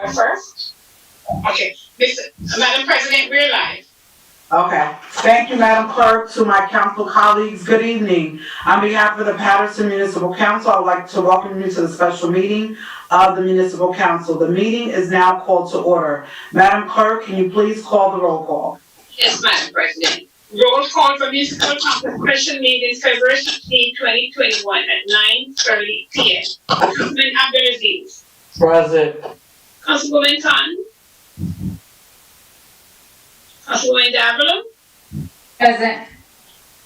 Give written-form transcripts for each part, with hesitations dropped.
First? Okay. Madam President, we're live. Okay. Thank you, Madam Clerk. To my council colleagues, good evening. On behalf of the Paterson Municipal Council, I would like to welcome you to the special meeting of the Municipal Council. The meeting is now called to order. Madam Clerk, can you please call the roll call? Yes, Madam President. Roll call for Municipal Council special meeting February 16, 2021 at 9:30 p.m. Councilman Abdulaziz. Present. Councilwoman Khan. Councilwoman Davila. Present.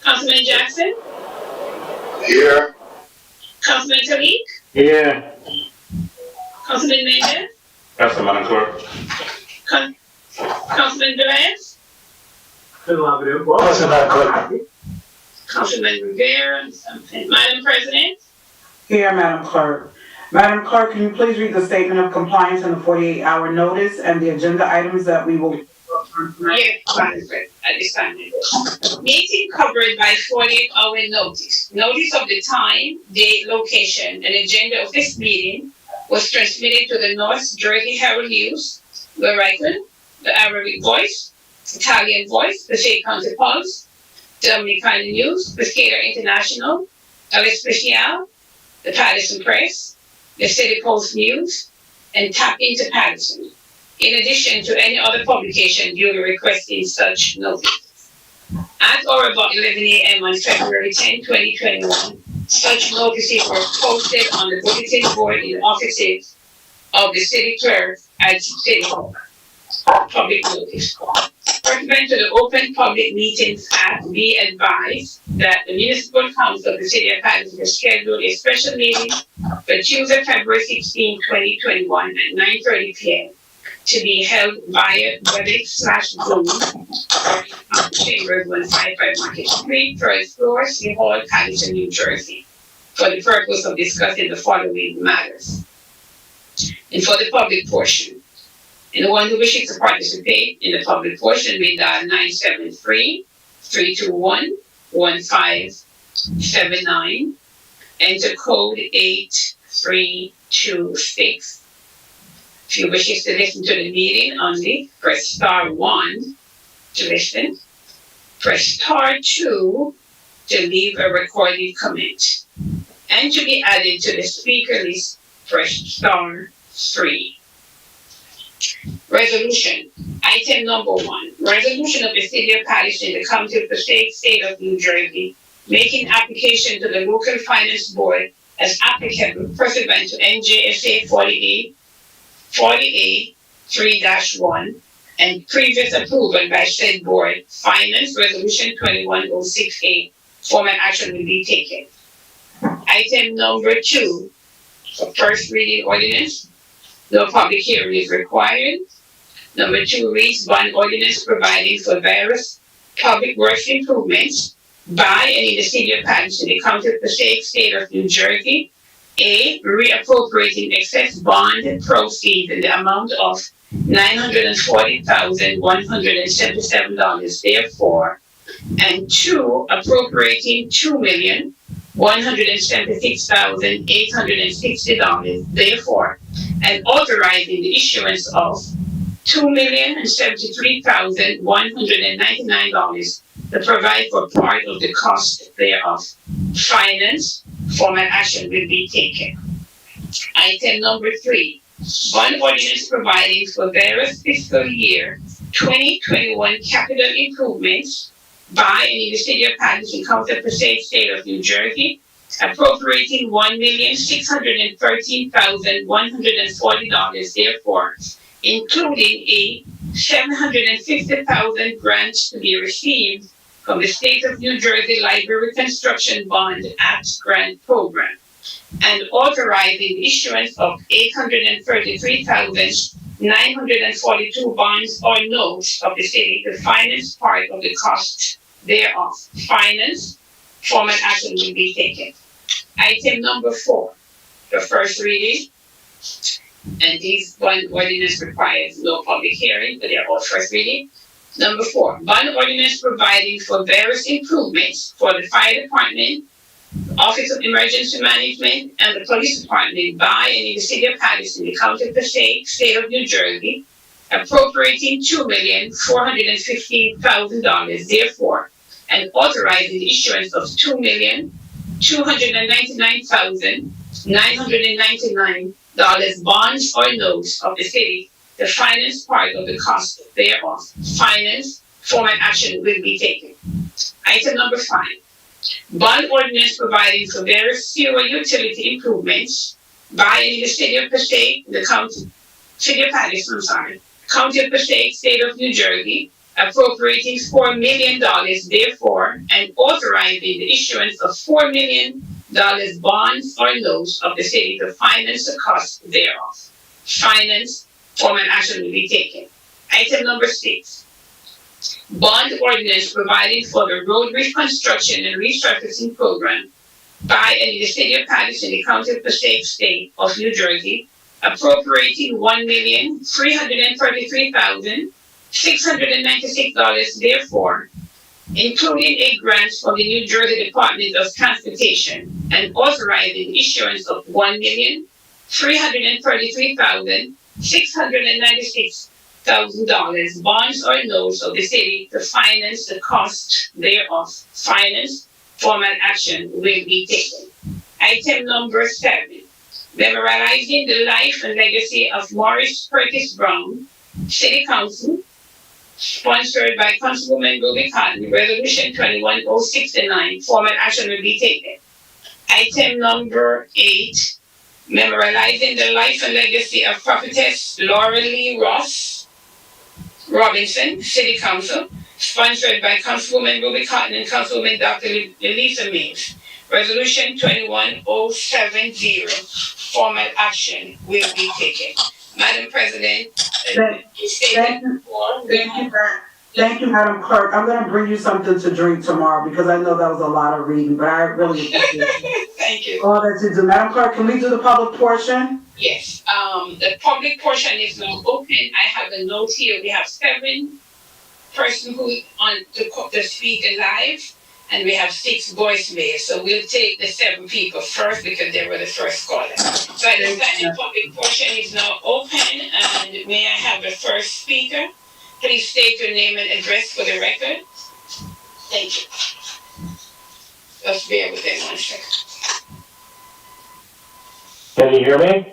Councilman Jackson. Here. Councilman Tariq. Here. Councilman Mendez. Present, Madam Clerk. Councilman Velez. Present, Madam Clerk. Councilman Rivera. Madam President. Here, Madam Clerk. Madam Clerk, can you please read the statement of compliance and the 48-hour notice and the agenda items that we will... Yes, Madam President, at this time. Meeting covered by 48-hour notice. Notice of the time, date, location, and agenda of this meeting was transmitted to the North Jersey Herald News, the Rifle, the Arabic Voice, Italian Voice, the State Council Pulse, Dominican News, Pesquera International, El Especial, the Paterson Press, the City Post News, and Tap into Paterson, in addition to any other publication duly requesting such notice. At or about 11 a.m. on February 10, 2021, such notices were posted on the bulletin board in the offices of the city clerk at City Hall. Public notice. Pursuant to the Open Public Meetings Act, be advised that the Municipal Council of the City of Paterson has scheduled a special meeting for Tuesday, February 16, 2021 at 9:30 p.m. to be held via WebEx/Zoom or Chambers 155 Market Street, first floor, City Hall, Paterson, New Jersey, for the purpose of discussing the following matters. And for the public portion, anyone who wishes to participate in the public portion may dial 973-321-1579, enter code 8326. If you wish to listen to the meeting only, press star 1 to listen. Press star 2 to leave a recorded comment. And to be added to the speaker list, press star 3. Resolution. Item number 1. Resolution of the City of Paterson, the County of the State of New Jersey, making application to the Local Finance Board as applicable pursuant to NJSA 40A 3-1 and previous approval by said board. Finance Resolution 21068. Formal action will be taken. Item number 2. First reading ordinance. No public hearing is required. Number 2 reads bond ordinance providing for various public works improvements by and in the City of Paterson, the County of the State of New Jersey. A. Reappropriating excess bond proceeds in the amount of $940,177 therefore, and 2. Appropriating $2,176,860 therefore, and authorizing the issuance of $2,073,199 to provide for part of the cost thereof. Finance. Formal action will be taken. Item number 3. Bond ordinance providing for various fiscal year 2021 capital improvements by and in the City of Paterson, County of the State of New Jersey, appropriating $1,613,140 therefore, including a $750,000 grant to be received from the State of New Jersey Library Construction Bond Act Grant Program, and authorizing the issuance of 833,942 bonds or notes of the city to finance part of the cost thereof. Finance. Formal action will be taken. Item number 4. The first reading. And these bond ordinance requires no public hearing, but they are all first reading. Number 4. Bond ordinance providing for various improvements for the fire department Office of Emergency Management, and the Police Department by and in the City of Paterson, the County of Passaic, State of New Jersey, appropriating $2,450,000, therefore, and authorizing the issuance of $2,299,999 bonds or notes of the city to finance part of the cost thereof. Finance, form and action will be taken. Item number 5. Bond ordinance providing for various sewer utility improvements by and in the City of Passaic, the City of Paterson, County of Passaic, State of New Jersey, appropriating $4 million, therefore, and authorizing the issuance of $4 million bonds or notes of the city to finance the cost thereof. Finance, form and action will be taken. Item number 6. Bond ordinance providing for the road reconstruction and resurfacing program by and in the City of Paterson, the County of Passaic, State of New Jersey, appropriating $1,333,696, therefore, including a grant from the New Jersey Department of Transportation, and authorizing the issuance of $1,333,696 bonds or notes of the city to finance the cost thereof. Finance, form and action will be taken. Item number 7. Memorializing the life and legacy of Morris Curtis Brown, City Council, sponsored by Councilwoman Ruby Cotton, Resolution 21069, form and action will be taken. Item number 8. Memorializing the life and legacy of Prophetess Laura Lee Robinson, City Council, sponsored by Councilwoman Ruby Cotton and Councilwoman Dr. Elisa Means. Resolution 21070, formal action will be taken. Madam President, Thank you, Madam Clerk. I'm going to bring you something to drink tomorrow because I know that was a lot of reading, but I really appreciate Thank you. all that you do. Madam Clerk, can we do the public portion? Yes, the public portion is now open. I have a note here. We have 7 persons who on to speak live, and we have 6 voicemails. So we'll take the 7 people first because they were the first caller. So I understand the public portion is now open, and may I have the first speaker? Please state your name and address for the record. Thank you. Just bear with me 1 second. Can you hear me?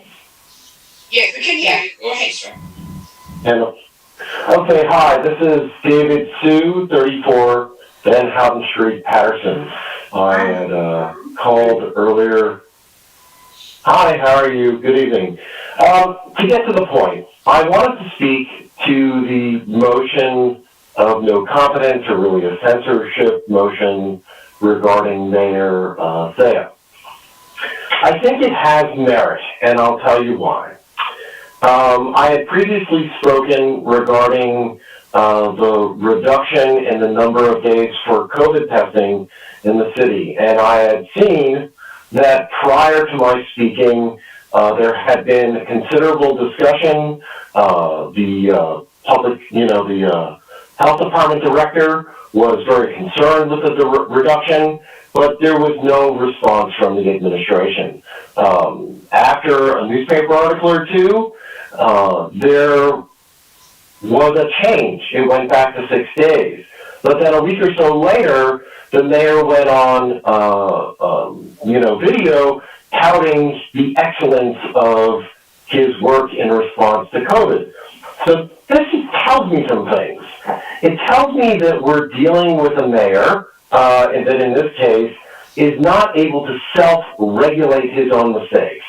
Yes, we can hear you. Go ahead, sir. Hello. Okay, hi, this is David Sue, 34 Van Houten Street, Paterson. I had called earlier. Hi, how are you? Good evening. To get to the point, I wanted to speak to the motion of no confidence, or really a censorship motion regarding Mayor Thea. I think it has merit, and I'll tell you why. I had previously spoken regarding the reduction in the number of days for COVID testing in the city, and I had seen that prior to my speaking, there had been considerable discussion. The health department director was very concerned with the reduction, but there was no response from the administration. After a newspaper article or 2, there was a change. It went back to 6 days. But then a week or so later, the mayor went on, video touting the excellence of his work in response to COVID. So this tells me some things. It tells me that we're dealing with a mayor, and that in this case, is not able to self-regulate his own mistakes.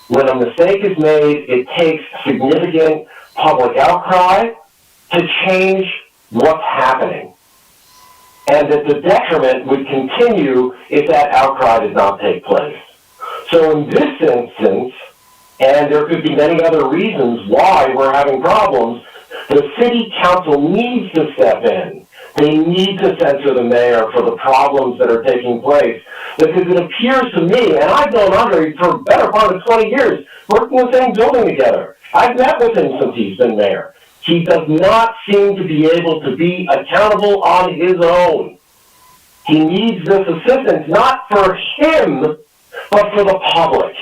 When a mistake is made, it takes significant public outcry to change what's happening. And that the detriment would continue if that outcry did not take place. So in this instance, and there could be many other reasons why we're having problems, the city council needs to step in. They need to censor the mayor for the problems that are taking place. Because it appears to me, and I've known Andre for the better part of 20 years, working in the same building together. I've met with him since he's been mayor. He does not seem to be able to be accountable on his own. He needs this assistance, not for him, but for the public.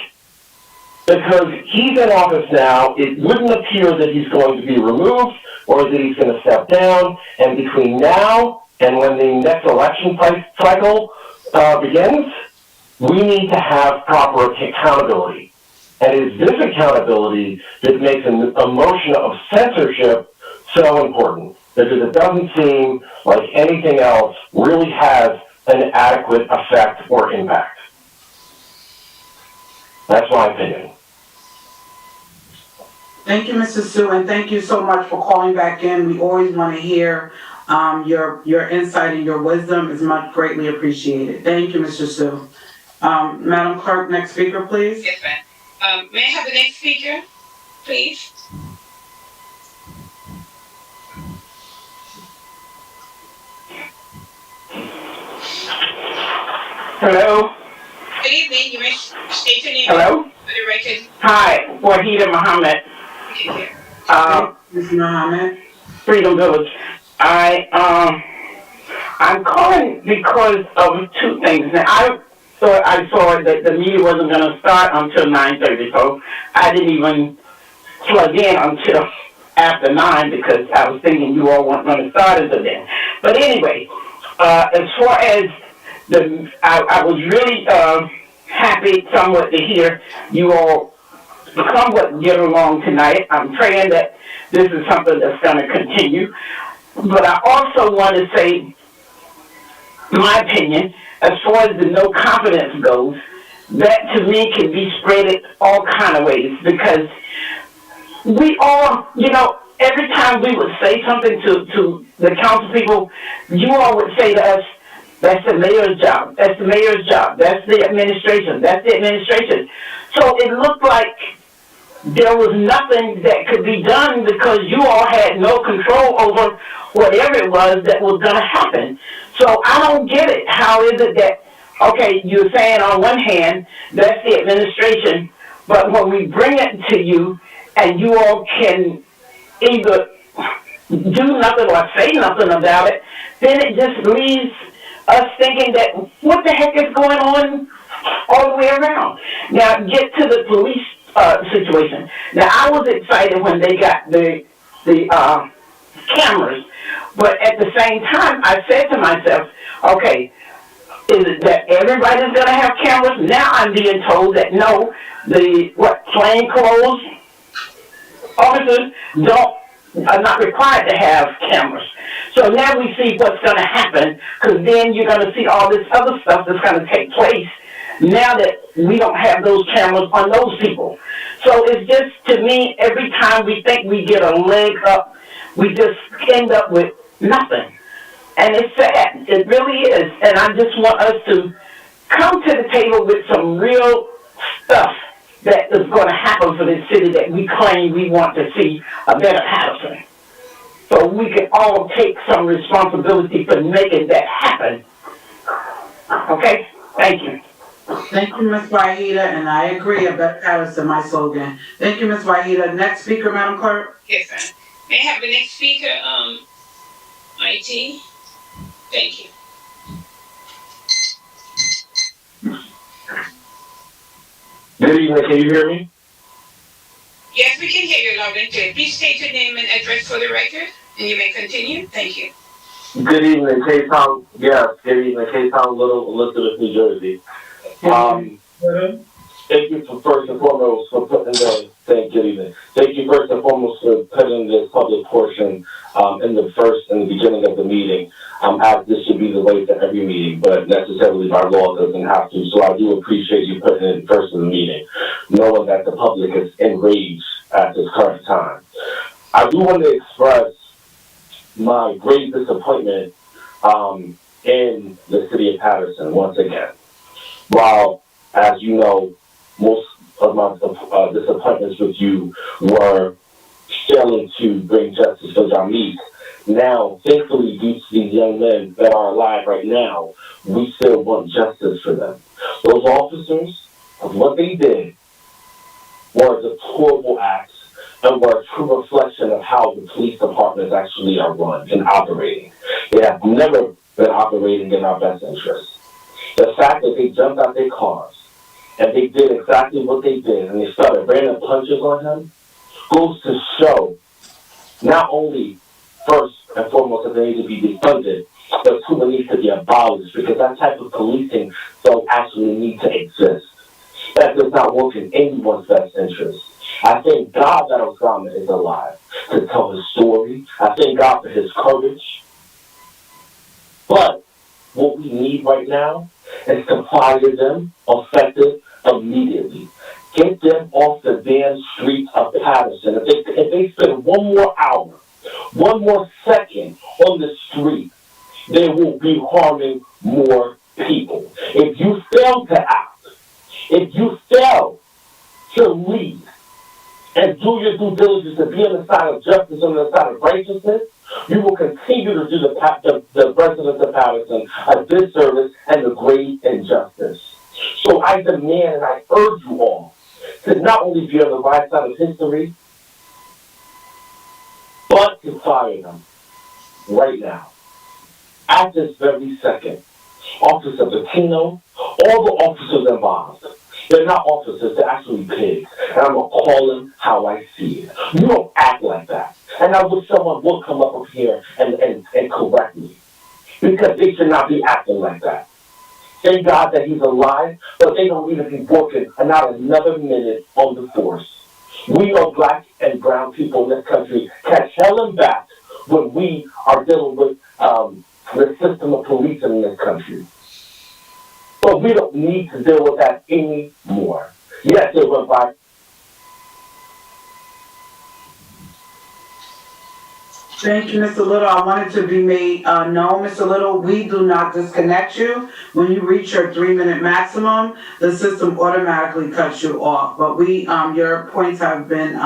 Because he's in office now, it wouldn't appear that he's going to be removed or that he's going to step down. And between now and when the next election cycle begins, we need to have proper accountability. And it is this accountability that makes a motion of censorship so important, because it doesn't seem like anything else really has an adequate effect or impact. That's my opinion. Thank you, Mr. Sue, and thank you so much for calling back in. We always want to hear your insight and your wisdom is much greatly appreciated. Thank you, Mr. Sue. Madam Clerk, next speaker, please. Yes, ma'am. May I have the next speaker, please? Hello? Good evening. You may state your name Hello? for the record. Hi, Wahida Muhammad, We can hear. Ms. Mohammed. Freedom Village. I'm calling because of two things. Now, I saw that the meeting wasn't going to start until 9:30, so I didn't even plug in until after 9 because I was thinking you all weren't going to start until then. But anyway, as far as I was really happy somewhat to hear you all somewhat get along tonight. I'm praying that this is something that's going to continue. But I also want to say my opinion as far as the no confidence goes. That to me can be spread all kind of ways, because we all, every time we would say something to the council people, you all would say to us, that's the mayor's job. That's the mayor's job. That's the administration. That's the administration. So it looked like there was nothing that could be done because you all had no control over whatever it was that was going to happen. So I don't get it. How is it that, okay, you're saying on one hand, that's the administration, but when we bring it to you and you all can either do nothing or say nothing about it, then it just leaves us thinking that what the heck is going on all the way around. Now, get to the police situation. Now, I was excited when they got the cameras, but at the same time, I said to myself, okay, is it that everybody's going to have cameras? Now I'm being told that no, plainclothes officers are not required to have cameras. So now we see what's going to happen, because then you're going to see all this other stuff that's going to take place now that we don't have those cameras on those people. So it's just, to me, every time we think we get a leg up, we just end up with nothing. And it's sad. It really is. And I just want us to come to the table with some real stuff that is going to happen for this city that we claim we want to see a better Paterson. So we can all take some responsibility for making that happen. Okay? Thank you. Thank you, Ms. Wahida, and I agree, a better Paterson, my slogan. Thank you, Ms. Wahida. Next speaker, Madam Clerk. Yes, ma'am. May I have the next speaker, IT? Thank you. Good evening, can you hear me? Yes, we can hear you loud and clear. Please state your name and address for the record, and you may continue. Thank you. Good evening, K-Town. Yes, good evening, K-Town, Little Elizabeth, New Jersey. Thank you first and foremost for putting good evening. Thank you first and foremost for putting this public portion in the beginning of the meeting. As this should be the way for every meeting, but necessarily by law doesn't have to. So I do appreciate you putting it first in the meeting, knowing that the public is enraged at this current time. I do want to express my great disappointment in the city of Paterson once again. While, as you know, most of my disappointments with you were failing to bring justice for Jamaica. Now, thankfully, due to these young men that are alive right now, we still want justice for them. Those officers, what they did, were deplorable acts and were a true reflection of how the police departments actually are run and operating. They have never been operating in our best interest. The fact that they jumped out their cars and they did exactly what they did and they started random punches on him goes to show not only first and foremost that they need to be defunded, but two needs to be abolished because that type of policing don't actually need to exist. That does not work in anyone's best interest. I thank God that Osama is alive to tell his story. I thank God for his courage. But what we need right now is to fire them effective immediately. Get them off the damn streets of Paterson. If they spend one more hour, one more second on the street, they will be harming more people. If you fail to act, if you fail to lead and do your due diligence to be on the side of justice, on the side of righteousness, you will continue to do the residents of Paterson a disservice and a great injustice. So I demand and I urge you all to not only be on the right side of history, but to fire them right now. At this very second. Officer Bettino, all the officers involved, they're not officers, they're actually pigs. And I'm going to call them how I see it. You don't act like that. And I wish someone would come up here and correct me. Because they should not be acting like that. Thank God that he's alive, but they don't need to be working not another minute on the force. We know black and brown people in this country catch hell and back when we are dealing with the system of policing in this country. But we don't need to deal with that anymore. Yes, it went by. Thank you, Mr. Little. I wanted to be made known, Mr. Little, we do not disconnect you. When you reach your 3-minute maximum, the system automatically cuts you off. But your points have been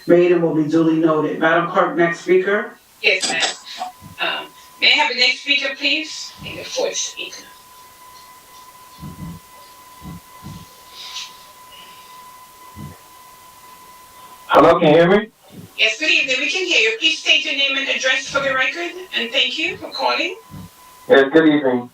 made and will be duly noted. Madam Clerk, next speaker. Yes, ma'am. May I have the next speaker, please? And the fourth speaker. Hello, can you hear me? Yes, good evening. We can hear you. Please state your name and address for the record, and thank you for calling. Yes, good evening.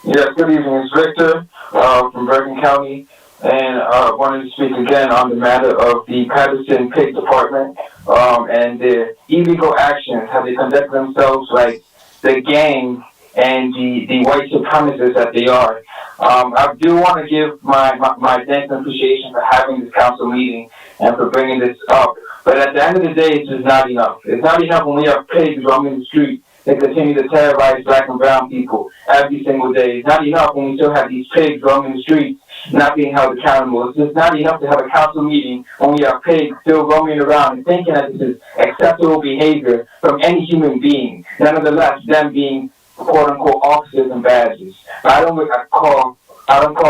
Yes, good evening. It's Victor from Bergen County, and wanted to speak again on the matter of the Paterson Pig Department and their illegal actions, how they conduct themselves like the gang and the white supremacists that they are. I do want to give my thanks and appreciation for having this council meeting and for bringing this up. But at the end of the day, it's just not enough. It's not enough when we have pigs roaming the street that continue to terrorize black and brown people every single day. It's not enough when we still have these pigs roaming the streets not being held accountable. It's just not enough to have a council meeting when we have pigs still roaming around and thinking that this is acceptable behavior from any human being. Nonetheless, them being quote-unquote officers and badges. But I don't call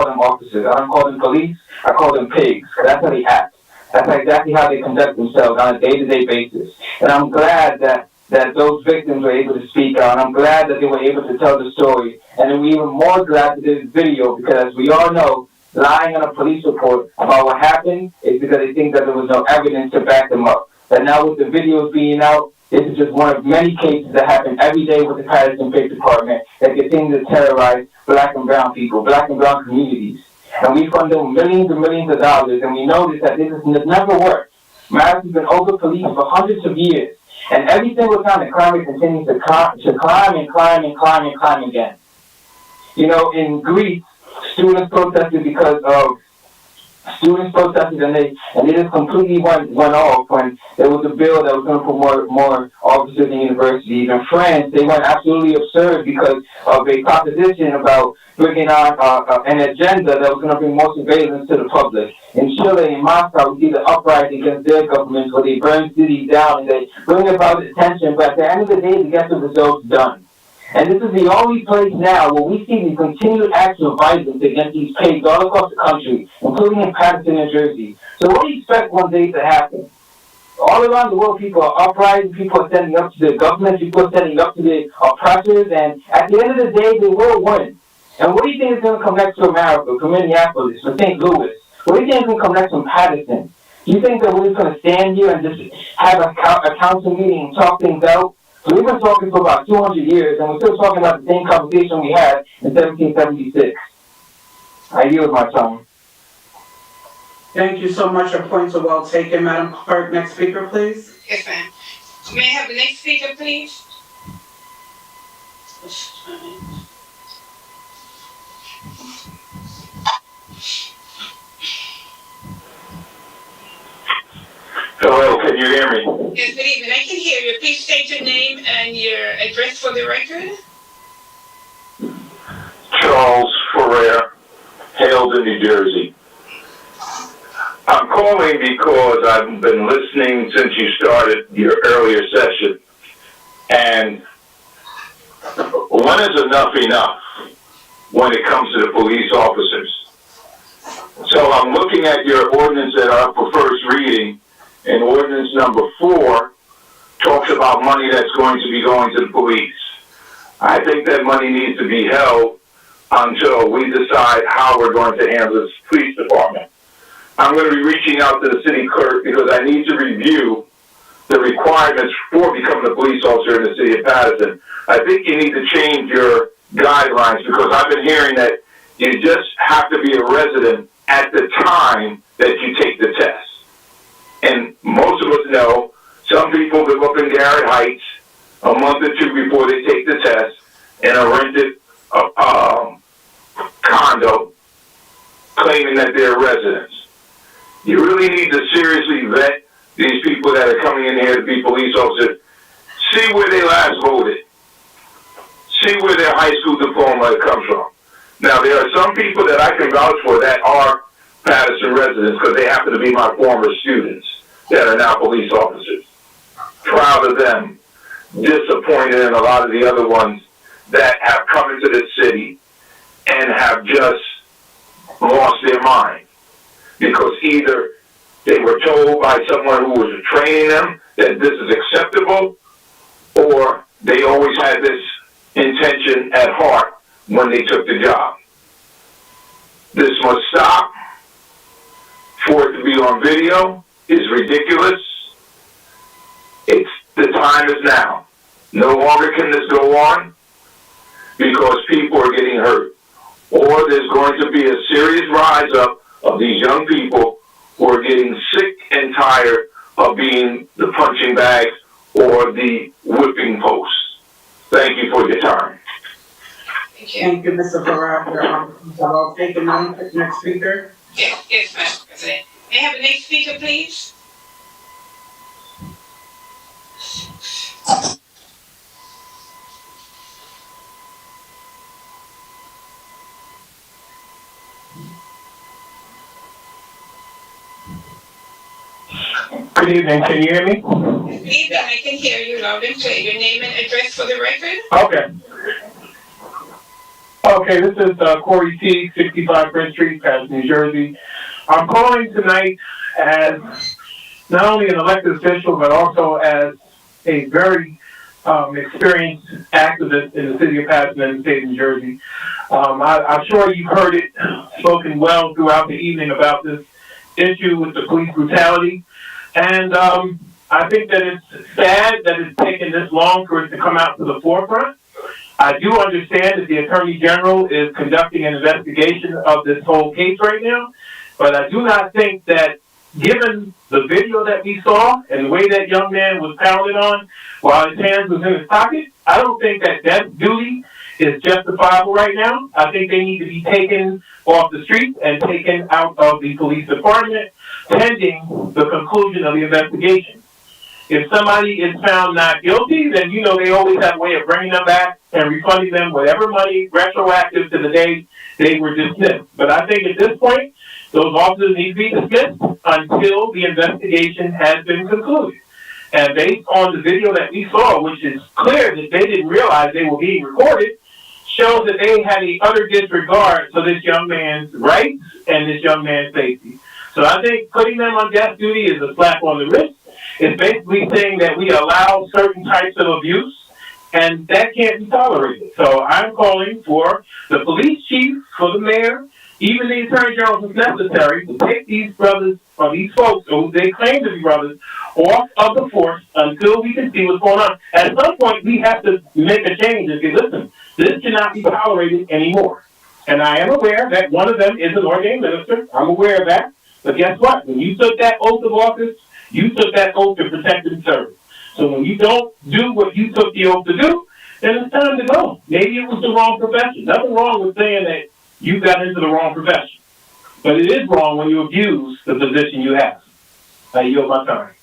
them officers. I don't call them police. I call them pigs. That's how they act. That's exactly how they conduct themselves on a day-to-day basis. And I'm glad that those victims were able to speak out. And I'm glad that they were able to tell the story. And we're even more glad that there's video because, as we all know, lying on a police report about what happened is because they think that there was no evidence to back them up. But now with the videos being out, this is just one of many cases that happen every day with the Paterson Pig Department that continue to terrorize black and brown people, black and brown communities. And we fund them millions and millions of dollars, and we notice that this has never worked. America has been over-policed for hundreds of years, and every single time the crime rate continues to climb again. You know, in Greece, students protested and they just completely went off when there was a bill that was going to put more officers in universities. In France, they went absolutely absurd because of a proposition about bringing on an agenda that was going to bring more surveillance to the public. In Chile, in Moscow, we see the uprising against their government where they burn cities down and they bring about attention, but at the end of the day, they get the results done. And this is the only place now where we see the continued acts of violence against these pigs all across the country, including in Paterson, New Jersey. So what do you expect one day to happen? All around the world, people are uprising, people are standing up to the government, people are standing up to the oppressors, and at the end of the day, they will win. And what do you think is going to come next to America, from Minneapolis, from St. Louis? What do you think is going to come next from Paterson? Do you think that we're just going to stand here and just have a council meeting and talk things out? So we've been talking for about 200 years, and we're still talking about the same conversation we had in 1776. I yield my time. Thank you so much. Your points are well taken. Madam Clerk, next speaker, please. Yes, ma'am. May I have the next speaker, please? Hello, can you hear me? Yes, good evening. I can hear you. Please state your name and your address for the record. Charles Ferrer, Haledon, New Jersey. I'm calling because I've been listening since you started your earlier session. And when is enough when it comes to the police officers? So I'm looking at your ordinance that are up for first reading, and ordinance number 4 talks about money that's going to be going to the police. I think that money needs to be held until we decide how we're going to handle this police department. I'm going to be reaching out to the city clerk because I need to review the requirements for becoming a police officer in the city of Paterson. I think you need to change your guidelines because I've been hearing that you just have to be a resident at the time that you take the test. And most of us know some people live up in Garrett Heights a month or two before they take the test in a rented condo claiming that they're residents. You really need to seriously vet these people that are coming in here to be police officers. See where they last voted. See where their high school diploma comes from. Now, there are some people that I can vouch for that are Paterson residents because they happen to be my former students that are now police officers. Proud of them. Disappointed in a lot of the other ones that have come into this city and have just lost their mind. Because either they were told by someone who was training them that this is acceptable, or they always had this intention at heart when they took the job. This must stop. For it to be on video is ridiculous. The time is now. No longer can this go on because people are getting hurt. Or there's going to be a serious rise up of these young people who are getting sick and tired of being the punching bags or the whipping posts. Thank you for your time. Thank you, Mr. Ferrer. Well taken. Madam Clerk, next speaker. Yes, Madam President. May I have the next speaker, please? Good evening, can you hear me? Good evening, I can hear you loud and clear. Your name and address for the record? Okay, this is Corey T, 65 Prince Street, Paterson, New Jersey. I'm calling tonight as not only an elected official, but also as a very experienced activist in the city of Paterson and the state of New Jersey. I'm sure you've heard it spoken well throughout the evening about this issue with the police brutality. And I think that it's sad that it's taken this long for it to come out to the forefront. I do understand that the Attorney General is conducting an investigation of this whole case right now, but I do not think that, given the video that we saw and the way that young man was pounded on while his hands was in his pocket, I don't think that death duty is justifiable right now. I think they need to be taken off the streets and taken out of the police department pending the conclusion of the investigation. If somebody is found not guilty, then they always have a way of bringing them back and refunding them whatever money retroactive to the day they were dismissed. But I think at this point, those officers need to be dismissed until the investigation has been concluded. And based on the video that we saw, which is clear that they didn't realize they were being recorded, shows that they had a utter disregard for this young man's rights and this young man's safety. So I think putting them on death duty is a slap on the wrist. It's basically saying that we allow certain types of abuse, and that can't be tolerated. So I'm calling for the police chief, for the mayor, even the attorney general if necessary, to take these brothers or these folks who they claim to be brothers off of the force until we can see what's going on. At some point, we have to make a change and say, listen, this cannot be tolerated anymore. And I am aware that one of them is an ordained minister. I'm aware of that. But guess what? When you took that oath of office, you took that oath to protect and serve. So when you don't do what you took the oath to do, then it's time to go. Maybe it was the wrong profession. Nothing wrong with saying that you got into the wrong profession. But it is wrong when you abuse the position you have. I yield my time.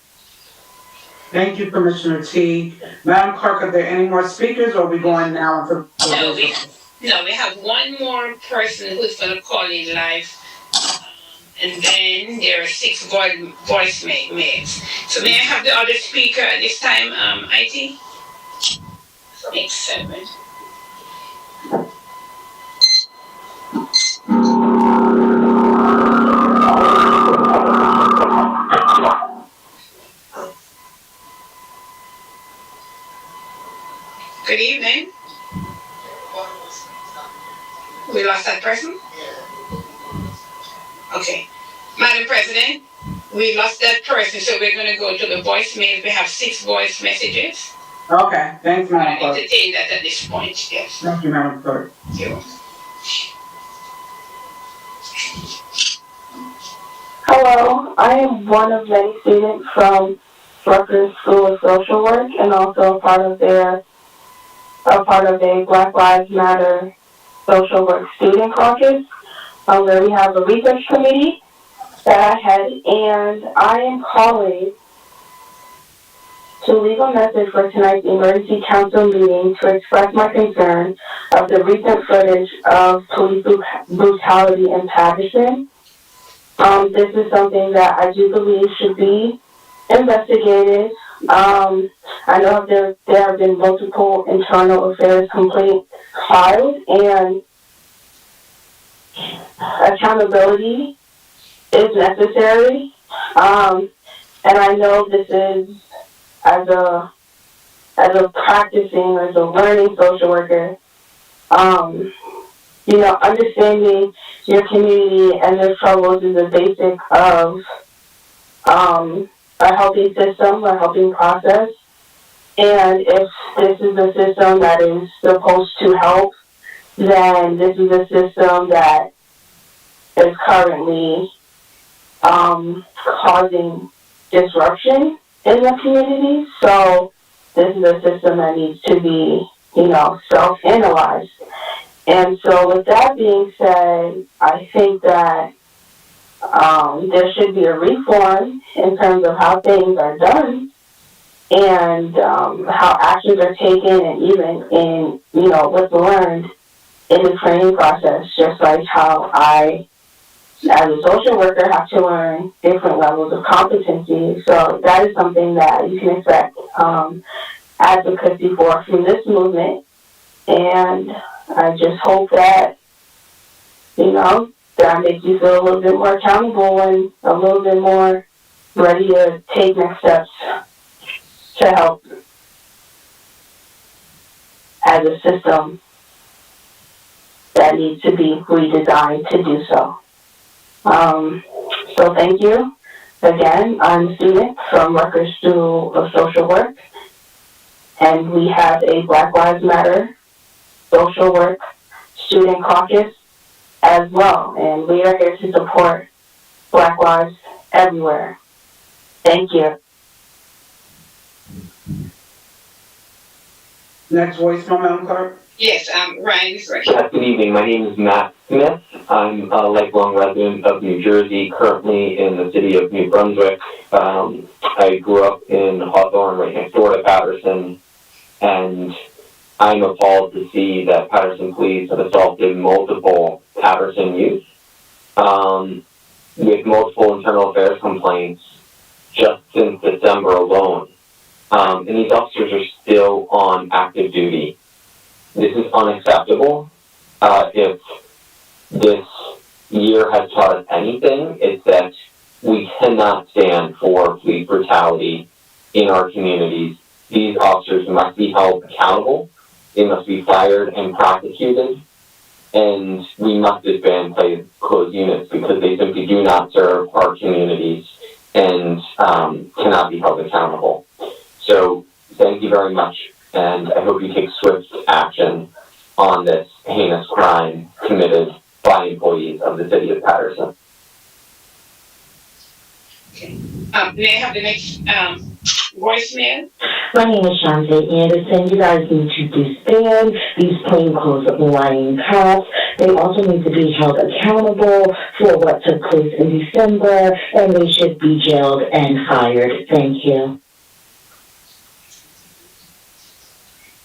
Thank you, Commissioner T. Madam Clerk, are there any more speakers, or are we going now for? No, we have one more person who's going to call in live. And then there are 6 voicemails. So may I have the other speaker at this time, IT? 7. Good evening. We lost that person? Okay. Madam President, we lost that person, so we're going to go to the voicemail. We have 6 voice messages. Okay, thanks, Madam Clerk. Entertain that at this point, yes. Thank you, Madam Clerk. Thank you. Hello, I am one of many students from Rutgers School of Social Work and also a part of a Black Lives Matter Social Work Student Caucus, where we have a research committee that I head, and I am calling to leave a message for tonight's emergency council meeting to express my concern of the recent footage of police brutality in Paterson. This is something that I do believe should be investigated. I know there have been multiple internal affairs complaints filed, and accountability is necessary. And I know this is as a practicing, as a learning social worker, understanding your community and their struggles is a basic of a healthy system, a healthy process. And if this is a system that is supposed to help, then this is a system that is currently causing disruption in the community. So this is a system that needs to be, self-analyzed. And so with that being said, I think that there should be a reform in terms of how things are done and how actions are taken, and even in, what's learned in the training process, just like how I, as a social worker, have to learn different levels of competency. So that is something that you can expect advocacy for from this movement. And I just hope that, that makes you feel a little bit more accountable and a little bit more ready to take next steps to help as a system that needs to be redesigned to do so. So thank you. Again, I'm a student from Rutgers School of Social Work, and we have a Black Lives Matter Social Work Student Caucus as well, and we are here to support Black lives everywhere. Thank you. Next voicemail, Madam Clerk. Yes, Ryan is ready. Yes, good evening. My name is Matt Smith. I'm a lifelong resident of New Jersey, currently in the city of New Brunswick. I grew up in Hawthorne, right next door to Paterson, and I'm appalled to see that Paterson police have assaulted multiple Paterson youth with multiple internal affairs complaints just since December alone. And these officers are still on active duty. This is unacceptable. If this year has taught us anything, it's that we cannot stand for police brutality in our communities. These officers must be held accountable. They must be fired and prosecuted. And we must disband closed units because they simply do not serve our communities and cannot be held accountable. So thank you very much, and I hope you take swift action on this heinous crime committed priorities of the city of Paterson. May I have the next voicemail? My name is Shante Anderson. You guys need to disband these plainclothes lying cops. They also need to be held accountable for what took place in December, and they should be jailed and fired. Thank you.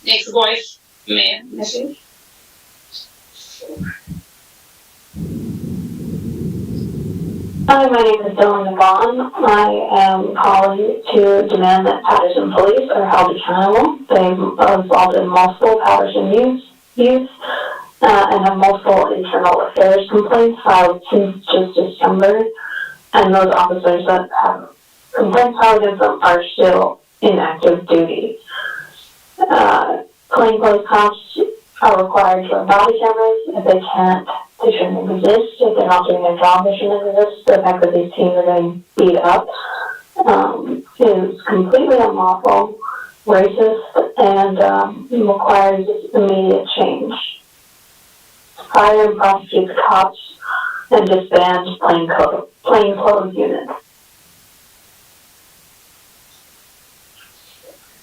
Next voicemail message. Hi, my name is Dylan Vaughn. I am calling to demand that Paterson police are held accountable. They've involved in multiple Paterson youth and have multiple internal affairs complaints filed since just December. And those officers that have complaints filed against them are still in active duty. Plainclothes cops are required to have body cameras. If they can't, they shouldn't exist. If they're not doing their job, they shouldn't exist. The fact that these teens are getting beat up is completely unlawful, racist, and requires immediate change. Fire and prosecute the cops and disband plainclothes units.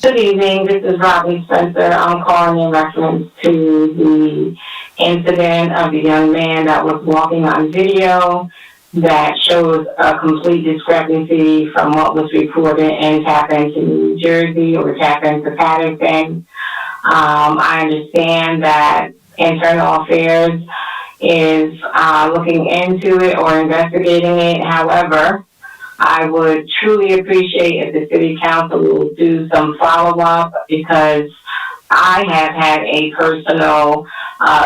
Good evening. This is Robin Spencer. I'm calling in reference to the incident of the young man that was walking on video that shows a complete discrepancy from what was reported in Tap into New Jersey or Tap into Paterson. I understand that Internal Affairs is looking into it or investigating it. However, I would truly appreciate if the City Council will do some follow-up, because I have had a personal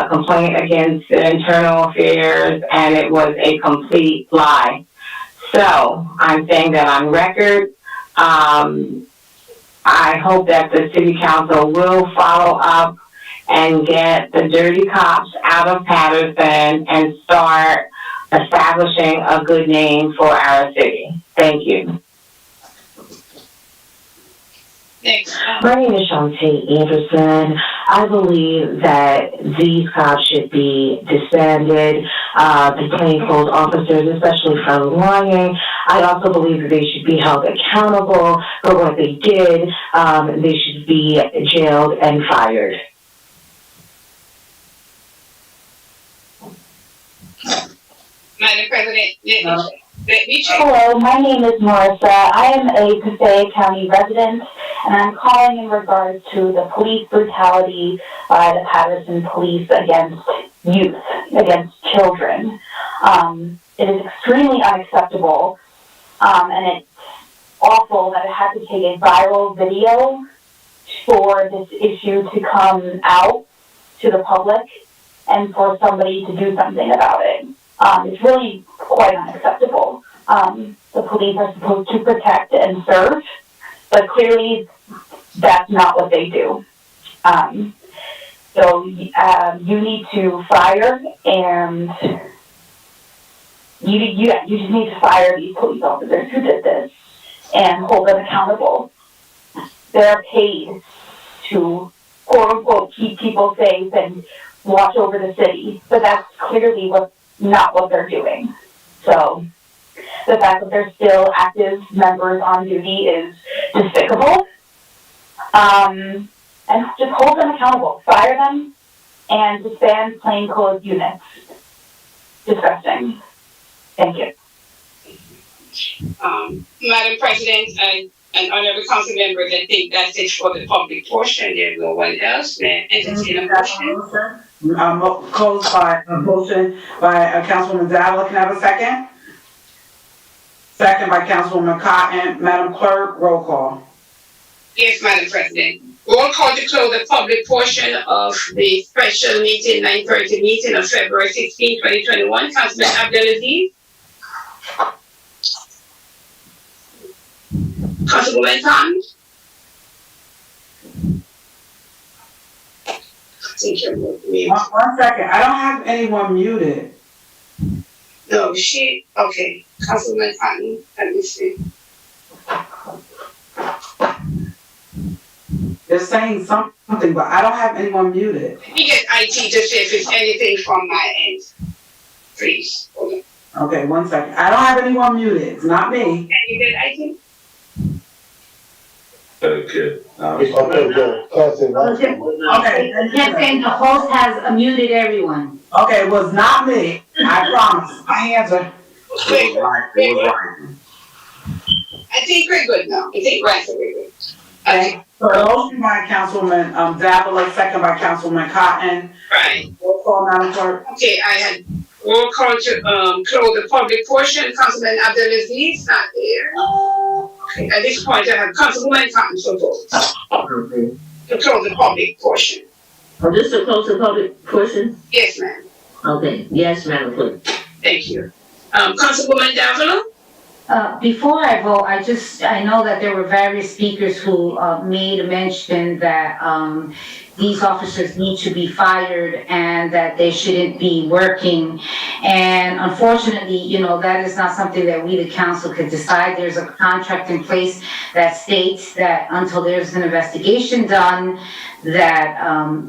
complaint against the Internal Affairs, and it was a complete lie. So I'm saying that on record. I hope that the City Council will follow up and get the dirty cops out of Paterson and start establishing a good name for our city. Thank you. Next. My name is Shante Anderson. I believe that these cops should be disbanded, the plainclothes officers, especially for lying. I also believe that they should be held accountable for what they did. They should be jailed and fired. Madam President, let me check. Hello, my name is Marissa. I am a Passaic County resident, and I'm calling in regards to the police brutality by the Paterson police against youth, against children. It is extremely unacceptable, and it's awful that it had to take a viral video for this issue to come out to the public and for somebody to do something about it. It's really quite unacceptable. The police are supposed to protect and serve, but clearly that's not what they do. So you need to fire, and you just need to fire these police officers who did this and hold them accountable. They're paid to, quote unquote, keep people safe and watch over the city, but that's clearly not what they're doing. So the fact that they're still active members on duty is despicable. And just hold them accountable. Fire them and disband plainclothes units. Disgusting. Thank you. Madam President and honorable council members, I think that's it for the public portion. There's no one else. May I entertain a motion? Closed by a motion by Councilwoman Dowell. Can I have a second? Second by Councilwoman Cotton. Madam Clerk, roll call. Yes, Madam President. Roll call to close the public portion of the special meeting, 9:30 meeting of February 16, 2021. Councilman Abdelaziz. Councilwoman Khan. One second. I don't have anyone muted. No, okay. Councilman Cotton, let me see. They're saying something, but I don't have anyone muted. Let me get IT to see if it's anything from my end. please. Okay, one second. I don't have anyone muted. It's not me. You did, I think? Okay. Okay, good. Okay. Just saying the host has muted everyone. Okay, it was not me. I promise. My hands are. It was right. I think we're good now. I think we're good. Okay. So motion by Councilwoman Davila, second by Councilwoman Cotton. Right. Roll call, Madam Clerk. Okay, I had roll call to close the public portion. Councilman Abdelaziz not there. Okay, at this point I have Councilwoman Cotton to vote. To close the public portion. Oh, this to close the public portion? Yes, ma'am. Okay, yes, Madam Clerk. Thank you. Councilwoman Davila? Before I vote, I know that there were various speakers who made a mention that these officers need to be fired and that they shouldn't be working. And unfortunately, you know, that is not something that we, the council, could decide. There's a contract in place that states that until there's an investigation done, that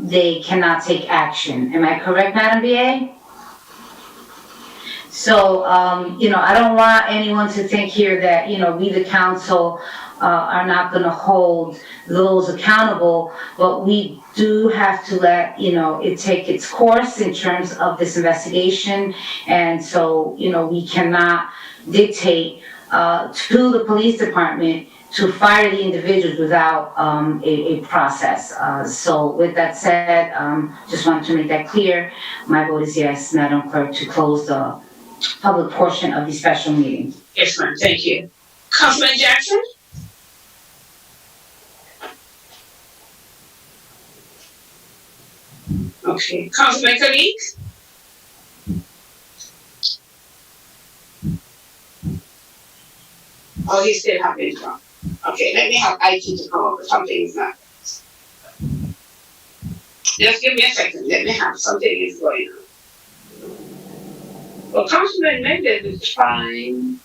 they cannot take action. Am I correct, Madam BA? So, you know, I don't want anyone to think here that, you know, we, the council, are not going to hold those accountable, but we do have to let, you know, it take its course in terms of this investigation. And so, you know, we cannot dictate to the police department to fire the individuals without a process. So with that said, just wanted to make that clear. My vote is yes, Madam Clerk, to close the public portion of the special meeting. Yes, ma'am. Thank you. Councilman Jackson? Okay. Councilman Khalid? Oh, he still having it wrong. Okay, let me have IT to come up with something is not. Just give me a second. Let me have something is going on. Well, Councilman Mendez is fine.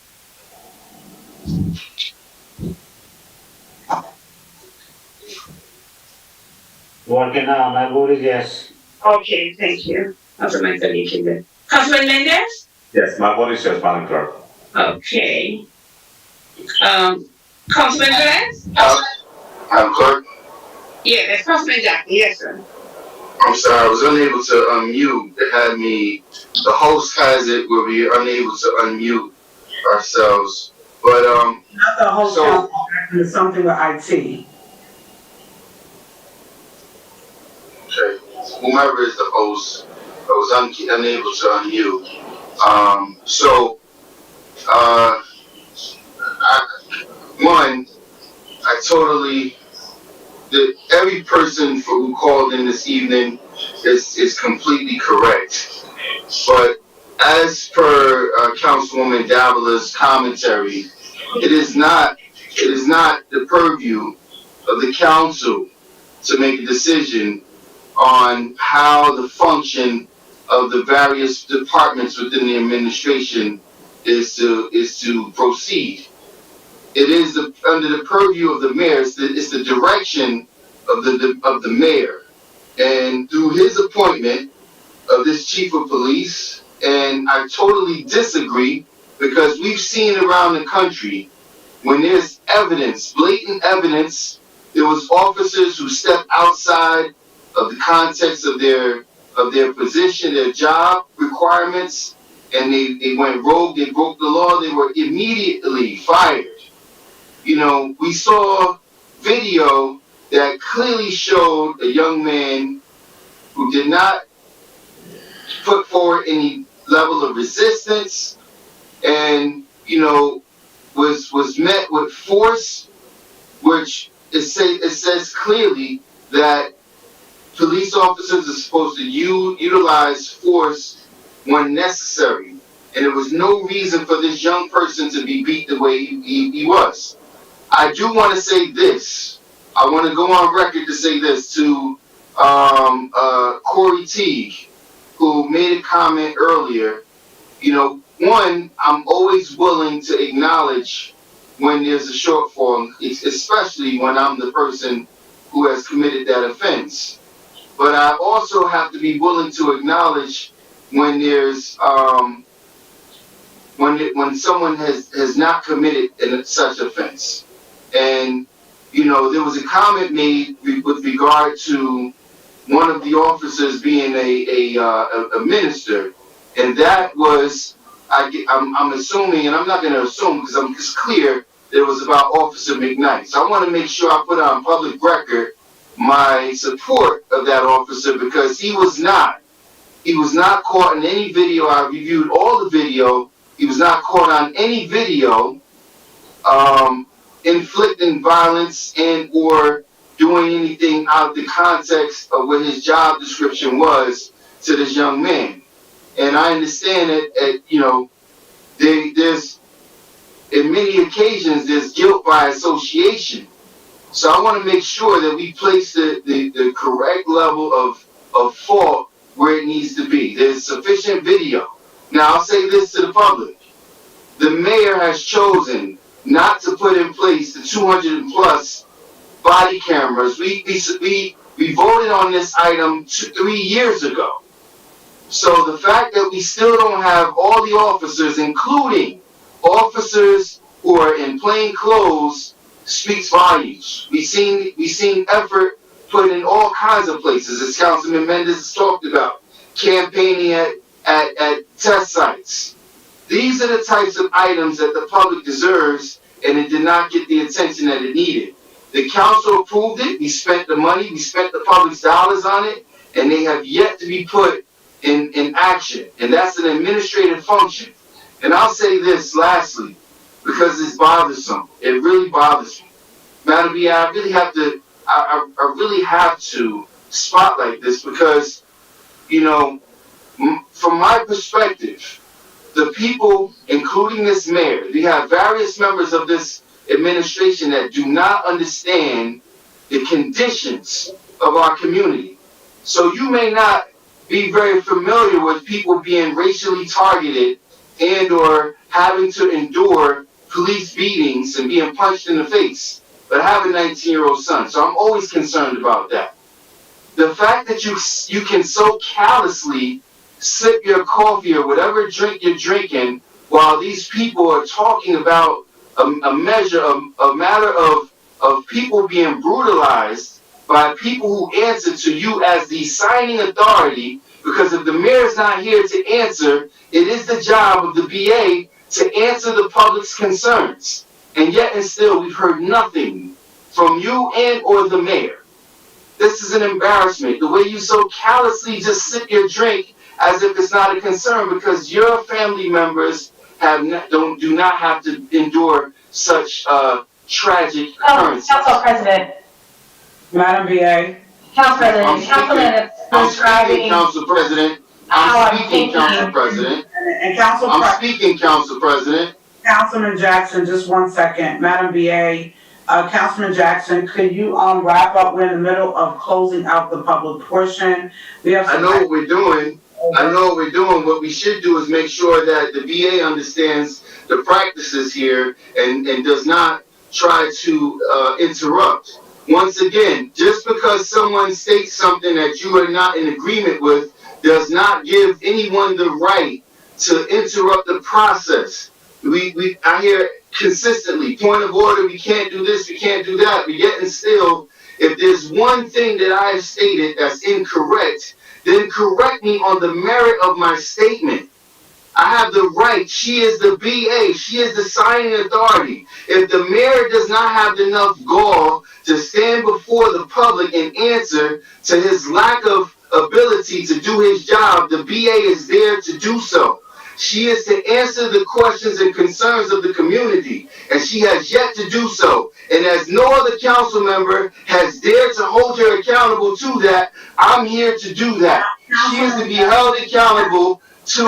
Working now, my vote is yes. Okay, thank you. Councilman Khalid. Councilman Mendez? Yes, my vote is yes, Madam Clerk. Okay. Councilman Velez? Madam Clerk, Yeah, that's Councilman Jackson. Yes, sir. I'm sorry, I was unable to unmute. It had me, the host has it where we are unable to unmute ourselves. But, Not the whole So- council, it's something with IT. okay, whomever is the host, I was unable to unmute. I totally, every person who called in this evening is completely correct. But as per Councilwoman Davila's commentary, it is not the purview of the council to make a decision on how the function of the various departments within the administration is to proceed. It is under the purview of the mayor. It's the direction of the mayor, and through his appointment of this chief of police. And I totally disagree, because we've seen around the country when there's evidence, blatant evidence, there was officers who stepped outside of the context of their position, their job requirements, and they went rogue, they broke the law, they were immediately fired. You know, we saw video that clearly showed a young man who did not put forward any level of resistance, and, you know, was met with force, which it says clearly that police officers are supposed to utilize force when necessary. And there was no reason for this young person to be beat the way he was. I do want to say this. I want to go on record to say this to Corey Teague, who made a comment earlier. You know, one, I'm always willing to acknowledge when there's a shortfall, especially when I'm the person who has committed that offense. But I also have to be willing to acknowledge when there's when someone has not committed such offense. And you know, there was a comment made with regard to one of the officers being a minister, and that was I'm assuming, and I'm not going to assume because it's clear that it was about Officer McKnight. So I want to make sure I put on public record my support of that officer, because he was not caught in any video. I reviewed all the video. He was not caught on any video inflicting violence and or doing anything out of the context of what his job description was to this young man. And I understand that, you know, there's, in many occasions, there's guilt by association. So I want to make sure that we place the correct level of fault where it needs to be. There's sufficient video. Now, I'll say this to the public. The mayor has chosen not to put in place the 200 plus body cameras. We voted on this item 3 years ago. So the fact that we still don't have all the officers, including officers who are in plain clothes, speaks volumes. We've seen effort put in all kinds of places, as Councilman Mendez has talked about, campaigning at test sites. These are the types of items that the public deserves, and it did not get the attention that it needed. The council approved it. We spent the money. We spent the public's dollars on it, and they have yet to be put in action. And that's an administrative function. And I'll say this lastly, because it's bothersome. It really bothers me. Madam B, I really have to spotlight this, because, you know, from my perspective, the people, including this mayor, we have various members of this administration that do not understand the conditions of our community. So you may not be very familiar with people being racially targeted and or having to endure police beatings and being punched in the face, but I have a 19-year-old son, so I'm always concerned about that. The fact that you can so callously sip your coffee or whatever drink you're drinking while these people are talking about a matter of people being brutalized by people who answer to you as the signing authority, because if the mayor's not here to answer, it is the job of the BA to answer the public's concerns. And yet and still, we've heard nothing from you and or the mayor. This is an embarrassment. The way you so callously just sip your drink as if it's not a concern, because your family members do not have to endure such tragic occurrences. Council President. Madam BA. Council President. I'm speaking, Council President. I'm speaking, Council President. And I'm speaking, Council President. Councilman Jackson, just 1 second. Madam BA, Councilman Jackson, could you wrap up? We're in the middle of closing out the public portion. I know what we're doing. What we should do is make sure that the BA understands the practices here and does not try to interrupt. Once again, just because someone states something that you are not in agreement with does not give anyone the right to interrupt the process. I hear consistently, point of order, we can't do this, we can't do that, but yet and still, if there's one thing that I have stated that's incorrect, then correct me on the merit of my statement. I have the right. She is the BA. She is the signing authority. If the mayor does not have enough gall to stand before the public and answer to his lack of ability to do his job, the BA is there to do so. She is to answer the questions and concerns of the community, and she has yet to do so. And as no other council member has dared to hold her accountable to that, I'm here to do that. She is to be held accountable to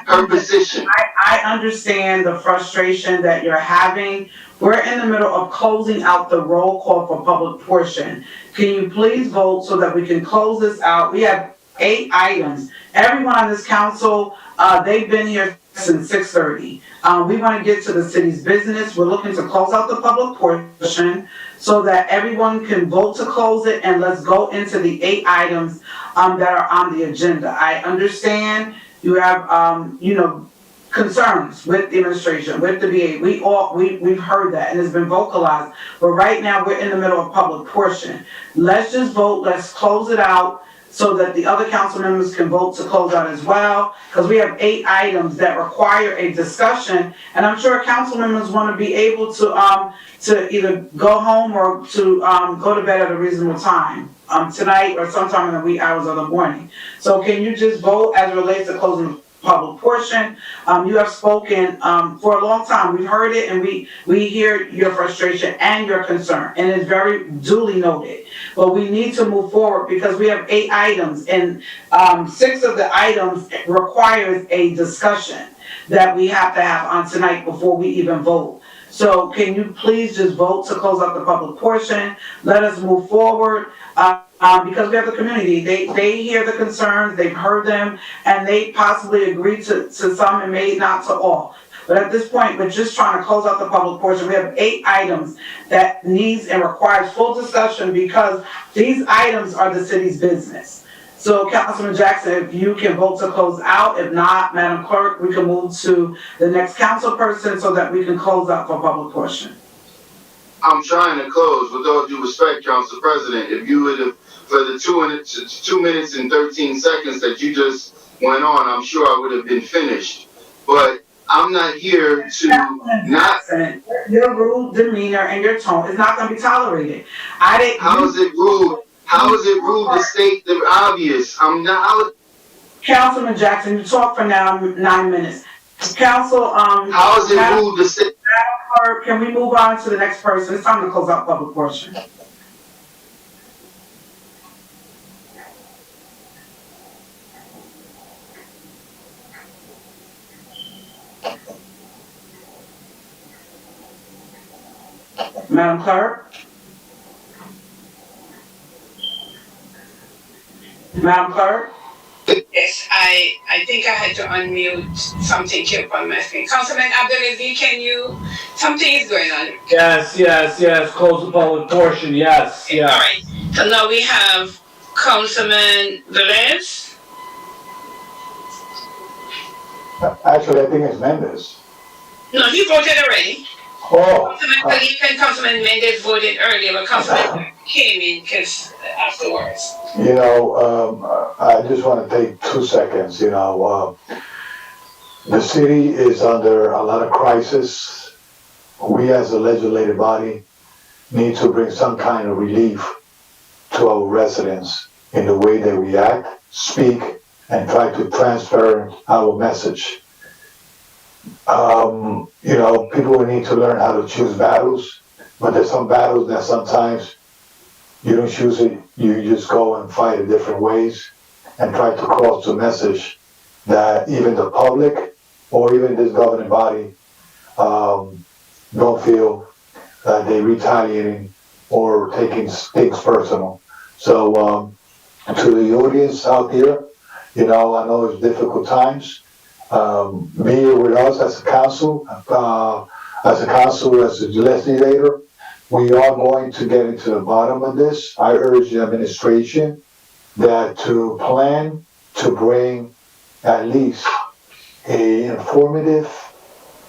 her position. I understand the frustration that you're having. We're in the middle of closing out the roll call for public portion. Can you please vote so that we can close this out? We have 8 items. Everyone on this council, they've been here Jackson, 6:30. We want to get to the city's business. We're looking to close out the public portion so that everyone can vote to close it, and let's go into the 8 items that are on the agenda. I understand you have, concerns with the administration, with the VA. We've heard that and it's been vocalized. But right now we're in the middle of public portion. Let's just vote. Let's close it out so that the other council members can vote to close out as well. Because we have 8 items that require a discussion, and I'm sure council members want to be able to either go home or to go to bed at a reasonable time tonight or sometime in the wee hours of the morning. So can you just vote as it relates to closing the public portion? You have spoken for a long time. We've heard it, and we hear your frustration and your concern, and it's very duly noted. But we need to move forward because we have 8 items, and 6 of the items requires a discussion that we have to have on tonight before we even vote. So can you please just vote to close out the public portion? Let us move forward. Because we have the community, they hear the concerns, they've heard them, and they possibly agree to some and may not to all. But at this point, we're just trying to close out the public portion. We have 8 items that needs and requires full discussion because these items are the city's business. So Councilman Jackson, if you can vote to close out, if not, Madam Clerk, we can move to the next council person so that we can close out for public portion. I'm trying to close. With all due respect, Council President, if you would have, for the 2 minutes and 13 seconds that you just went on, I'm sure I would have been finished. But I'm not here to not. Your rude demeanor and your tone is not going to be tolerated. How is it rude? How is it rude to state the obvious? I'm not. Councilman Jackson, you talk for now 9 minutes. Council, how is it rude to say? Can we move on to the next person? It's time to close out public portion. Madam Clerk? Madam Clerk? Yes, I think I had to unmute something here on my screen. Councilman Abdelaziz, something is going on. Yes, close the public portion, yes. All right, so now we have Councilman Velez. Actually, I think it's Mendez. No, he voted already. Oh. Councilman Khalif and Councilman Mendez voted earlier, but Councilman came in afterwards. I just want to take 2 seconds. The city is under a lot of crisis. We as a legislative body need to bring some kind of relief to our residents in the way that we act, speak, and try to transfer our message. People will need to learn how to choose battles, but there's some battles that sometimes you don't choose it, you just go and fight in different ways and try to cross the message that even the public or even this governing body don't feel that they're retaliating or taking things personal. So to the audience out there, I know it's difficult times. Be here with us as a council, as a legislator. We are going to get into the bottom of this. I urge the administration that to plan to bring at least an informative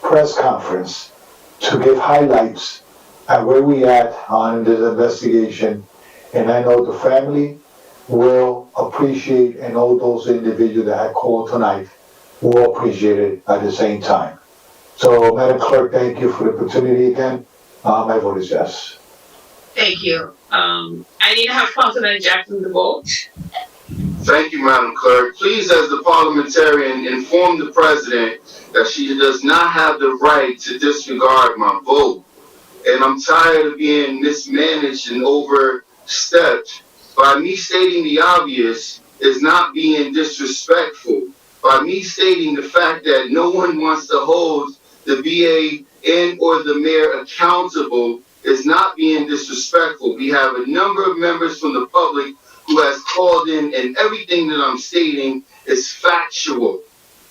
press conference to give highlights at where we at on this investigation. And I know the family will appreciate, and all those individuals that had called tonight will appreciate it at the same time. So, Madam Clerk, thank you for the opportunity again. My vote is yes. Thank you. I need to have Councilman Jackson to vote. Thank you, Madam Clerk. Please, as the parliamentarian, inform the president that she does not have the right to disregard my vote. And I'm tired of being mismanaged and overstepped. By me stating the obvious is not being disrespectful. By me stating the fact that no one wants to hold the VA and or the mayor accountable is not being disrespectful. We have a number of members from the public who has called in, and everything that I'm stating is factual.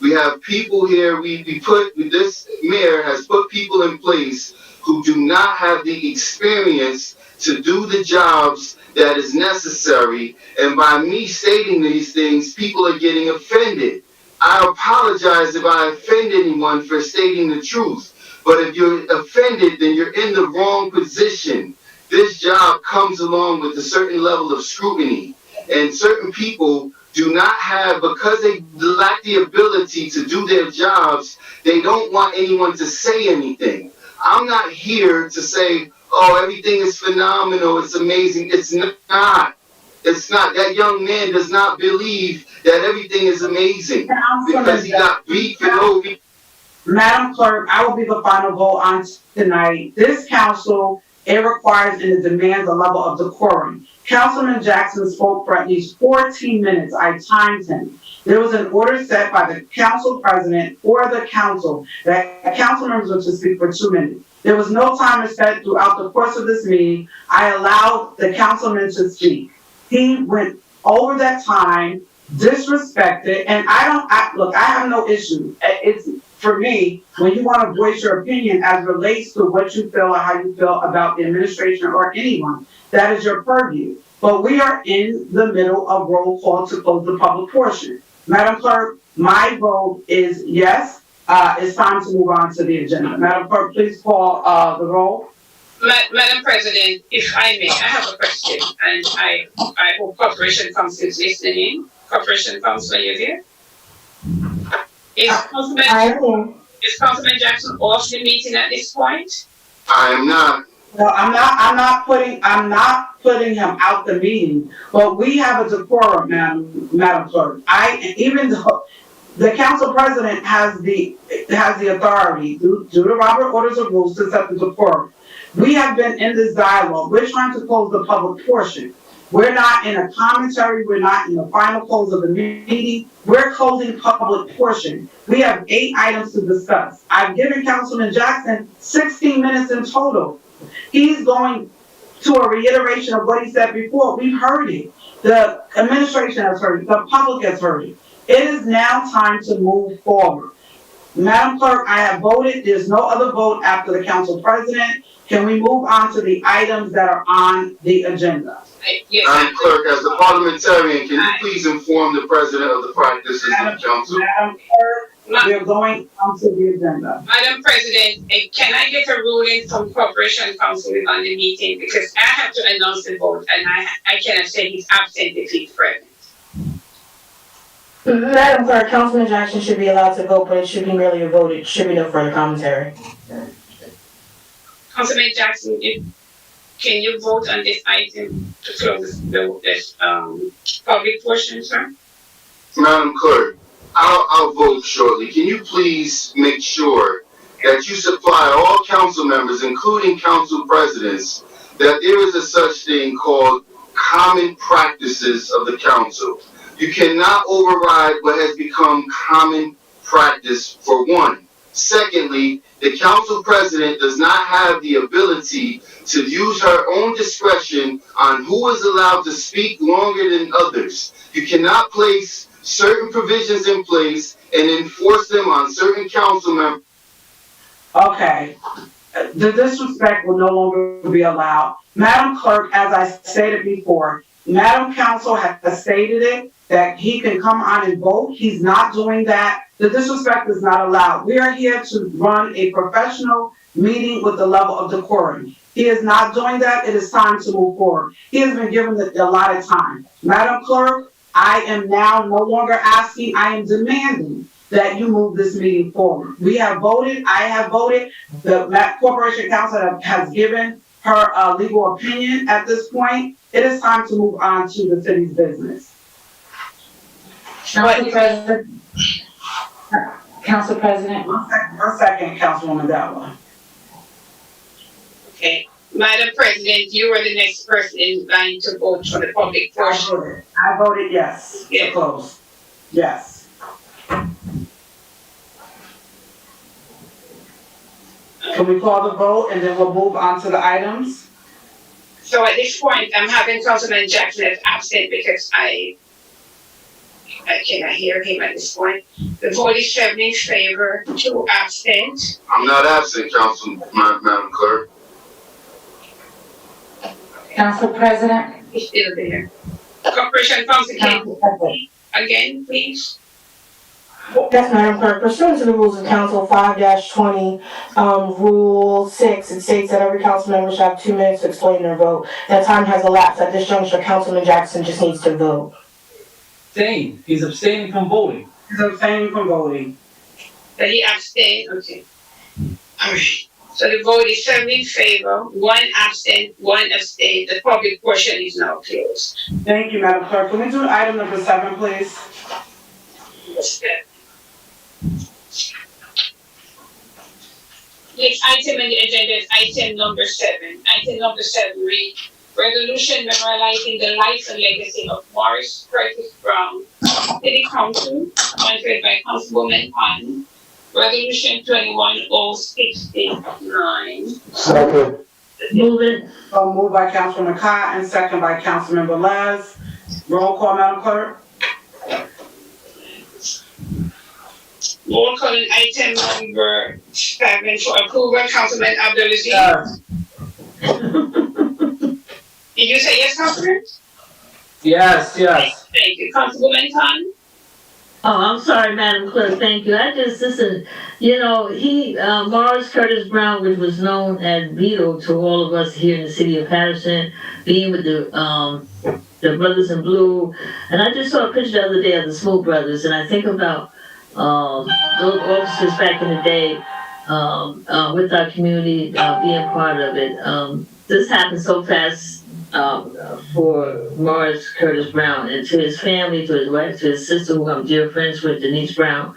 We have people here, this mayor has put people in place who do not have the experience to do the jobs that is necessary. And by me stating these things, people are getting offended. I apologize if I offend anyone for stating the truth. But if you're offended, then you're in the wrong position. This job comes along with a certain level of scrutiny. And certain people do not have, because they lack the ability to do their jobs, they don't want anyone to say anything. I'm not here to say, oh, everything is phenomenal, it's amazing. It's not. It's not. That young man does not believe that everything is amazing because he got beat for no reason. Madam Clerk, I will be the final vote on tonight. This council, it requires and it demands a level of decorum. Councilman Jackson spoke for at least 14 minutes. I timed him. There was an order set by the council president or the council that council members were to speak for 2 minutes. There was no timer set throughout the course of this meeting. I allowed the councilman to speak. He went over that time, disrespected, and look, I have no issue. It's, for me, when you want to voice your opinion as relates to what you feel or how you feel about the administration or anyone, that is your purview. But we are in the middle of roll call to close the public portion. Madam Clerk, my vote is yes. It's time to move on to the agenda. Madam Clerk, please call the roll. Madam President, if I may, I have a question, and I hope Corporation Council is listening. Corporation Council, are you there? Is Councilman Jackson off the meeting at this point? I am not. Well, I'm not putting him out the meeting, but we have a decorum, Madam Clerk. Even though the council president has the authority due to Robert Orders of Rules to set the decorum. We have been in this dialogue. We're trying to close the public portion. We're not in a commentary. We're not in the final close of the meeting. We're closing public portion. We have 8 items to discuss. I've given Councilman Jackson 16 minutes in total. He's going to a reiteration of what he said before. We've heard it. The administration has heard it. The public has heard it. It is now time to move forward. Madam Clerk, I have voted. There's no other vote after the council president. Can we move on to the items that are on the agenda? Yes. Madam Clerk, as a parliamentarian, can you please inform the president of the practices of the council? Madam Clerk, we are going on to the agenda. Madam President, can I get a ruling from Corporation Council on the meeting? Because I have to announce the vote, and I cannot say he's absent if he's present. Madam Clerk, Councilman Jackson should be allowed to vote, but it should be merely a vote. It should be no further commentary. Councilman Jackson, can you vote on this item to close this public portion, sir? Madam Clerk, I'll vote shortly. Can you please make sure that you supply all council members, including council presidents, that there is a such thing called common practices of the council? You cannot override what has become common practice, for one. Secondly, the council president does not have the ability to use her own discretion on who is allowed to speak longer than others. You cannot place certain provisions in place and enforce them on certain council members. Okay. The disrespect will no longer be allowed. Madam Clerk, as I stated before, Madam Council has stated it, that he can come on and vote. He's not doing that. The disrespect is not allowed. We are here to run a professional meeting with the level of decorum. He is not doing that. It is time to move forward. He has been given a lot of time. Madam Clerk, I am now no longer asking, I am demanding that you move this meeting forward. We have voted, I have voted, the Corporation Council has given her legal opinion at this point. It is time to move on to the city's business. Council President. One second, Councilwoman Dowell. Okay. Madam President, you are the next person in line to vote for the public portion. I voted yes. To close. Yes. Can we call the vote and then we'll move on to the items? So at this point, I'm having Councilman Jackson as absent because I cannot hear him at this point. The vote is 7 in favor, 2 absent. I'm not absent, Madam Clerk. Council President? He's still there. Corporation Council Council President. again, please. Yes, Madam Clerk, pursuant to the rules of council 5-20, Rule 6, it states that every council member shall have 2 minutes to explain their vote. That time has elapsed. At this juncture, Councilman Jackson just needs to vote. Abstain. He's abstaining from voting. He's abstaining from voting. Did he abstain? Okay. All right. So the vote is 7 in favor, 1 absent, 1 abstain. The public portion is now closed. Thank you, Madam Clerk. Can we do item number 7, please? Next item on the agenda is item number 7. Item number 7 reads, resolution memorializing the life and legacy of Morris Curtis Brown, City Council, sponsored by Councilwoman Patton. Resolution 21069. Second. Move it. Moved by Councilwoman Cott and second by Councilmember Les. Roll call, Madam Clerk. Roll call on item number 7 for approval. Councilman Abdulaziz. Yes. Did you say yes, Councilman? Yes, yes. Thank you. Councilwoman Patton. Oh, I'm sorry, Madam Clerk, thank you. I just, listen, Morris Curtis Brown, which was known as Beetle to all of us here in the city of Paterson, being with the Brothers in Blue, and I just saw a picture the other day of the Smoke Brothers, and I think about those officers back in the day with our community being part of it. This happened so fast for Morris Curtis Brown, and to his family, to his wife, to his sister, who I'm dear friends with, Denise Brown.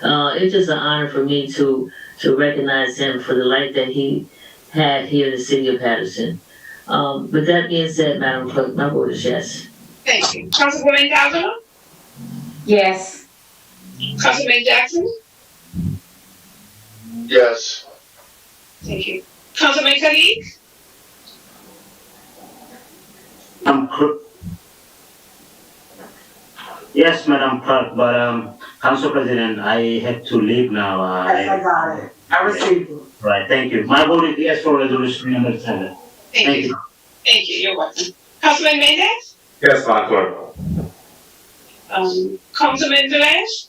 It's just an honor for me to recognize him for the life that he had here in the city of Paterson. With that being said, Madam Clerk, my vote is yes. Thank you. Councilwoman Davila. Yes. Councilman Jackson. Yes. Thank you. Councilman Khalid. Yes, Madam Clerk, but Council President, I have to leave now. Yes, I got it. I received it. Right, thank you. My vote is yes for resolution number 7. Thank you. Thank you. You're welcome. Councilman Mendez. Yes, Madam Clerk. Councilman Velez.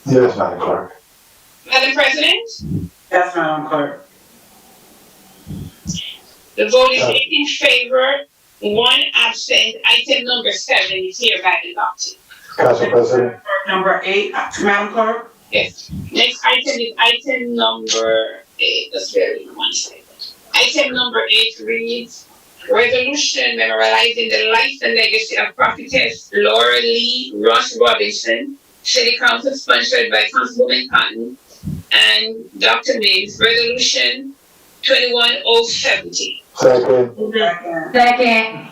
Yes, Madam Clerk. Madam President. Yes, Madam Clerk. The vote is 8 in favor, 1 absent. Item number 7 is hereby adopted. Council President. Number 8, Madam Clerk. Yes. Next item is item number 8. Just bear with me 1 second. Item number 8 reads, resolution memorializing the life and legacy of prophetess Laura Lee Ross Robinson, City Council, sponsored by Councilwoman Patton and Dr. Mills. Resolution 21070. Second. Second.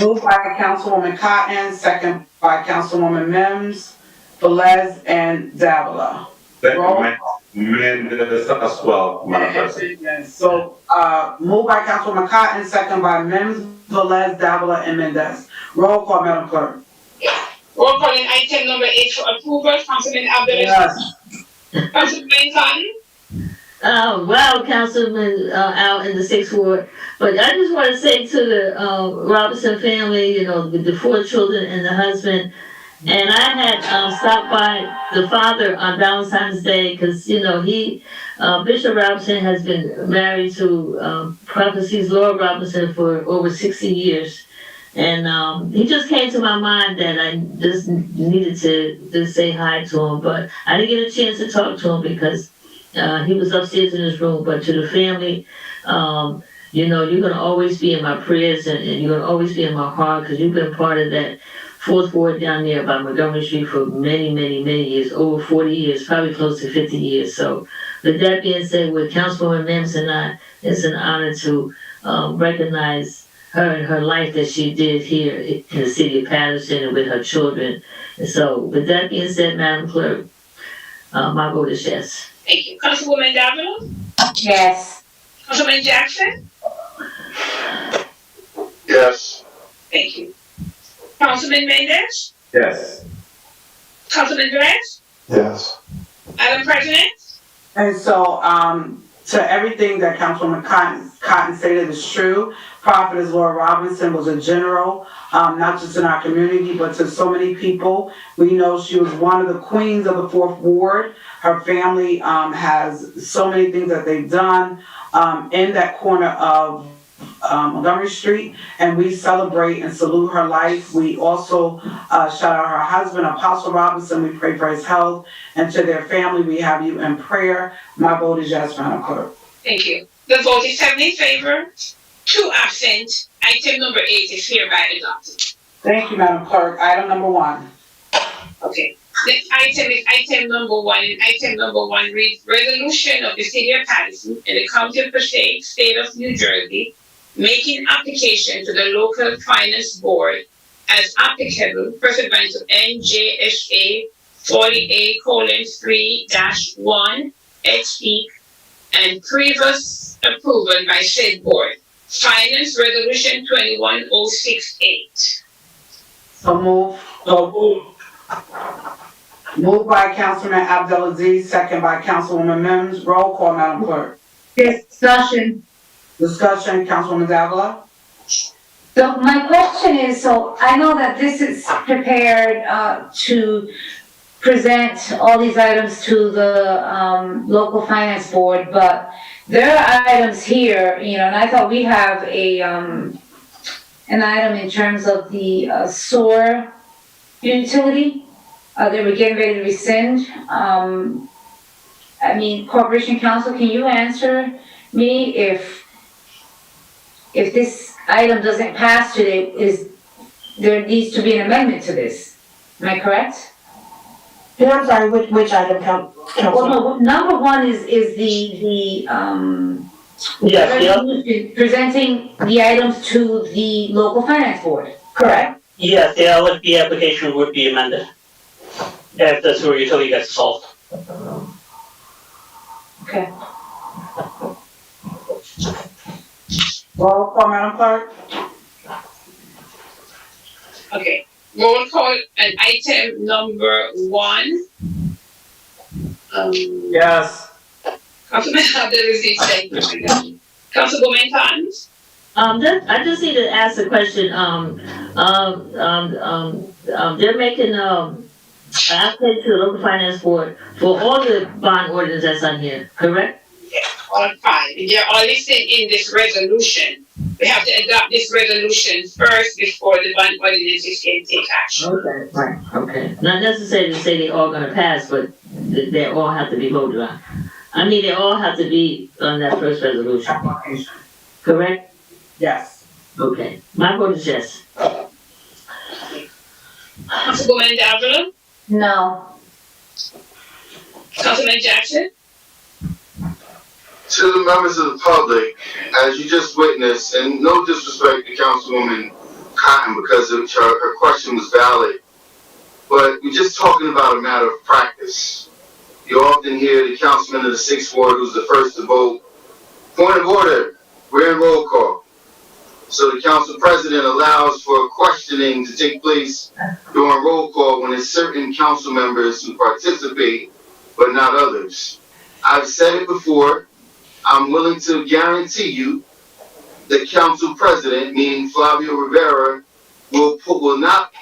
Moved by Councilwoman Cotton, second by Councilwoman Mims, Velez, and Davila. Second, Mendez as well, Madam President. Yes. So, moved by Councilwoman Cotton, second by Mims, Velez, Davila, and Mendez. Roll call, Madam Clerk. Roll call on item number 8 for approval. Councilman Abdulaziz. Yes. Councilman Cotton. Wow, Councilman out in the 6th Ward. But I just want to say to the Robinson family, with the 4 children and the husband, and I had stopped by the father on Valentine's Day because, Bishop Robinson has been married to Prophecies Laura Robinson for over 60 years. And he just came to my mind that I just needed to just say hi to him. But I didn't get a chance to talk to him because he was upstairs in his room. But to the family, you're going to always be in my prayers and you're going to always be in my heart because you've been part of that 4th Ward down there by Montgomery Street for many, many, many years, over 40 years, probably close to 50 years. So with that being said, with Councilwoman Mims and I, it's an honor to recognize her and her life that she did here in the city of Paterson and with her children. And so with that being said, Madam Clerk, my vote is yes. Thank you. Councilwoman Davila. Yes. Councilman Jackson. Yes. Thank you. Councilman Mendez, Yes. Councilman Velez, Yes. Madam President. And so, to everything that Councilwoman Cotton stated is true. Prophetess Laura Robinson was a general, not just in our community, but to so many people. We know she was one of the queens of the 4th Ward. Her family has so many things that they've done in that corner of Montgomery Street, and we celebrate and salute her life. We also shout out her husband, Apostle Robinson. We pray for his health, and to their family, we have you in prayer. My vote is yes, Madam Clerk. Thank you. The vote is 7 in favor, 2 absent. Item number 8 is hereby adopted. Thank you, Madam Clerk. Item number 1. Okay. Next item is item number 1. And item number 1 reads, Resolution of the City of Paterson and the County of Passaic, State of New Jersey, making application to the Local Finance Board as applicable pursuant to NJSA 40A:3-1 XP and previous approval by said board. Finance Resolution 21068. So move. Moved by Councilman Abdelaziz, second by Councilwoman Mims. Roll call, Madam Clerk. Discussion. Discussion, Councilwoman Davila. So my question is, so I know that this is prepared to present all these items to the local finance board, but there are items here, and I thought we have an item in terms of the sewer utility. They were getting ready to rescind. Corporation Counsel, can you answer me if this item doesn't pass today, there needs to be an amendment to this? Am I correct? And I'm sorry, which item, Council? Well, no, number 1 is the resolution presenting the items to the local finance board, correct? Yes, the LFB application would be amended if the sewer utility gets solved. Okay. Roll call, Madam Clerk. Okay. Roll call on item number 1. Yes. Councilman Abdelaziz, thank you. Councilwoman Cotton. I just need to ask a question. They're making application to the local finance board for all the bond orders that's on here, correct? Yes, all 5. They're all listed in this resolution. We have to adopt this resolution first before the bond ordinances can take action. Okay, right, okay. Not necessarily to say they're all gonna pass, but they all have to be voted on. They all have to be on that first resolution. Correct? Yes. Okay, my vote is yes. Councilwoman Davila? No. Councilman Jackson? To the members of the public, as you just witnessed, and no disrespect to Councilwoman Cotton because her question was valid, but we're just talking about a matter of practice. You often hear the councilman of the 6th Ward who's the first to vote. Point of order, we're in roll call. So the council president allows for questioning to take place during roll call when it's certain council members who participate, but not others. I've said it before. I'm willing to guarantee you the council president, meaning Flavio Rivera, will not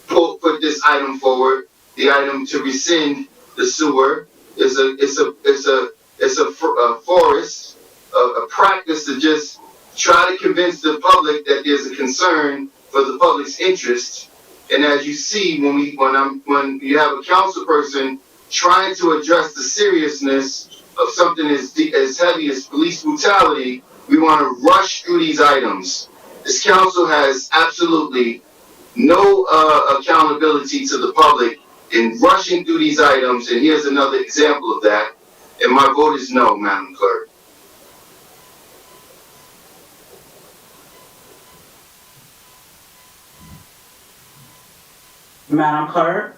put this item forward. The item to rescind the sewer is a forest, a practice to just try to convince the public that there's a concern for the public's interest. And as you see, when you have a council person trying to address the seriousness of something as heavy as police brutality, we want to rush through these items. This council has absolutely no accountability to the public in rushing through these items, and here's another example of that. And my vote is no, Madam Clerk. Madam Clerk.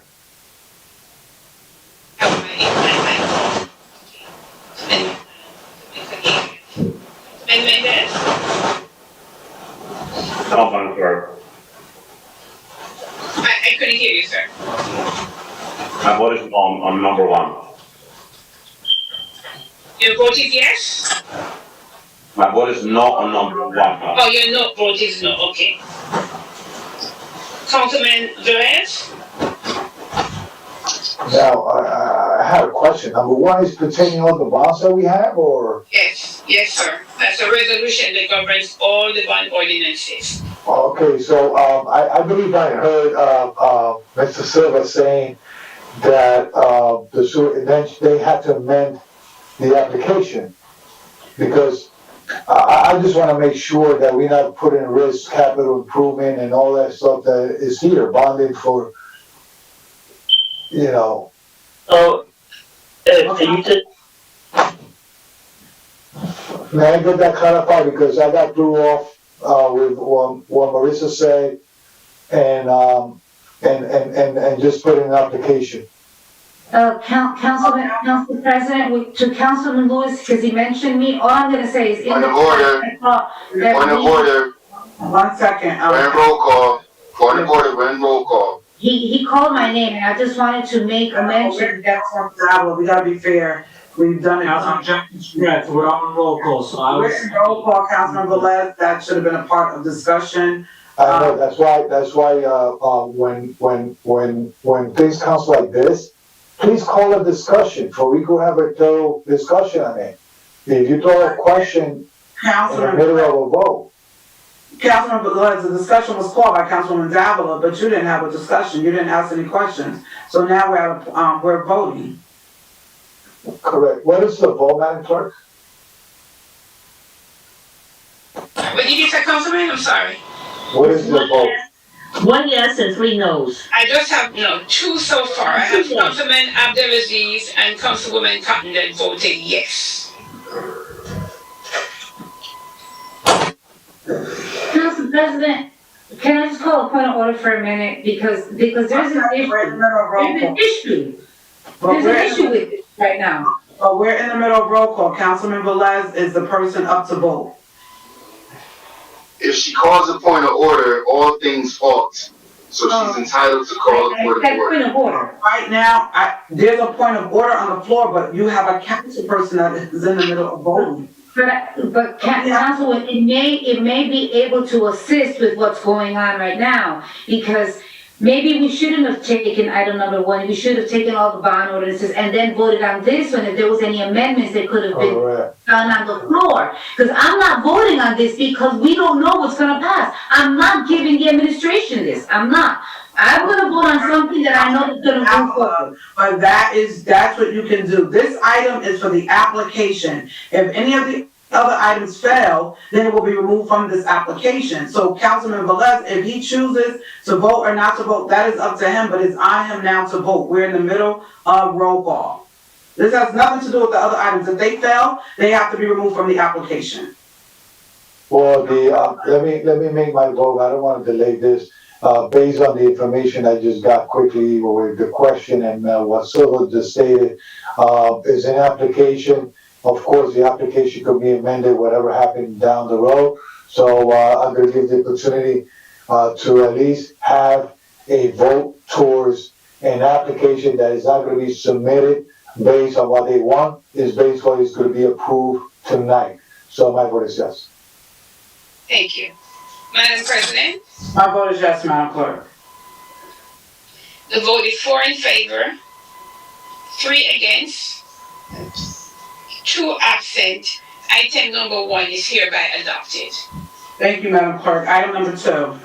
No, Madam Clerk. sir? My vote is on number one. Your vote is yes? My vote is no on number one. Oh, your no vote is no, okay. Councilman Velez? Now, I had a question. Number one is pertaining on the bonds that we have, or? Yes, sir. That's a resolution that governs all the bond ordinances. Okay, so, I believe I heard, Mr. Silva saying that, they had to amend the application. Because I just wanna make sure that we're not putting in risk capital improvement and all that stuff that is here, bonding for, you know. So, can you just, May I get that clarified, because I got threw off, with what Marissa said, and just put in an application. Council President, to Councilman Lewis, because he mentioned me, all I'm gonna say is. Point of order. 1 second. We're in roll call. Point of order, we're in roll call. He called my name, and I just wanted to make a mention. We gotta be fair. We've done it. Correct, we're on roll call, so I was. We're in roll call, Councilman Velez, that should have been a part of discussion. I know, that's why, when things comes like this, please call a discussion, for we could have a thorough discussion on it. If you throw a question in the middle of a vote. Councilman Velez, the discussion was called by Councilwoman Davila, but you didn't have a discussion, you didn't ask any questions. So now we're voting. Correct. What is the vote, Madam Clerk? What did you say, Councilman? I'm sorry. What is the vote? 1 yes and 3 no's. I just have, 2 so far. I have Councilman Abdelaziz and Councilwoman Cotton that voted yes. Council President, can I just call a point of order for a minute? Because there's an issue. There's an issue with it right now. But we're in the middle of roll call. Councilman Velez is the person up to vote. If she calls a point of order, all things halt. So she's entitled to call a point of order. Right now, there's a point of order on the floor, but you have a council person that is in the middle of voting. But Councilwoman, it may be able to assist with what's going on right now, because maybe we shouldn't have taken item number 1. We should have taken all the bond ordinances and then voted on this one if there was any amendments that could have been done on the floor. Because I'm not voting on this because we don't know what's gonna pass. I'm not giving the administration this. I'm not. I'm gonna vote on something that I know is gonna move forward. But that's what you can do. This item is for the application. If any of the other items fail, then it will be removed from this application. So Councilman Velez, if he chooses to vote or not to vote, that is up to him, but it's on him now to vote. We're in the middle of roll call. This has nothing to do with the other items. If they fail, they have to be removed from the application. Well, let me make my vote. I don't want to delay this. Based on the information I just got quickly with the question and what Silva just stated, is an application. Of course, the application could be amended, whatever happened down the road. So I'm going to give the opportunity to at least have a vote towards an application that is not going to be submitted based on what they want, is based on what is going to be approved tonight. So my vote is yes. Thank you. Madam President? My vote is yes, Madam Clerk. The vote is 4 in favor, 3 against, 2 absent. Item number 1 is hereby adopted. Thank you, Madam Clerk. Item number 2.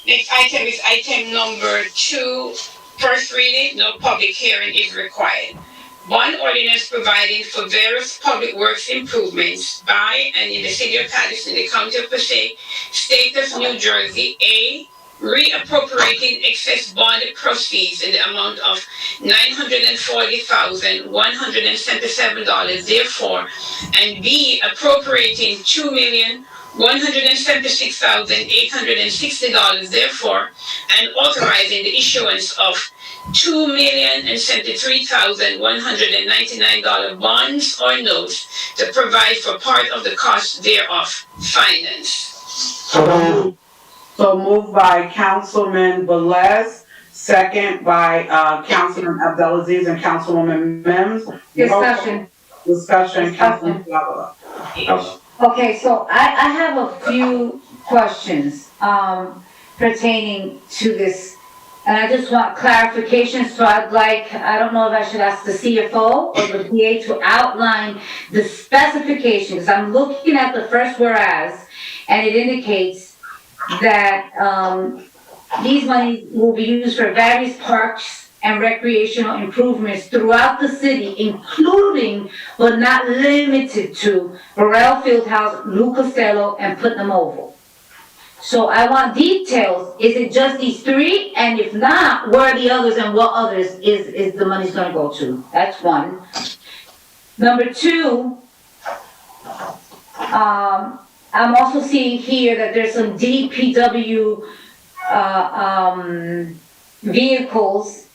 Next item is item number 2. First reading, no public hearing is required. Bond ordinance providing for various public works improvements by and in the city of Paterson, the county of Passaic, state of New Jersey. A, reappropriating excess bond proceeds in the amount of $940,177, therefore, and B, appropriating $2,176,860, therefore, and authorizing the issuance of $2,073,199 bonds or notes to provide for part of the cost thereof. Finance. So So moved by Councilman Velez, second by Councilman Abdelaziz and Councilwoman Mims. Discussion, Councilman Flavia. Okay, so I have a few questions, pertaining to this. And I just want clarification, so I don't know if I should ask the CFO or the PA to outline the specifications. I'm looking at the first whereas, and it indicates that, these monies will be used for various parks and recreational improvements throughout the city, including but not limited to Burrell Fieldhouse, Lou Costello, and Putnam Oval. So I want details. Is it just these three? And if not, where are the others and what others is the money's gonna go to? That's one. Number two, I'm also seeing here that there's some DPW vehicles,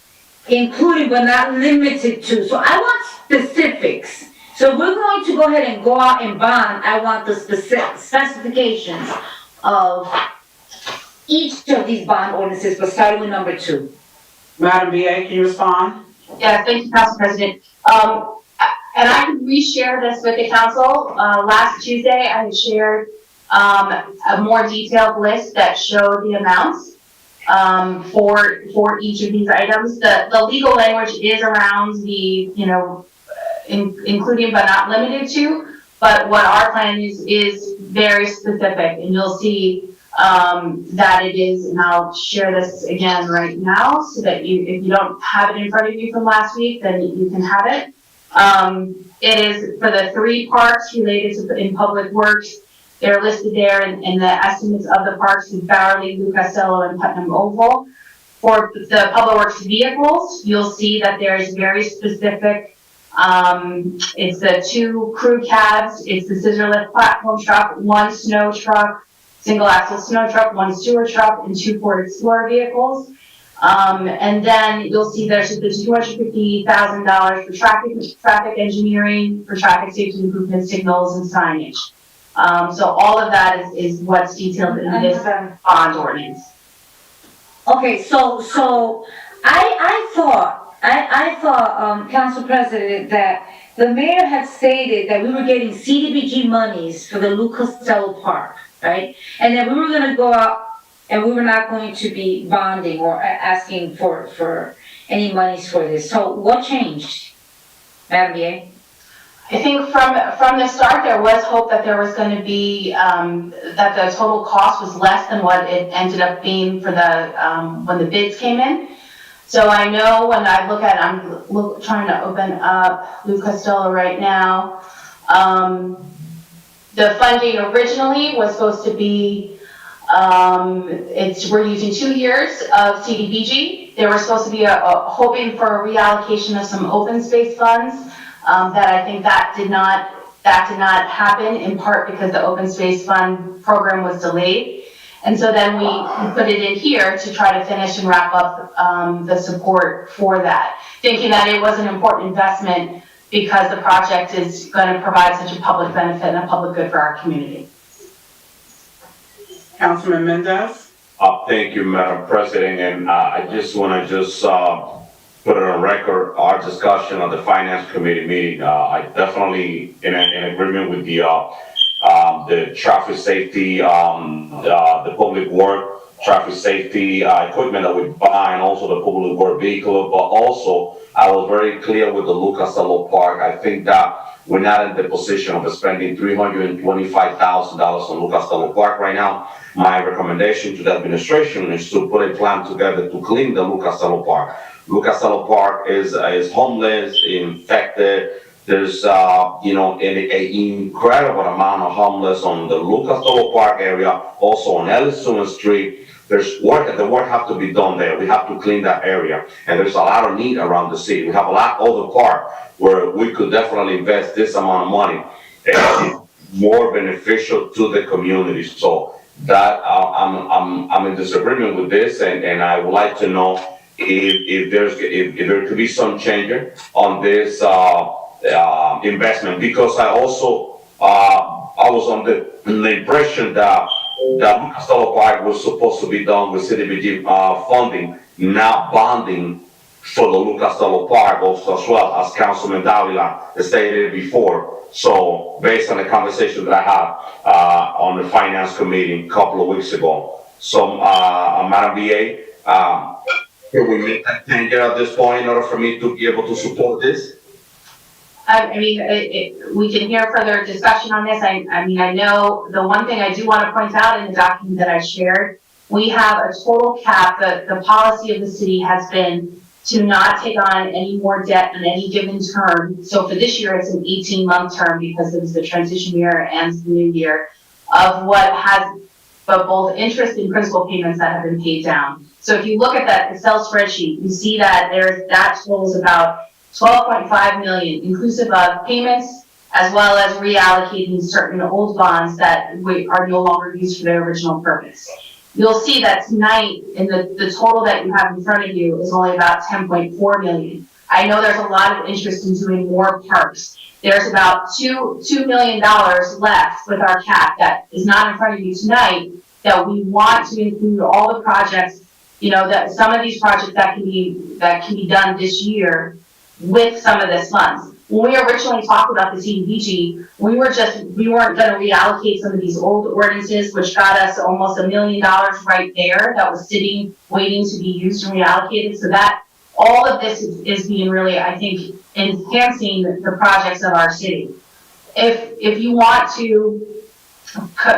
including but not limited to. So I want specifics. So we're going to go ahead and go out and bond. I want the specifications of each of these bond ordinances, but starting with number two. Madam BA, can you respond? Yes, thank you, Council President. And I can reshare this with the council. Last Tuesday, I had shared a more detailed list that showed the amounts for each of these items. The legal language is around the, including but not limited to, but what our plan is very specific, and you'll see that it is, and I'll share this again right now so that if you don't have it in front of you from last week, then you can have it. It is for the three parks related to in public works. They're listed there, and the estimates of the parks is Bowerly, Lou Costello, and Putnam Oval. For the public works vehicles, you'll see that there is very specific. It's the two crew cabs, it's the scissor lift platform truck, one snow truck, single axle snow truck, one sewer truck, and two Ford Explorer vehicles. And then you'll see there's the $250,000 for traffic engineering, for traffic safety improvement signals and signage. So all of that is what's detailed in this bond ordinance. Okay, so I thought, Council President, that the mayor had stated that we were getting CDBG monies for the Lou Costello Park, right? And that we were gonna go out and we were not going to be bonding or asking for any monies for this. So what changed, Madam BA? I think from the start, there was hope that there was going to be, that the total cost was less than what it ended up being for the, when the bids came in. So I know when I look at, I'm trying to open up Lou Costello right now. The funding originally was supposed to be, we're using 2 years of CDBG. There was supposed to be hoping for a reallocation of some open space funds. That I think that did not happen, in part because the open space fund program was delayed. And so then we put it in here to try to finish and wrap up the support for that, thinking that it was an important investment because the project is going to provide such a public benefit and a public good for our community. Councilman Mendez? Thank you, Madam President, and I just want to put it on record, our discussion on the Finance Committee meeting. I definitely in agreement with the traffic safety, the public work, traffic safety equipment that we buy, and also the public work vehicle. But also, I was very clear with the Lou Costello Park. I think that we're not in the position of spending $325,000 on Lou Costello Park right now. My recommendation to the administration is to put a plan together to clean the Lou Costello Park. Lou Costello Park is homeless, infected. There's an incredible amount of homeless on the Lou Costello Park area, also on Ellison Street. There's work, the work have to be done there. We have to clean that area. And there's a lot of need around the city. We have a lot of the park where we could definitely invest this amount of money and it's more beneficial to the community. So that I'm in disagreement with this, and I would like to know if there could be some change on this investment, because I was on the impression that that Lucas Costello Park was supposed to be done with CDBG funding, not bonding for the Lucas Costello Park also as well, as Councilman Davila stated before. So based on the conversation that I had on the Finance Committee a couple of weeks ago. So Madam BA, can we make that tender at this point in order for me to be able to support this? I mean, we can hear further discussion on this. I mean, I know the one thing I do want to point out in the document that I shared, we have a total cap. The policy of the city has been to not take on any more debt in any given term. So for this year, it's an 18-month term because it was the transition year and the new year of what has, but both interest and principal payments that have been paid down. So if you look at that Excel spreadsheet, you see that that totals about 12.5 million, inclusive of payments, as well as reallocating certain old bonds that are no longer used for their original purpose. You'll see that tonight, in the total that you have in front of you is only about 10.4 million. I know there's a lot of interest in doing more parks. There's about $2 million left with our cap that is not in front of you tonight, that we want to include all the projects, you know, that some of these projects that can be done this year with some of this funds. When we originally talked about the CDBG, we weren't going to reallocate some of these old ordinances, which got us almost $1 million right there that was sitting, waiting to be used and reallocated. So that all of this is being really, I think, enhancing the projects of our city. If you want to,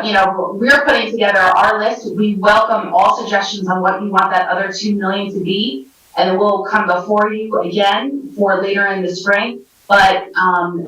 you know, we're putting together our list. We welcome all suggestions on what you want that other $2 million to be, and we'll come before you again for later in the spring. But,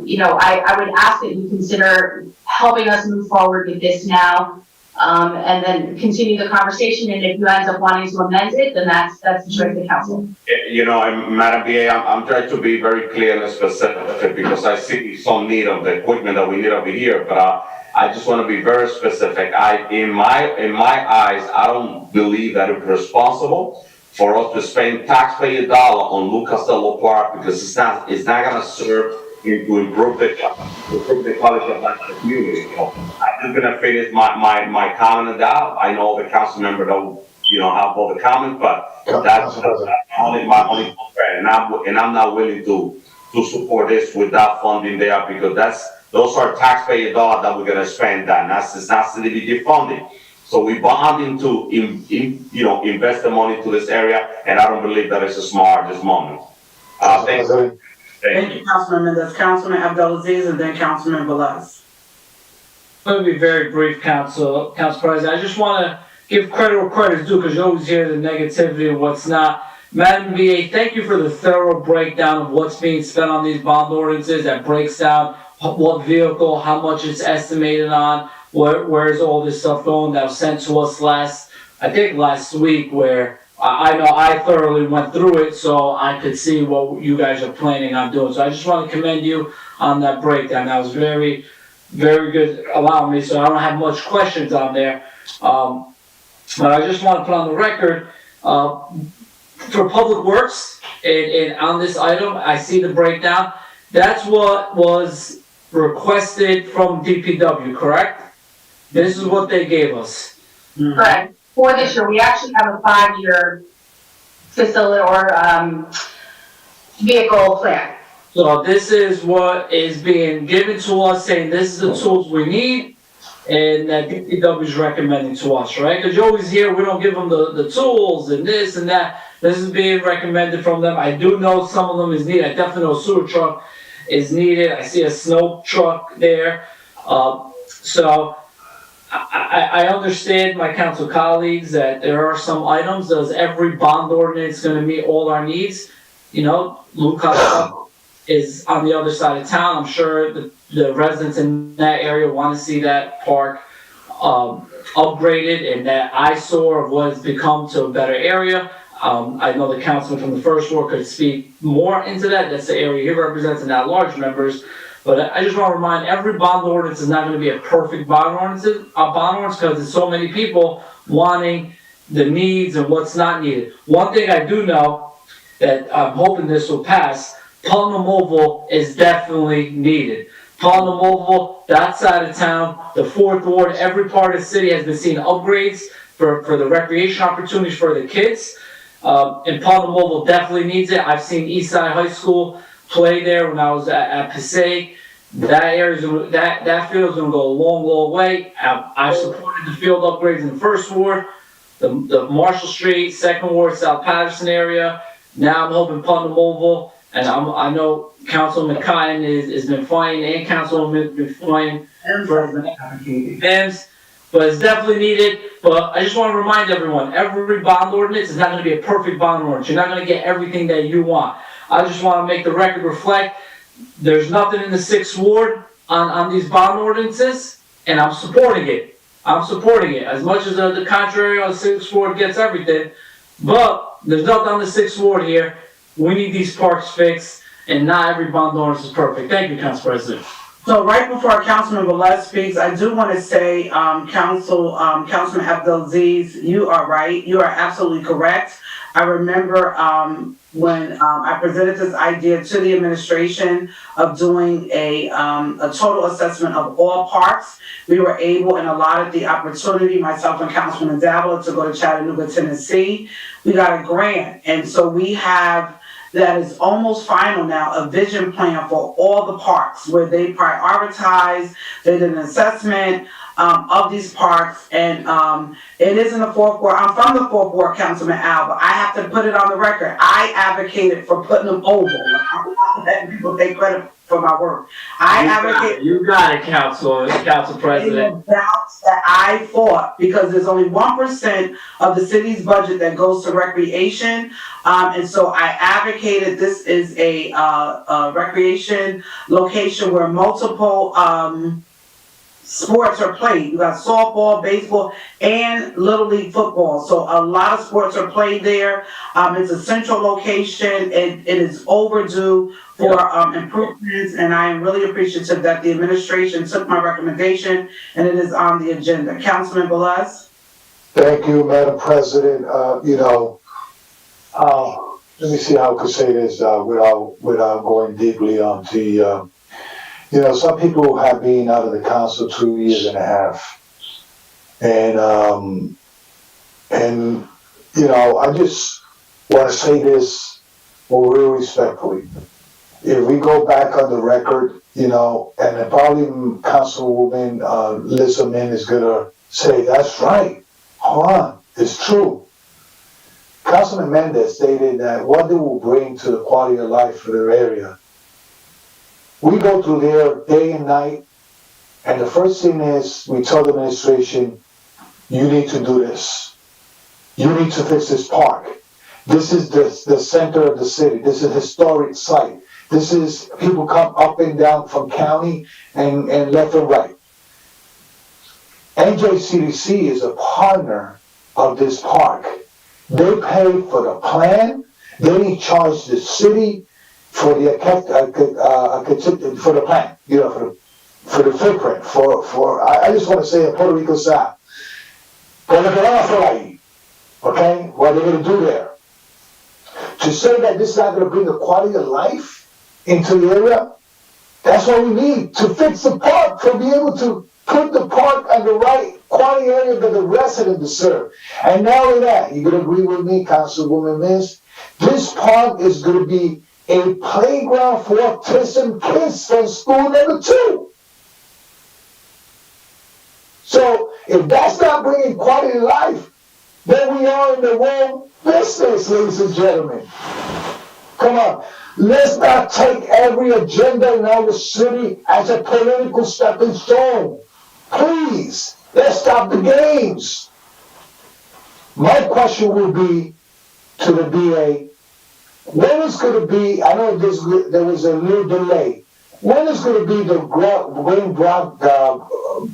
you know, I would ask that you consider helping us move forward with this now, and then continue the conversation. And if you end up wanting to amend it, then that's the choice of the council. You know, Madam BA, I'm trying to be very clear and specific because I see some need of the equipment that we need over here, but I just want to be very specific. In my eyes, I don't believe that it's responsible for us to spend taxpayer dollar on Lucas Costello Park because it's not going to serve to improve the quality of life of the community. So I'm just going to finish my comment on that. I know the council member don't, you know, have all the comments, but that's only my only concern, and I'm not willing to support this without funding there because those are taxpayer dollars that we're going to spend. It's not CDBG funding. So we bonding to, you know, invest the money to this area, and I don't believe that it's smart at this moment. Thank you. Thank you, Councilman Mendez. Councilman Abdelaziz, and then Councilman Velez. I'm going to be very brief, Council President. I just want to give credit where credit is due because you always hear the negativity and what's not. Madam VA, thank you for the thorough breakdown of what's being spent on these bond ordinances that breaks down what vehicle, how much it's estimated on, where's all this stuff going that was sent to us last week, where I know I thoroughly went through it so I could see what you guys are planning on doing. So I just want to commend you on that breakdown. That was very, very good allowing me, so I don't have much questions on there. But I just want to put on the record, for Public Works, and on this item, I see the breakdown. That's what was requested from DPW, correct? This is what they gave us. Correct. For this year, we actually have a 5-year facility or vehicle plan. So this is what is being given to us, saying this is the tools we need, and that DPW is recommending to us, right? Because you always hear we don't give them the tools and this and that. This is being recommended from them. I do know some of them is needed. I definitely know a sewer truck is needed. I see a snow truck there. So I understand my council colleagues that there are some items. Does every bond ordinance going to meet all our needs? You know, Lucas is on the other side of town. I'm sure the residents in that area want to see that park upgraded and that eyesore of what has become to a better area. I know the councilman from the first ward could speak more into that. That's the area he represents and not large members. But I just want to remind every bond ordinance is not going to be a perfect bond ordinance because there's so many people wanting the needs and what's not needed. One thing I do know that I'm hoping this will pass, Putnam Oval is definitely needed. Pond and Mobile, that side of town, the 4th Ward, every part of the city has been seeing upgrades for the recreation opportunities for the kids. And Pond and Mobile definitely needs it. I've seen Eastside High School play there when I was at Passaic. That area, that field is going to go a long, long way. I've supported the field upgrades in the 1st Ward, the Marshall Street, 2nd Ward, South Paterson area. Now I'm hoping Pond and Mobile, and I know Councilman Cotton has been fighting, and Councilman been fighting for dams, but it's definitely needed. But I just want to remind everyone, every bond ordinance is not going to be a perfect bond ordinance. You're not going to get everything that you want. I just want to make the record reflect, there's nothing in the 6th Ward on these bond ordinances, and I'm supporting it. I'm supporting it. As much as the contrary on the 6th Ward gets everything, but there's nothing on the 6th Ward here. We need these parks fixed, and not every bond ordinance is perfect. Thank you, Council President. So right before Councilman Velez speaks, I do want to say, Councilman Abdelaziz, you are right. You are absolutely correct. I remember when I presented this idea to the administration of doing a total assessment of all parks. We were able and allotted the opportunity, myself and Councilman Zavala, to go to Chattanooga, Tennessee. We got a grant, and so we have, that is almost final now, a vision plan for all the parks where they prioritize, they did an assessment of these parks, and it is in the 4th Ward. I'm from the 4th Ward, Councilman Al, but I have to put it on the record. I advocated for putting them over. I'm not letting people take credit for my work. You got it, Council President. Balance that I fought, because there's only 1% of the city's budget that goes to recreation, and so I advocated this is a recreation location where multiple sports are played. You got softball, baseball, and Little League football. So a lot of sports are played there. It's a central location. It is overdue for improvements, and I am really appreciative that the administration took my recommendation, and it is on the agenda. Councilman Velez? Thank you, Madam President. Let me see how I could say this without going deeply onto some people have been out of the council 2.5 years. And I just want to say this real respectfully. If we go back on the record, and probably Councilwoman Lisa Min is going to say, that's right, hold on, it's true. Councilman Mendez stated that what they will bring to the quality of life for their area. We go through there day and night, and the first thing is we tell the administration, you need to do this. You need to fix this park. This is the center of the city. This is a historic site. This is, people come up and down from county and left and right. NJCDC is a partner of this park. They pay for the plan. They charge the city for the plan, for the footprint, I just want to say in Puerto Rico South, okay, what they're going to do there. To say that this is not going to bring the quality of life into the area, that's what we need to fix the park, to be able to put the park on the right quality area that the residents deserve. And not only that, you can agree with me, Councilwoman Miss, this park is going to be a playground for autism kids from school number 2. So if that's not bringing quality of life, then we are in the wrong business, ladies and gentlemen. Come on. Let's not take every agenda in our city as a political stepping stone. Please, let's stop the games. My question will be to the DA, when is going to be, I know there was a little delay, when is going to be the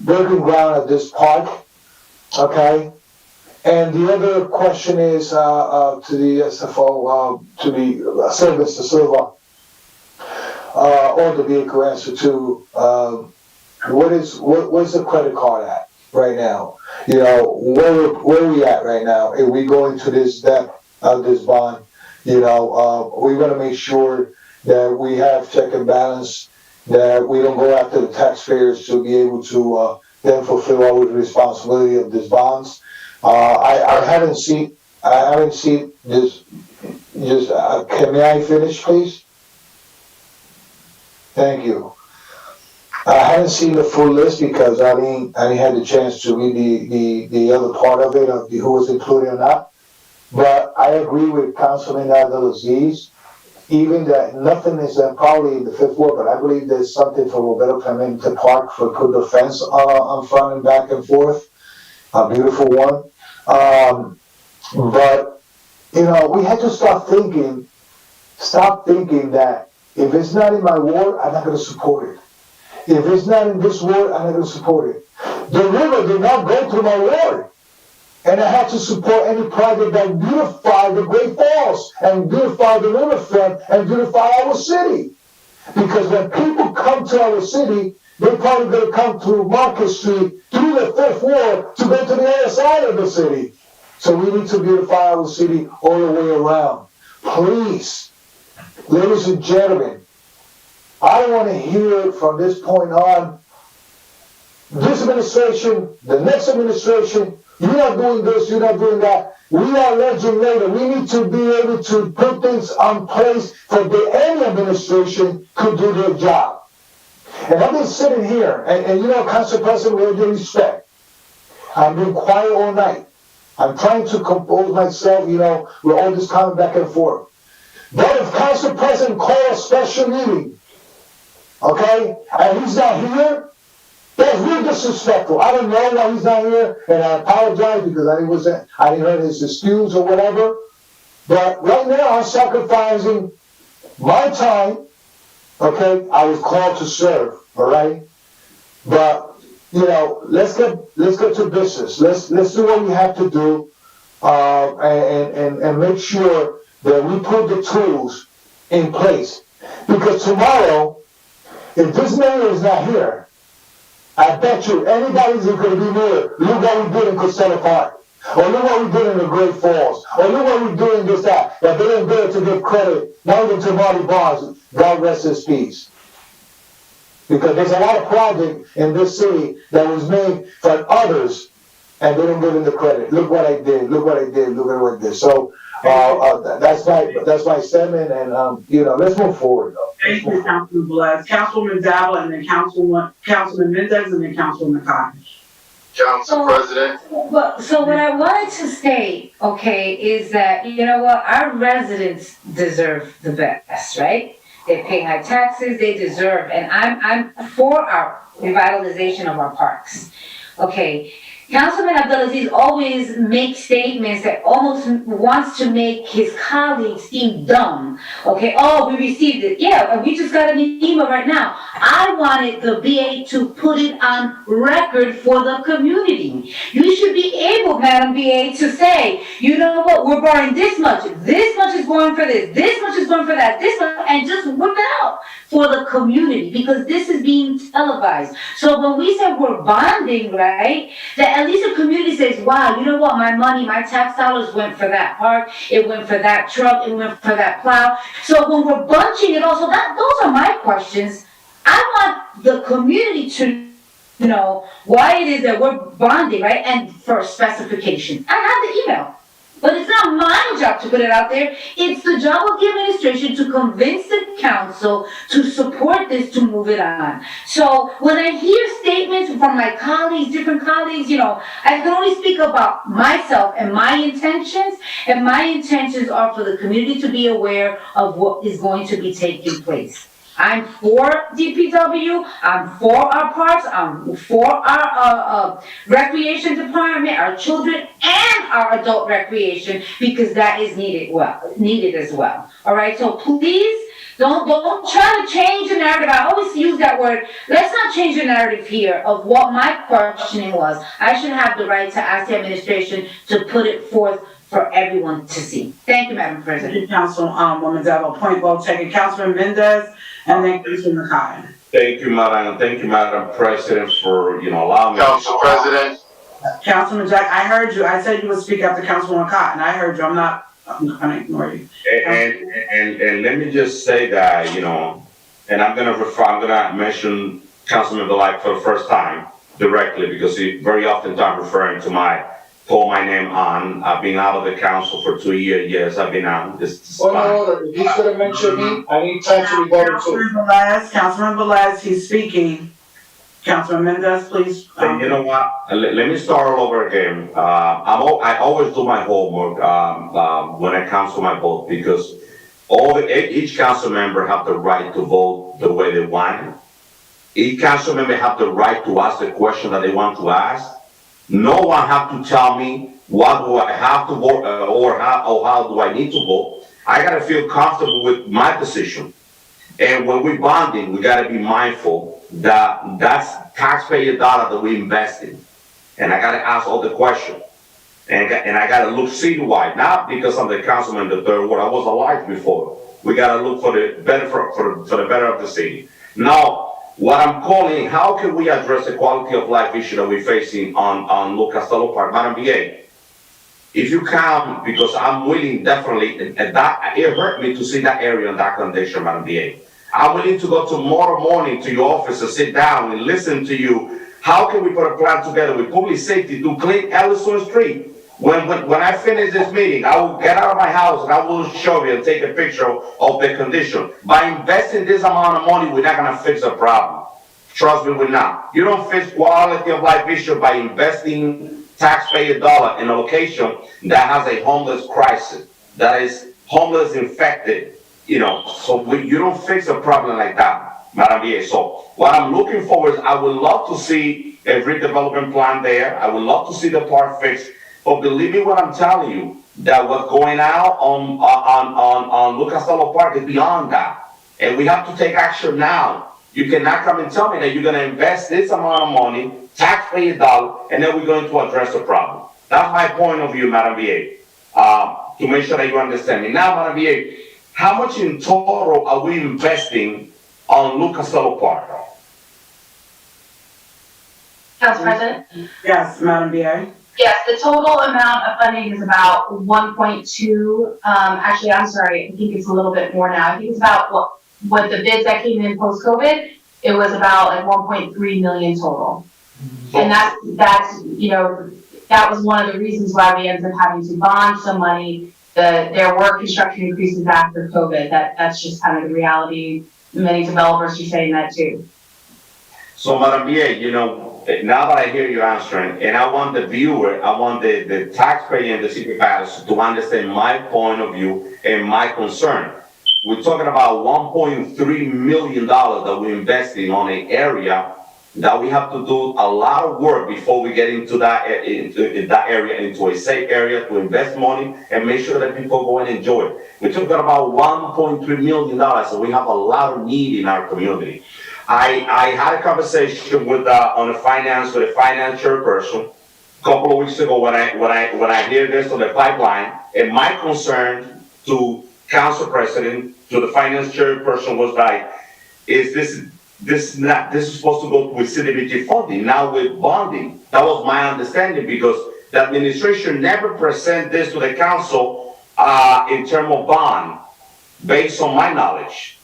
breaking ground of this park? Okay? And the other question is to the SFO, to the service to Silva, or the vehicle answer to, what's the credit card at right now? Where are we at right now? If we go into this depth of this bond, we want to make sure that we have check and balance, that we don't go after the taxpayers to be able to then fulfill our responsibility of these bonds. I haven't seen this. Just may I finish, please? Thank you. I haven't seen the full list because I didn't have the chance to read the other part of it, of who was included or not. But I agree with Councilman Abdelaziz, even that nothing is probably in the fifth ward, but I believe there's something for Roberto Clemente Park for put the fence on front and back and forth. A beautiful one. But, you know, we had to stop thinking that if it's not in my ward, I'm not going to support it. If it's not in this ward, I'm not going to support it. The river did not go through my ward. And I had to support any project that beautify the Great Falls and beautify the riverfront and beautify our city. Because when people come to our city, they're probably going to come through Market Street, through the fifth ward to go to the other side of the city. So we need to beautify our city all the way around. Please, ladies and gentlemen, I don't want to hear from this point on, this administration, the next administration, you're not doing this, you're not doing that. We are legislating. We need to be able to put things on place for any administration could do their job. And I've been sitting here, and you know, Council President, with all due respect, I've been quiet all night. I'm trying to compose myself, you know, with all this coming back and forth. But if Council President called a special meeting, okay, and he's not here, that's real disrespectful. I don't know why he's not here, and I apologize because I didn't hear his excuse or whatever. But right now, I'm sacrificing my time. Okay, I was called to serve. All right, but you know, let's get to business. Let's do what we have to do, and make sure that we put the tools in place. Because tomorrow, if this mayor is not here, I bet you anybody's going to be mayor. Look what we did in Costello Park. Or look what we did in the Great Falls. Or look what we did in this, that they didn't dare to give credit, not even to Marty Barnes. God rest his peace. Because there's a lot of projects in this city that was made for others, and they don't give them the credit. Look what I did. Look what I did. Look at what I did. So that's my statement, and you know, let's move forward. Thank you, Councilman Velez. Councilwoman Zavala, and then Councilman Mendez, and then Councilwoman Cotton. Council President. So what I wanted to state, okay, is that, you know what, our residents deserve the best, right? They pay high taxes, they deserve, and I'm for our revitalization of our parks. Okay, Councilman Abdelaziz always makes statements that almost wants to make his colleagues seem dumb. Okay, oh, we received it. Yeah, we just got an email right now. I wanted the BA to put it on record for the community. You should be able, Madam BA, to say, you know what, we're borrowing this much is going for this much is going for that, this much, and just whip it out for the community, because this is being televised. So when we say we're bonding, right, that at least the community says, wow, you know what, my money, my tax dollars went for that park, it went for that truck, it went for that plow. So when we're bunching it all, so those are my questions. I want the community to know why it is that we're bonding, right, and for specification. I have the email. But it's not my job to put it out there. It's the job of the administration to convince the council to support this, to move it on. So when I hear statements from my colleagues, different colleagues, you know, I can only speak about myself and my intentions. And my intentions are for the community to be aware of what is going to be taking place. I'm for DPW, I'm for our parks, I'm for our recreation department, our children, and our adult recreation, because that is needed as well. All right, so please don't try to change the narrative. I always use that word. Let's not change the narrative here of what my questioning was. I should have the right to ask the administration to put it forth for everyone to see. Thank you, Madam President. Thank you, Councilwoman Zavala. Point well taken. Councilman Mendez, and then Councilman Cotton. Thank you, Madam. Thank you, Madam President, for, you know, allowing me. Council President. Councilman Jack, I heard you. I said you would speak after Councilwoman Cotton. I heard you. I'm going to ignore you. And let me just say that, you know, and I'm gonna mention Councilman Belike for the first time directly, because he very often time referring to call my name on. I've been out of the council for 2 years. Yes, I've been out. This is Point of fine. order, if he's gonna mention me, I need time to rebuttal too. Councilman Velez, he's speaking. Councilman Mendez, please. And you know what? Let me start all over again. I always do my homework when it comes to my vote, because each council member have the right to vote the way they want. Each council member have the right to ask the question that they want to ask. No one have to tell me what do I have to vote or how do I need to vote. I gotta feel comfortable with my position. And when we're bonding, we gotta be mindful that that's taxpayer dollar that we invest in. And I gotta ask all the questions. And I gotta look citywide, not because I'm the councilman in the third ward. I was alive before. We gotta look for the better for the better of the city. Now, what I'm calling, how can we address the quality of life issue that we're facing on Lu Castello Park? Madam BA, if you come, because I'm willing definitely, and that it hurt me to see that area in that condition, Madam BA. I'm willing to go tomorrow morning to your office and sit down and listen to you. How can we put a plan together with public safety to clean Ellison Street? When I finish this meeting, I will get out of my house and I will show you and take a picture of the condition. By investing this amount of money, we're not gonna fix the problem. Trust me, we're not. You don't fix quality of life issue by investing taxpayer dollar in a location that has a homeless crisis, that is homeless infected, so you don't fix a problem like that, Madam VA. So what I'm looking for is I would love to see a redevelopment plan there. I would love to see the park fixed. But believe me what I'm telling you, that what's going out on Lu Castello Park is beyond that. And we have to take action now. You cannot come and tell me that you're gonna invest this amount of money, taxpayer dollar, and then we're going to address the problem. That's my point of view, Madam VA, to make sure that you understand me. Now, Madam VA, how much in total are we investing on Lu Castello Park? Council President? Yes, Madam BA. Yes, the total amount of funding is about 1.2, actually, I'm sorry, I think it's a little bit more now. I think it's about what the bids that came in post-COVID, it was about like 1.3 million total. And that's, that was one of the reasons why we ended up having to bond some money. There were construction increases after COVID. That's just kind of the reality. Many developers are saying that too. So, Madam BA, now that I hear you answering, and I want the viewer, I want the taxpayer in the city of Paterson to understand my point of view and my concern. We're talking about $1.3 million that we're investing on an area that we have to do a lot of work before we get into that area, into a safe area, to invest money and make sure that people go and enjoy it. We're talking about $1.3 million, so we have a lot of need in our community. I had a conversation with a finance chairperson a couple of weeks ago when I hear this on the pipeline, and my concern to council president, to the finance chairperson was like, is this is supposed to go with CDBG funding, now with bonding. That was my understanding, because the administration never present this to the council in terms of bond, based on my knowledge.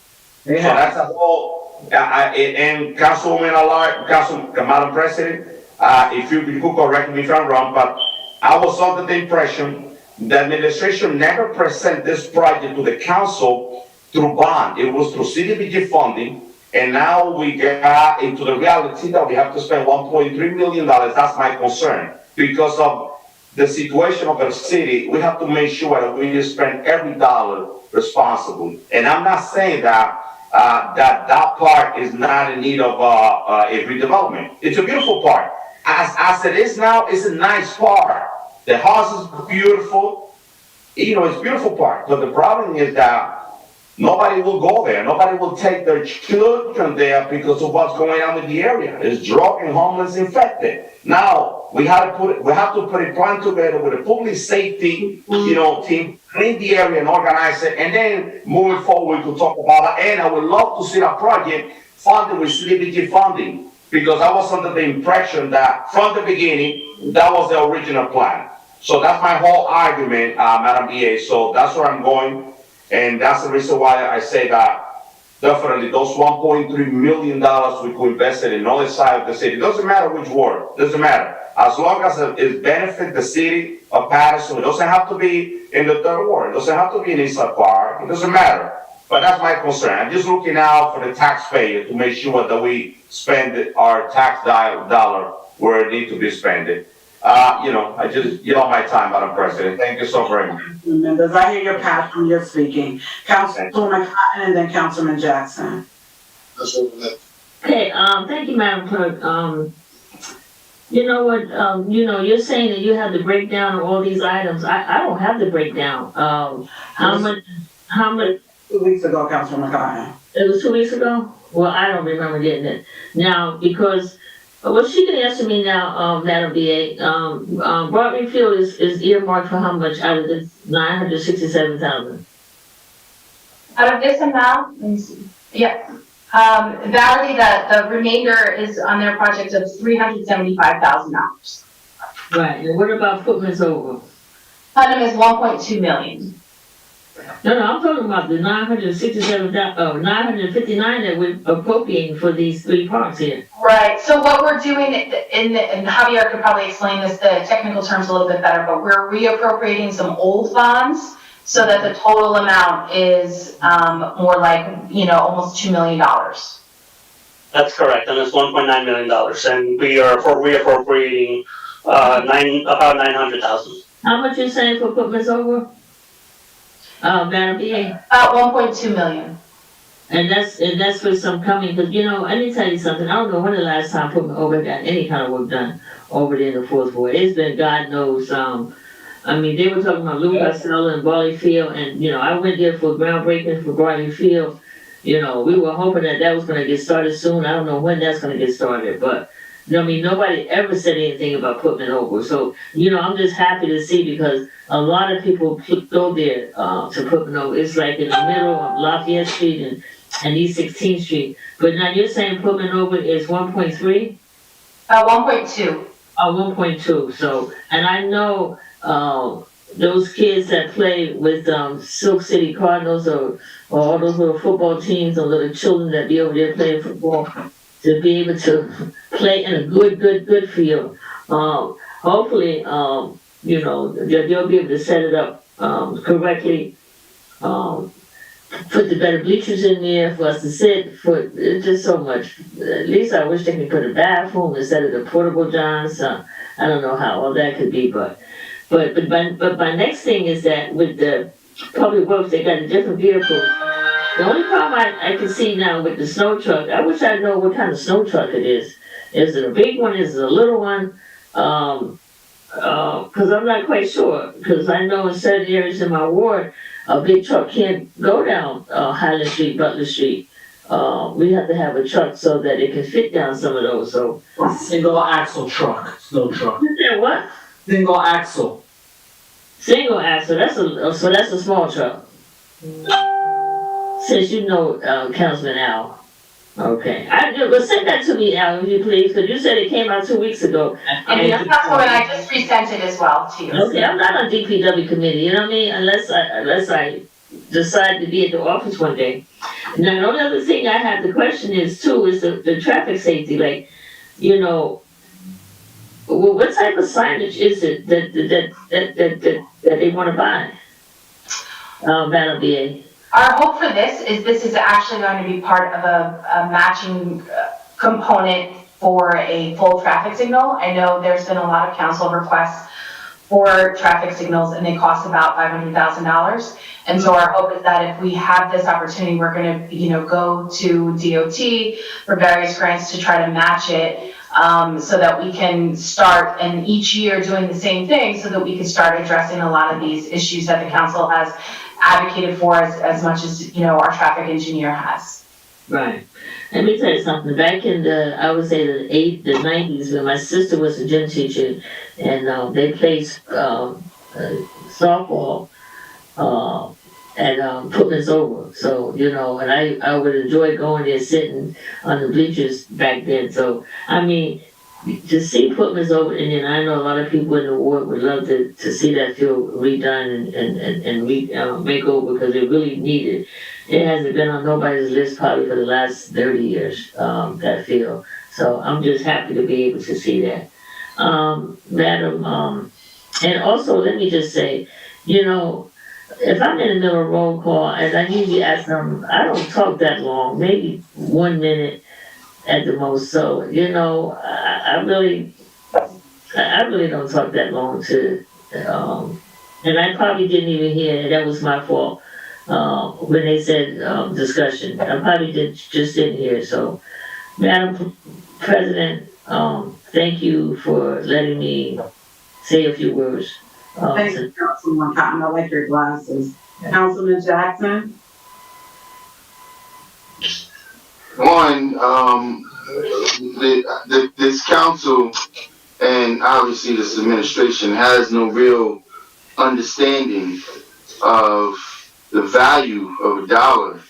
Yeah. So that's a whole. And Councilwoman Allard, Madam President, if you could correct me if I'm wrong, but I was under the impression the administration never present this project to the council through bond. It was through CDBG funding, and now we got into the reality that we have to spend $1.3 million. That's my concern. Because of the situation of the city, we have to make sure that we spend every dollar responsibly. And I'm not saying that that park is not in need of a redevelopment. It's a beautiful park. As it is now, it's a nice park. The house is beautiful. It's a beautiful park. But the problem is that nobody will go there. Nobody will take their children there because of what's going on in the area. It's drug and homeless infected. Now we have to put a plan together with a public safety, team, clean the area and organize it, and then moving forward to talk about it. And I would love to see that project funded with CDBG funding, because I was under the impression that from the beginning that was the original plan. So that's my whole argument, Madam BA. So that's where I'm going. And that's the reason why I say that definitely those $1.3 million we could invest in another side of the city. Doesn't matter which ward, doesn't matter. As long as it benefits the city of Paterson, it doesn't have to be in the third ward, it doesn't have to be in Eastside Park, it doesn't matter. But that's my concern. I'm just looking out for the taxpayer to make sure that we spend our tax dollar where it needs to be spent. I just yield my time, Madam President. Thank you so very much. Members, I hear your passion when you're speaking. Councilwoman Cotton and then Councilman Jackson. Okay, thank you, Madam Clerk. You know what, you're saying that you have the breakdown of all these items. I don't have the breakdown. How much? 2 weeks ago, Councilwoman Cotton. It was 2 weeks ago? Well, I don't remember getting it. Now, because, well, she can answer me now, Madam BA. Broadway Field is earmarked for how much out of the 967,000? Out of this amount, let me see. Yep. Valerie, the remainder is on their project of $375,000. Right, and what about Footman's Over? Putnam is 1.2 million. No, I'm talking about the 959 that we're appropriating for these 3 parks here. Right, so what we're doing, and Javier could probably explain this, the technical terms a little bit better, but we're reappropriating some old bonds so that the total amount is more like, almost $2 million. That's correct, and it's $1.9 million, and we are reappropriating about 900,000. How much you saying for Footman's Over? Madam BA? About 1.2 million. And that's for some coming, because let me tell you something. I don't know when the last time Footman Over got any kind of work done over there in the 4th Ward. It's been God knows. They were talking about Lou Costello and Barley Field, and I went there for groundbreaking for Barley Field. We were hoping that was going to get started soon. I don't know when that's going to get started, but nobody ever said anything about Footman Over. So I'm just happy to see, because a lot of people go there to Footman Over. It's like in the middle of Lafayette Street and East 16th Street. But now you're saying Footman Over is 1.3? 1.2. 1.2. So, and I know those kids that play with Silk City Cardinals or all those little football teams, or little children that be over there playing football, to be able to play in a good field. Hopefully, they'll be able to set it up correctly. Put the better bleachers in there for us to sit. It's just so much. At least I wish they could put a bathroom instead of the portable johns. I don't know how all that could be, but my next thing is that with the public works, they got a different vehicle. The only problem I can see now with the snow truck, I wish I know what kind of snow truck it is. Is it a big one? Is it a little one? Because I'm not quite sure. Because I know in certain areas in my ward, a big truck can't go down Highland Street, Butler Street. We have to have a truck so that it can fit down some of those. So single axle truck, snow truck. What? Single axle. Single axle. That's a small truck. Since Councilman Al. Okay. But send that to me, Al, if you please, because you said it came out 2 weeks ago. And Councilwoman, I just resent it as well to you. Okay, I'm not on DPW committee, you know what I mean? Unless I decide to be at the office one day. Now, the only other thing I have to question is the traffic safety. Like, what type of signage is it that they want to buy? Madam BA. Our hope for this is actually going to be part of a matching component for a full traffic signal. I know there's been a lot of council requests for traffic signals, and they cost about $500,000. And so our hope is that if we have this opportunity, we're going to, go to DOT for various grants to try to match it, so that we can start, and each year doing the same thing, so that we can start addressing a lot of these issues that the council has advocated for as much as our traffic engineer has. Right. Let me tell you something. Back in the 90s, when my sister was a gym teacher, and they played softball at Footman's Over. So and I would enjoy going there, sitting on the bleachers back then. So to see Footman's over Indian, I know a lot of people in the ward would love to see that field redone and make over because it really needed. It hasn't been on nobody's list probably for the last 30 years, that field. So I'm just happy to be able to see that. Madam, and also let me just say, if I'm in the middle of roll call, as I usually ask them, I don't talk that long, maybe 1 minute at the most. So, I really don't talk that long and I probably didn't even hear, that was my fault, when they said, discussion. I probably just didn't hear. So, Madam President, thank you for letting me say a few words. Thank you, Councilman Cotton. I like your glasses. Councilman Jackson? One, this council and obviously this administration has no real understanding of the value of a dollar.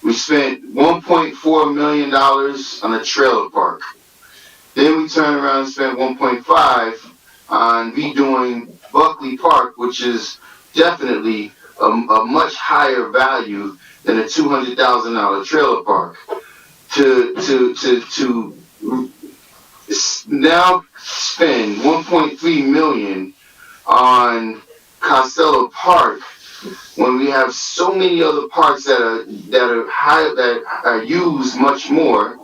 We spent $1.4 million on a trailer park. Then we turned around and spent 1.5 on redoing Buckley Park, which is definitely a much higher value than a $200,000 trailer park. To now spend 1.3 million on Costello Park when we have so many other parks that are used much more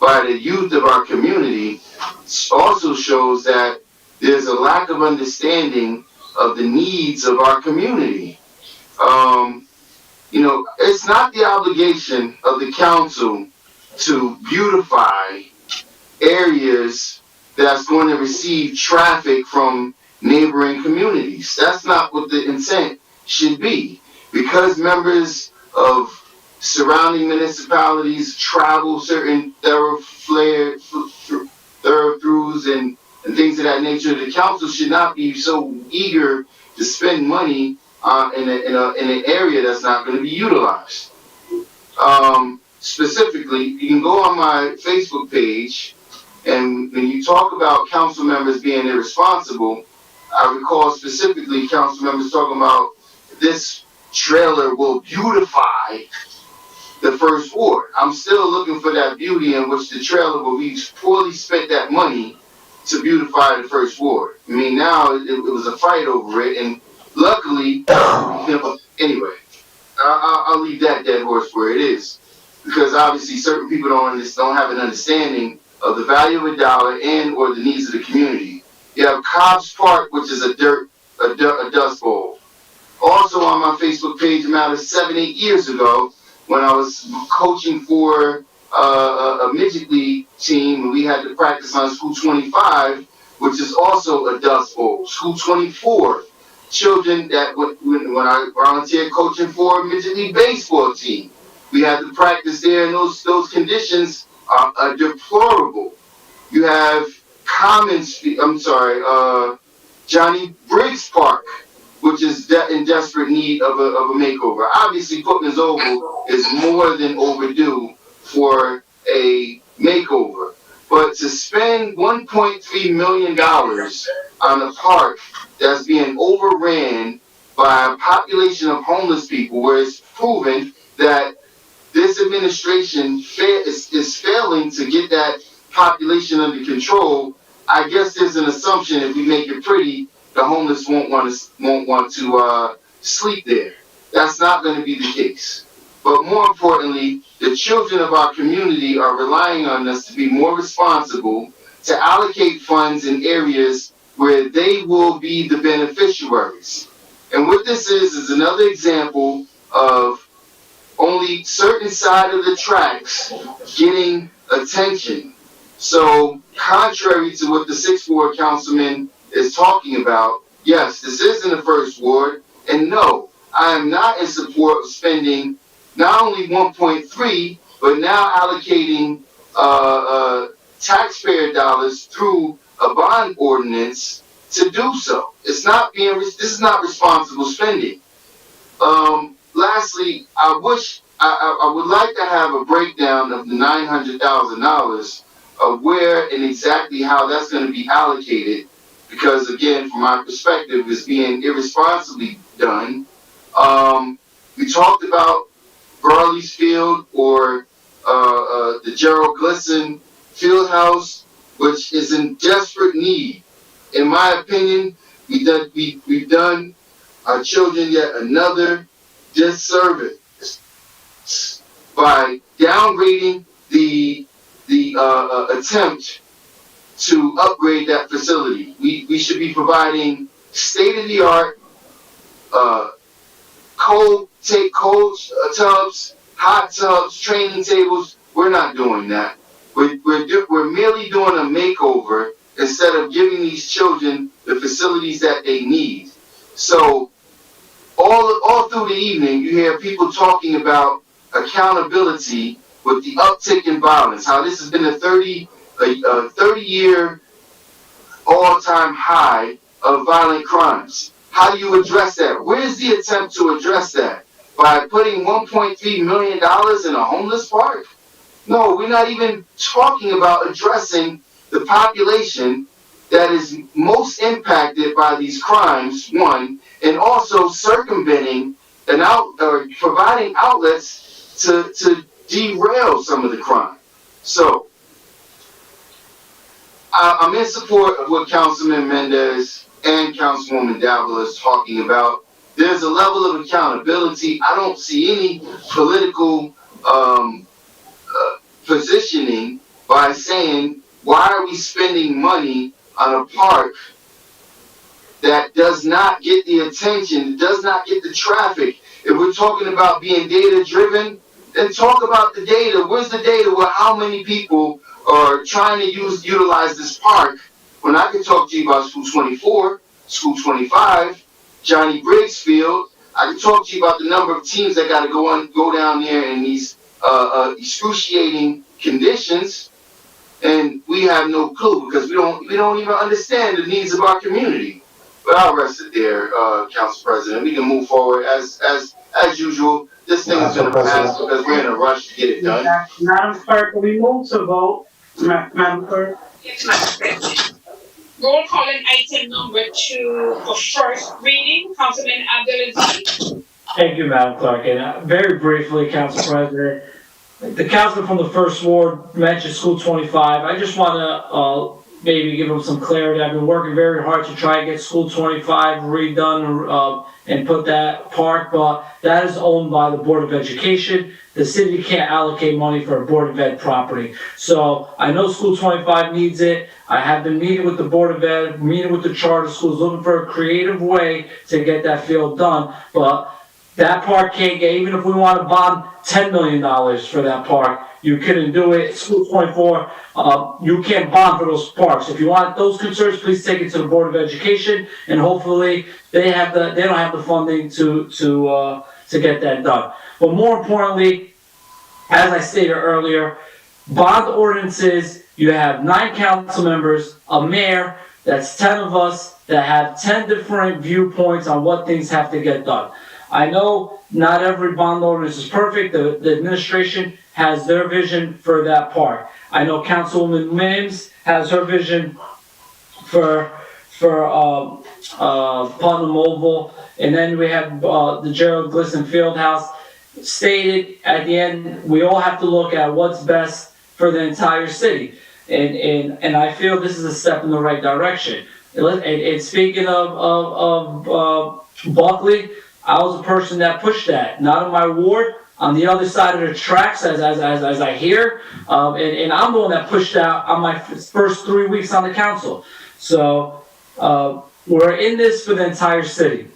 by the youth of our community, also shows that there's a lack of understanding of the needs of our community. It's not the obligation of the council to beautify areas that's going to receive traffic from neighboring communities. That's not what the intent should be. Because members of surrounding municipalities travel certain thoroughfares and things of that nature, the council should not be so eager to spend money in an area that's not going to be utilized. Specifically, you can go on my Facebook page, and when you talk about council members being irresponsible, I recall specifically council members talking about this trailer will beautify the first ward. I'm still looking for that beauty in which the trailer will be poorly spent that money to beautify the first ward. I mean, now it was a fight over it, and luckily, anyway, I'll leave that dead horse where it is, because obviously certain people don't have an understanding of the value of a dollar and or the needs of the community. You have Cobb's Park, which is a dust bowl. Also on my Facebook page, about 7-8 years ago, when I was coaching for a midget league team, and we had to practice on School 25, which is also a dust bowl. School 24, children that when I volunteered coaching for a midget league baseball team, we had to practice there, and those conditions are deplorable. You have Johnny Briggs Park, which is in desperate need of a makeover. Obviously, Footman's Oval is more than overdue for a makeover. But to spend $1.3 million on a park that's being overran by a population of homeless people, where it's proven that this administration is failing to get that population under control, I guess there's an assumption if we make it pretty, the homeless won't want to sleep there. That's not going to be the case. But more importantly, the children of our community are relying on us to be more responsible, to allocate funds in areas where they will be the beneficiaries. And what this is another example of only certain side of the tracks getting attention. So contrary to what the 6th Ward Councilman is talking about, yes, this is in the 1st Ward, and no, I am not in support of spending not only 1.3, but now allocating taxpayer dollars through a bond ordinance to do so. This is not responsible spending. Lastly, I would like to have a breakdown of the $900,000 of where and exactly how that's going to be allocated, because again, from my perspective, it's being irresponsibly done. We talked about Burley's Field or the Gerald Glisson Field House, which is in desperate need. In my opinion, we've done our children yet another disservice by downgrading the attempt to upgrade that facility. We should be providing state-of-the-art cold tubs, hot tubs, training tables. We're not doing that. We're merely doing a makeover instead of giving these children the facilities that they need. So all through the evening, you hear people talking about accountability with the uptick in violence, how this has been a 30-year all-time high of violent crimes. How do you address that? Where's the attempt to address that? By putting $1.3 million in a homeless park? No, we're not even talking about addressing the population that is most impacted by these crimes, one, and also circumventing or providing outlets to derail some of the crime. So I'm in support of what Councilman Mendez and Councilwoman Davila is talking about. There's a level of accountability. I don't see any political positioning by saying, why are we spending money on a park that does not get the attention, does not get the traffic? If we're talking about being data driven, then talk about the data. Where's the data with how many people are trying to utilize this park? When I can talk to you about School 24, School 25, Johnny Briggs Field, I can talk to you about the number of teams that got to go down there in these excruciating conditions, and we have no clue because we don't even understand the needs of our community. But I'll rest it there, Council President. We can move forward as usual. This thing is going to pass because we're in a rush to get it done. Madam Clerk, will we move to vote? Madam Clerk? Yes, Madam President. Roll call on item number 2 for first reading. Councilman Abdulaziz. Thank you, Madam Clerk. And very briefly, Council President, the councilman from the First Ward mentioned School 25. I just want to maybe give them some clarity. I've been working very hard to try and get School 25 redone and put that park, but that is owned by the Board of Education. The city can't allocate money for a Board of Ed property. So I know School 25 needs it. I have been meeting with the Board of Ed, meeting with the charter schools, looking for a creative way to get that field done. But that park can't get, even if we want to bond $10 million for that park, you couldn't do it. School 24, you can't bond for those parks. If you want those concerns, please take it to the Board of Education, and hopefully they don't have the funding to get that done. But more importantly, as I stated earlier, bond ordinances, you have 9 council members, a mayor, that's 10 of us that have 10 different viewpoints on what things have to get done. I know not every bond ordinance is perfect. The administration has their vision for that park. I know Councilwoman Mims has her vision for Putnam Oval, and then we have the Gerald Glisson Fieldhouse. Stated at the end, we all have to look at what's best for the entire city, and I feel this is a step in the right direction. And speaking of Buckley, I was a person that pushed that, not in my ward, on the other side of the tracks, as I hear, and I'm the one that pushed out on my first 3 weeks on the council. So we're in this for the entire city.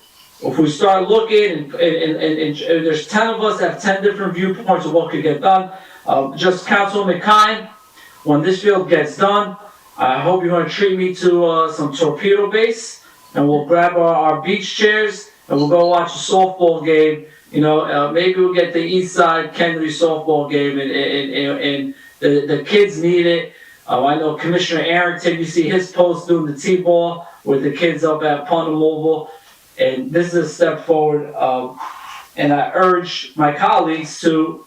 If we start looking, and there's 10 of us that have 10 different viewpoints of what could get done, just Councilwoman Kine, when this field gets done, I hope you're going to treat me to some torpedo base, and we'll grab our beach chairs, and we'll go watch a softball game. You know, maybe we'll get the East Side Kennedy softball game, and the kids need it. I know Commissioner Arrington, you see his post doing the T-ball with the kids up at Putnam Oval, and this is a step forward. And I urge my colleagues to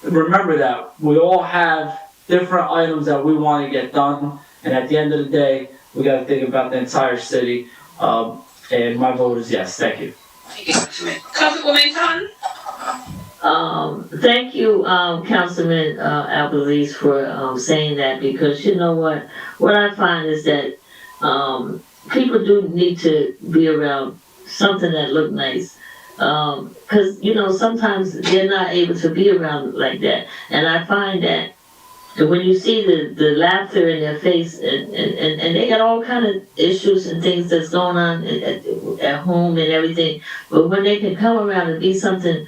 remember that we all have different items that we want to get done. And at the end of the day, we got to think about the entire city. And my vote is yes. Thank you. Councilwoman Khan? Thank you, Councilman Albanese, for saying that, because you know what I find is that people do need to be around something that look nice, because you know sometimes they're not able to be around like that, and I find that when you see the laughter in their face, and they got all kind of issues and things that's going on at home and everything, but when they can come around and be something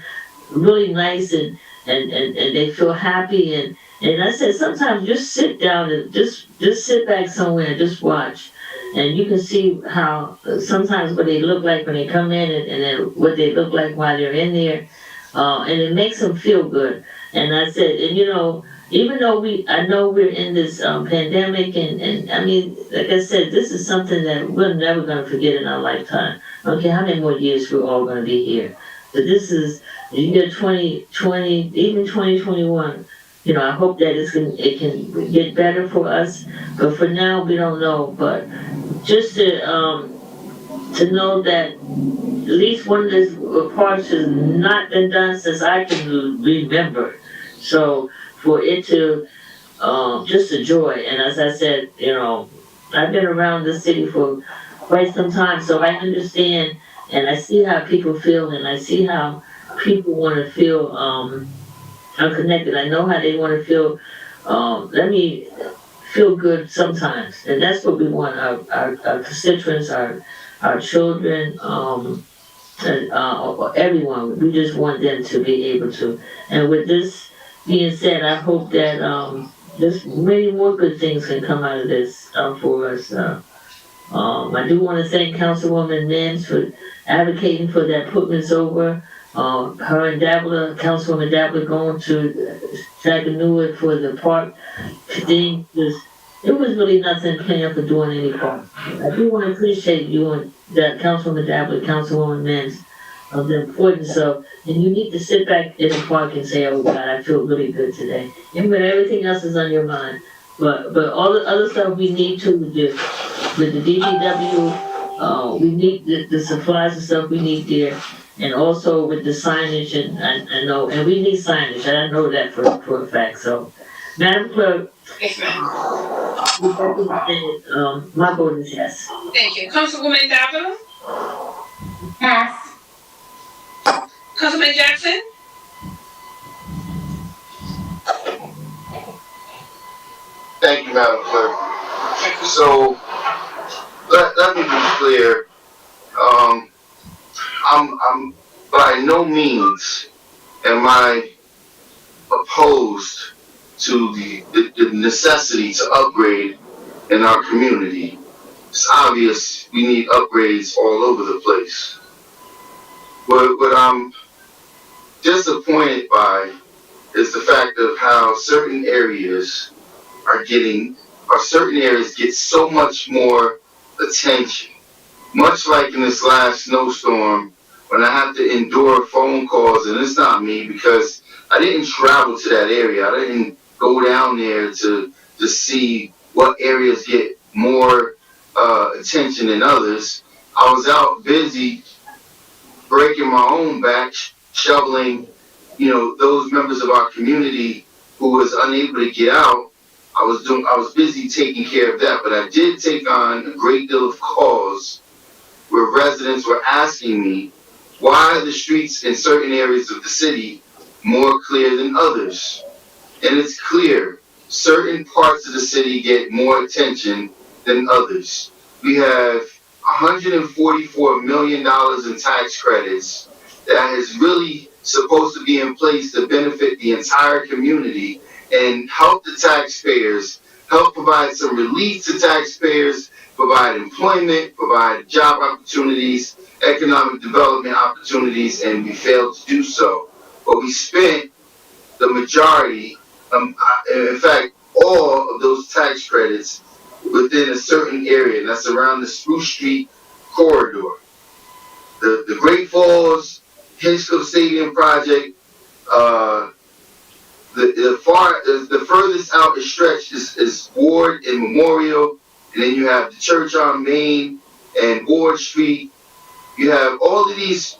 really nice and they feel happy, and I said sometimes just sit down and just sit back somewhere and just watch, and you can see how sometimes what they look like when they come in and then what they look like while they're in there, and it makes them feel good. And I said, and you know, even though I know we're in this pandemic, and I mean, like I said, this is something that we're never going to forget in our lifetime. I don't care how many more years we're all going to be here. But this is the year 2020, even 2021. You know, I hope that it can get better for us. But for now, we don't know. But just to know that at least one of the parts has not been done since I can remember. So for it to, just a joy. And as I said, you know, I've been around the city for quite some time, so I understand and I see how people feel, and I see how people want to feel unconnected. I know how they want to feel, let me feel good sometimes. And that's what we want our constituents, our children, everyone. We just want them to be able to. And with this being said, I hope that there's many more good things can come out of this for us. I do want to thank Councilwoman Mims for advocating for that Putman's over. Her and Dabler, Councilwoman Dabler, going to Chattanooga for the park thing. It was really nothing planned for doing any park. I do want to appreciate you and that Councilwoman Dabler, Councilwoman Mims, of the importance of, and you need to sit back in the park and say, oh God, I feel really good today. And when everything else is on your mind. But all the other stuff we need to do with the DPW, we need the supplies and stuff we need there, and also with the signage, and I know, and we need signage, and I know that for a fact. So, Madam Clerk, Yes, ma'am. My vote is yes. Thank you. Councilwoman Davenport? Yes. Councilman Jackson? Thank you, Madam Clerk. So, let me be clear. I'm by no means am I opposed to the necessity to upgrade in our community. It's obvious we need upgrades all over the place. What I'm disappointed by is the fact of how certain areas get so much more attention. Much like in this last snowstorm, when I have to endure phone calls, and it's not me because I didn't travel to that area. I didn't go down there to see what areas get more attention than others. I was out busy breaking my own back, shoveling, those members of our community who was unable to get out. I was busy taking care of that, but I did take on a great deal of calls where residents were asking me why are the streets in certain areas of the city more clear than others. And it's clear, certain parts of the city get more attention than others. We have $144 million in tax credits that is really supposed to be in place to benefit the entire community and help the taxpayers, help provide some relief to taxpayers, provide employment, provide job opportunities, economic development opportunities, and we failed to do so. But we spent the majority, in fact, all of those tax credits within a certain area, and that's around the Spruce Street corridor. The Great Falls, Hitchcock Stadium project, the furthest out is stretched is Ward and Memorial, and then you have the church on Main and Ward Street. You have all of these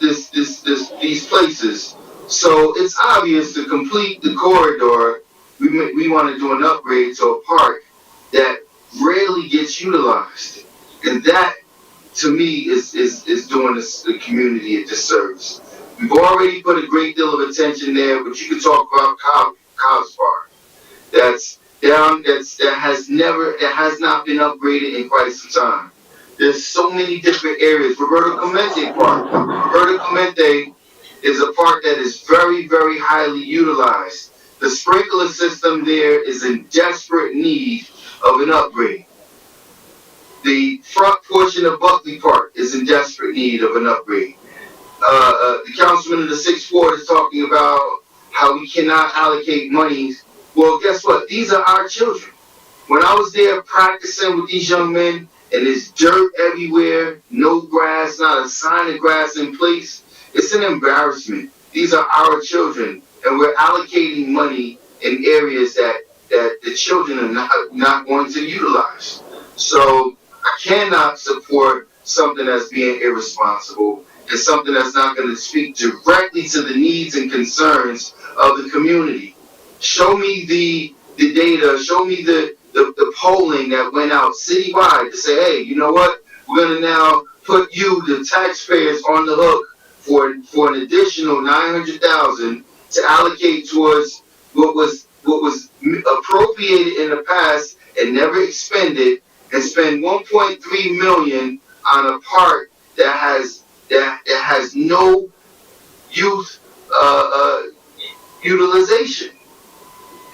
places. So it's obvious to complete the corridor, we want to do an upgrade to a park that rarely gets utilized, and that to me is doing the community a disservice. We've already put a great deal of attention there, but you could talk about Cobb's Park. That's down. That has not been upgraded in quite some time. There's so many different areas. Roberto Clemente Park. Roberto Clemente is a park that is very, very highly utilized. The sprinkler system there is in desperate need of an upgrade. The front portion of Buckley Park is in desperate need of an upgrade. The councilman of the 6th Ward is talking about how we cannot allocate money. Well, guess what? These are our children. When I was there practicing with these young men, and there's dirt everywhere, no grass, not a sign of grass in place, it's an embarrassment. These are our children, and we're allocating money in areas that the children are not going to utilize. So I cannot support something that's being irresponsible and something that's not going to speak directly to the needs and concerns of the community. Show me the data, show me the polling that went out citywide to say, hey, you know what? We're going to now put you, the taxpayers, on the hook for an additional $900,000 to allocate towards what was appropriated in the past and never expended, and spend $1.3 million on a park that has no youth utilization,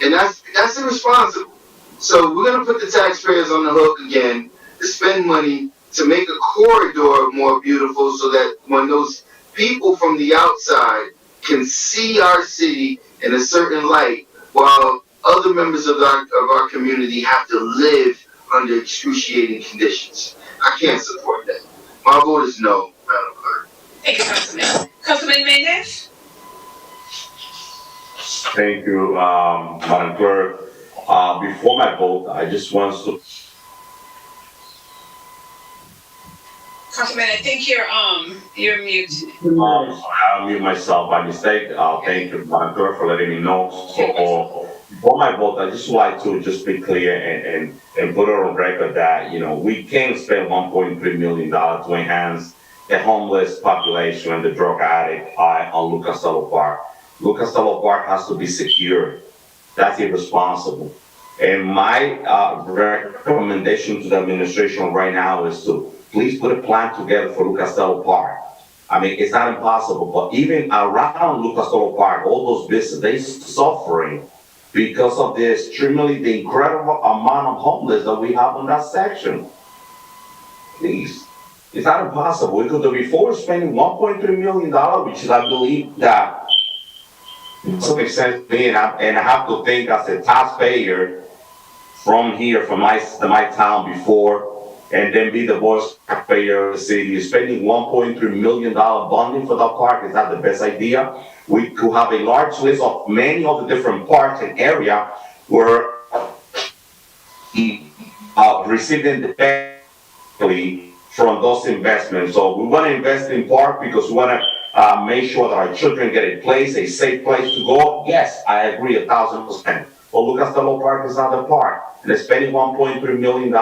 and that's irresponsible. So we're going to put the taxpayers on the hook again to spend money to make a corridor more beautiful, so that when those people from the outside can see our city in a certain light, while other members of our community have to live under excruciating conditions. I can't support that. My vote is no, Madam Clerk. Thank you, Councilman. Councilman Mendez? Thank you, Madam Clerk. Before my vote, I just want to. Councilman, I think you're muted. I'll mute myself by mistake. Thank you, Madam Clerk, for letting me know. So, before my vote, I just would like to just be clear and put it on record that, we can't spend $1.3 million to enhance the homeless population and the drug addict on Lucas Costello Park. Lucas Costello Park has to be secure. That's irresponsible. And my recommendation to the administration right now is to please put a plan together for Lucas Costello Park. I mean, it's not impossible, but even around Lucas Costello Park, all those businesses, they're suffering because of the incredible amount of homeless that we have in that section. Please, it's not impossible. We could do before spending $1.3 million, which is, I believe, that doesn't make sense to me, and I have to think as a taxpayer from here, from my town before, and then be the voice taxpayer of the city. Spending $1.3 million bonding for that park is not the best idea. We could have a large list of many of the different parks and area where receiving the benefit from those investments. So we want to invest in park because we want to make sure that our children get a safe place to go. Yes, I agree 1,000%. But Lucas Costello Park is not a park, and spending $1.3 million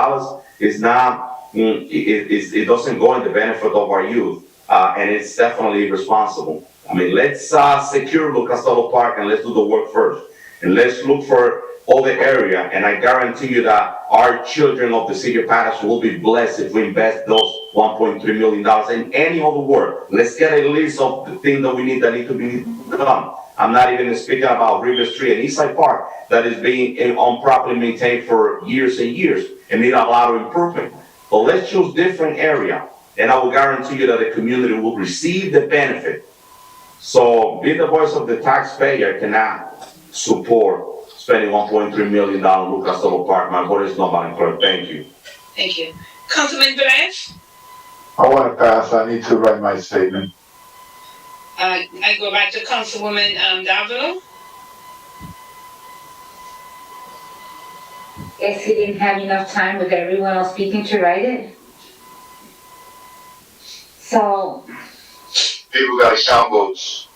is not. It doesn't go in the benefit of our youth, and it's definitely irresponsible. I mean, let's secure Lucas Costello Park and let's do the work first, and let's look for other area. And I guarantee you that our children of the city of Paterson will be blessed if we invest those $1.3 million in any other work. Let's get a list of the things that need to be done. I'm not even speaking about River Street and Eastside Park that is being improperly maintained for years and years and need a lot of improvement. But let's choose different area, and I will guarantee you that the community will receive the benefit. So, be the voice of the taxpayer cannot support spending $1.3 million on Lucas Costello Park. My vote is no, Madam Clerk. Thank you. Thank you. Councilman Velez? I want to pass. I need to write my statement. I go back to Councilwoman Davila. Guess he didn't have enough time with everyone else speaking to write it. So, People gotta count votes.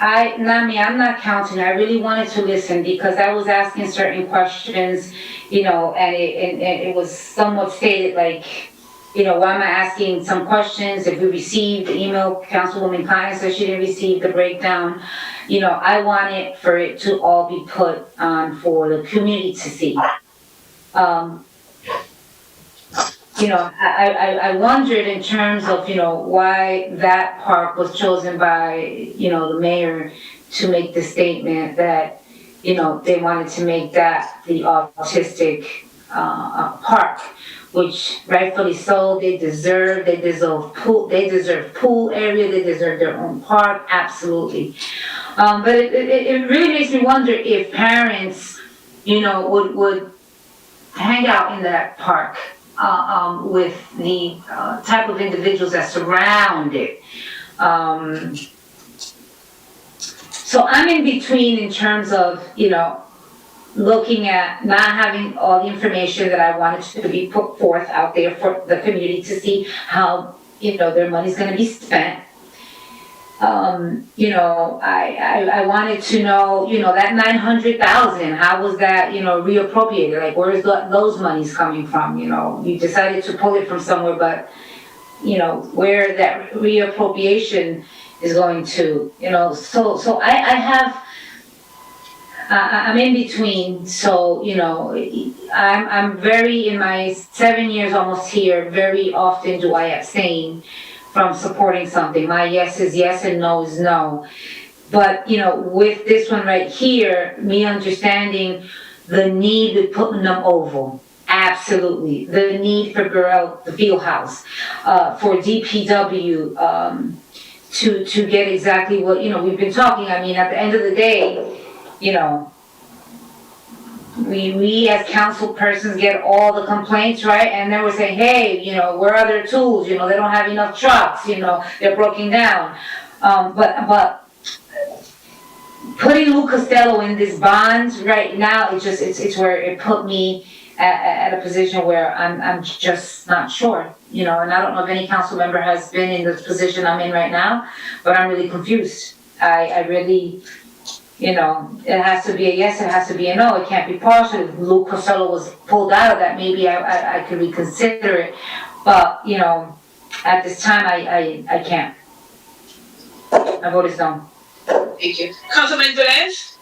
Nami, I'm not counting. I really wanted to listen because I was asking certain questions, you know, and it was somewhat stated like, you know, why am I asking some questions if we received the email? Councilwoman Klein said she didn't receive the breakdown. You know, I wanted for it to all be put on for the community to see. You know, I wondered in terms of, you know, why that park was chosen by, you know, the mayor to make the statement that, you know, they wanted to make that the autistic park, which rightfully so, they deserve pool area, they deserve their own park, absolutely. But it really makes me wonder if parents, you know, would hang out in that park with the type of individuals that surround it. So I'm in between in terms of, you know, looking at not having all the information that I wanted to be put forth out there for the community to see how, you know, their money's gonna be spent. You know, I wanted to know, you know, that 900,000, how was that, you know, reappropriated? Like, where's those monies coming from? You know, you decided to pull it from somewhere, but, you know, where that reappropriation is going to, you know, so I'm in between, so, you know, I'm very, in my 7 years almost here, very often do I abstain from supporting something. My yes is yes and no is no. But, you know, with this one right here, me understanding the need with putting them oval, absolutely. The need for the field house, for DPW, to get exactly what, you know, we've been talking, I mean, at the end of the day, you know, we as council persons get all the complaints, right? And then we're saying, hey, you know, where are their tools? You know, they don't have enough trucks, you know, they're broken down. But putting Lou Costello in this bond right now, it's where it put me at a position where I'm just not sure, you know, and I don't know if any council member has been in the position I'm in right now, but I'm really confused. I really, you know, it has to be a yes, it has to be a no, it can't be partial. If Lou Costello was pulled out of that, maybe I could reconsider it, but, you know, at this time, I can't. My vote is no. Thank you. Councilman Velez?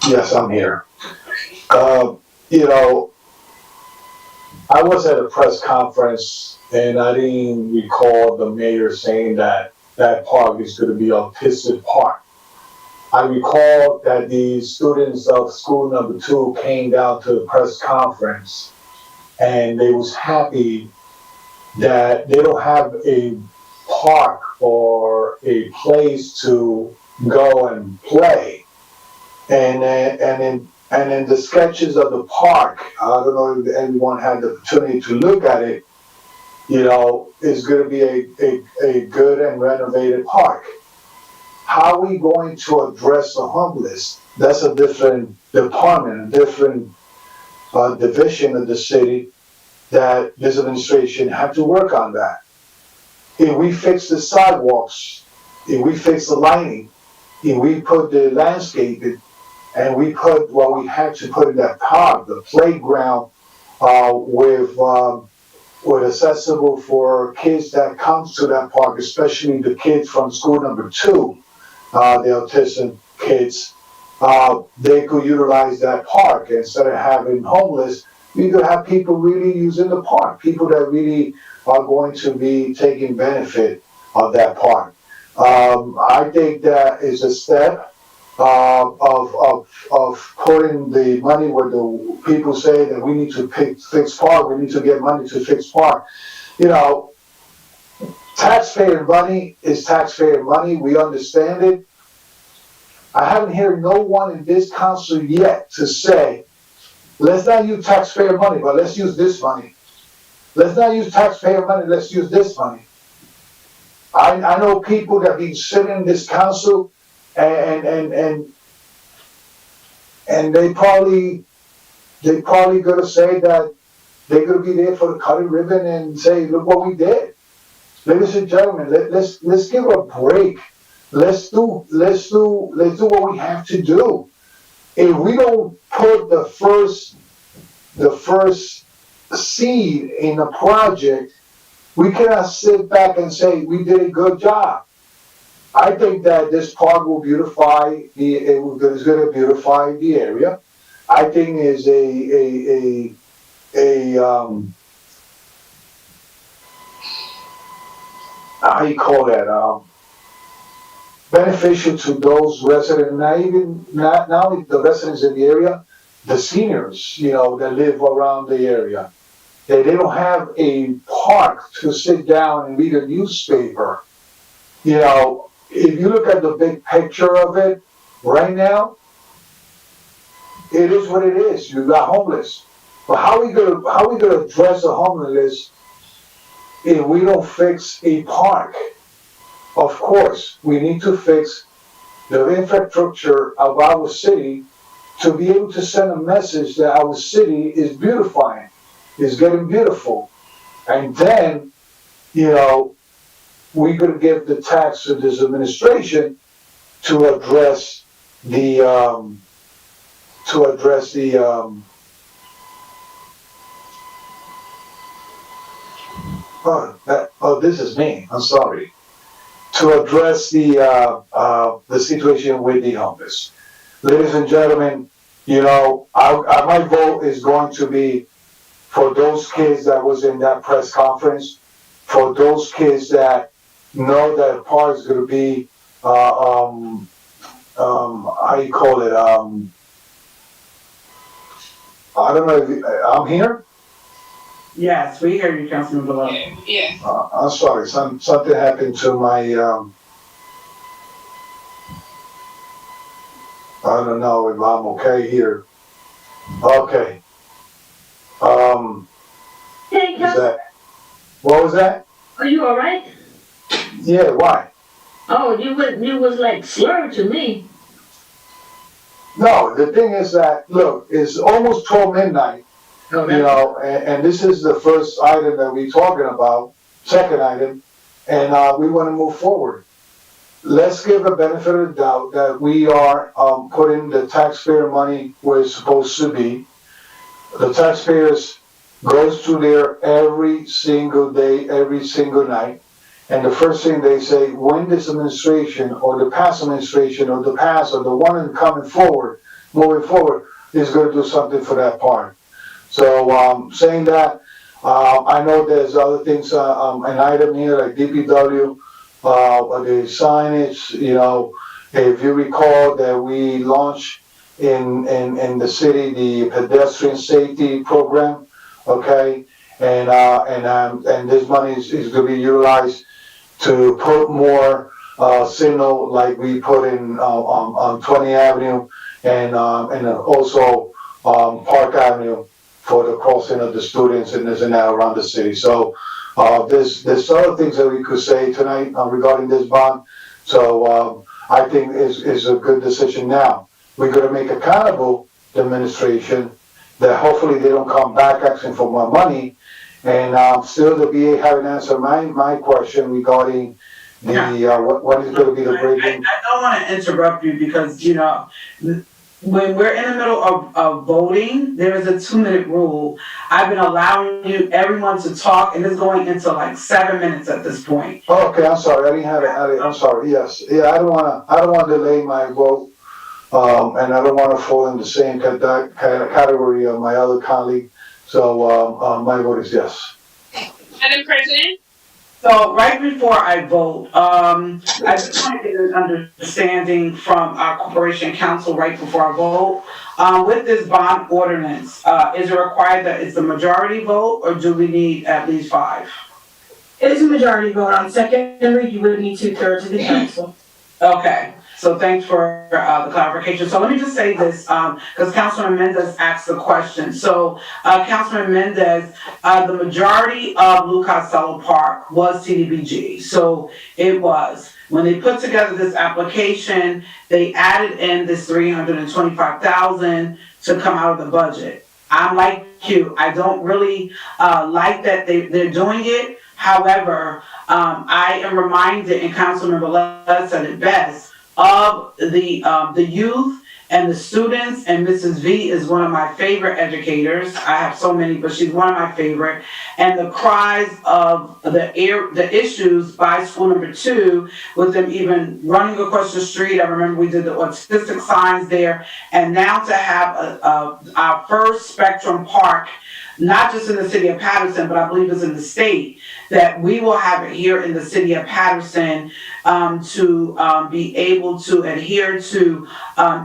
Yes, I'm here. You know, I was at a press conference and I didn't recall the mayor saying that that park is going to be autistic park. I recall that the students of school number 2 came down to the press conference and they was happy that they don't have a park or a place to go and play. And in the sketches of the park, I don't know if anyone had the opportunity to look at it, you know, it's going to be a good and renovated park. How are we going to address the homeless? That's a different department, a different division of the city that this administration had to work on that. If we fix the sidewalks, if we fix the lighting, if we put the landscaping, and we put what we had to put in that park, the playground, with accessible for kids that comes to that park, especially the kids from school number 2, the autistic kids, they could utilize that park. Instead of having homeless, we could have people really using the park, people that really are going to be taking benefit of that park. I think that is a step of putting the money where the people say that we need to fix park, we need to get money to fix park. You know, taxpayer money is taxpayer money, we understand it. I haven't heard no one in this council yet to say, let's not use taxpayer money, but let's use this money. Let's not use taxpayer money, let's use this money. I know people that have been sitting in this council and they probably gonna say that they're gonna be there for the cutting ribbon and say, look what we did. Ladies and gentlemen, let's give a break. Let's do what we have to do. If we don't put the first seed in a project, we cannot sit back and say we did a good job. I think that this park will beautify is going to beautify the area. I think is how you call that, beneficial to those residents, not only the residents in the area, the seniors, that live around the area. They don't have a park to sit down and read a newspaper. If you look at the big picture of it right now, it is what it is. You got homeless. But how are we gonna address the homeless if we don't fix a park? Of course, we need to fix the infrastructure of our city to be able to send a message that our city is beautifying, is getting beautiful. And then, we're going to give the tax to this administration to address the this is me. I'm sorry. To address the situation with the homeless. Ladies and gentlemen, my vote is going to be for those kids that was in that press conference, for those kids that know that part is going to be, how you call it, I don't know if I'm here? Yes, we hear you, Councilman Below. Yeah. I'm sorry, something happened to my, I don't know if I'm okay here. Okay. Hey, What was that? are you all right? Yeah, why? Oh, you was like slurred to me. No, the thing is that, look, it's almost 12 midnight, and this is the first item that we're talking about, second item, and we want to move forward. Let's give a benefit of the doubt that we are putting the taxpayer money where it's supposed to be. The taxpayers goes through there every single day, every single night. And the first thing they say, when this administration or the past administration or the past or the one moving forward, is going to do something for that part. So saying that, I know there's other things, an item here like DPW, the signage, if you recall that we launched in the city the pedestrian safety program, okay? And this money is going to be utilized to put more signal like we put in on 20 Avenue and also Park Avenue for the crossing of the students and this and that around the city. So there's other things that we could say tonight regarding this bond. So I think is a good decision now. We're going to make accountable the administration that hopefully they don't come back asking for more money. And still the BA haven't answered my question regarding what is going to be the breaking. I don't want to interrupt you because, when we're in the middle of voting, there is a 2-minute rule. I've been allowing everyone to talk, and it's going into like 7 minutes at this point. Oh, okay, I'm sorry. I didn't have it. I'm sorry. Yes. Yeah, I don't want to delay my vote. And I don't want to fall in the same category of my other colleague. So my vote is yes. Madam President? So right before I vote, I just want to get an understanding from our corporation council right before I vote. With this bond ordinance, is it required that it's a majority vote or do we need at least 5? It is a majority vote. On second read, you would need 2/3 of the council. Okay. So thanks for the clarification. So let me just say this, because Councilman Mendez asked the question. So Councilman Mendez, the majority of Lou Costello Park was CDBG. So it was. When they put together this application, they added in this $325,000 to come out of the budget. I'm like you, I don't really like that they're doing it. However, I am reminded, and Councilmember Les said it best, of the youth and the students, and Mrs. V is one of my favorite educators. I have so many, but she's one of my favorite. And the cries of the issues by school number 2, with them even running across the street. I remember we did the autistic signs there, and now to have our first Spectrum Park, not just in the city of Paterson, but I believe it's in the state, that we will have it here in the city of Paterson to be able to adhere to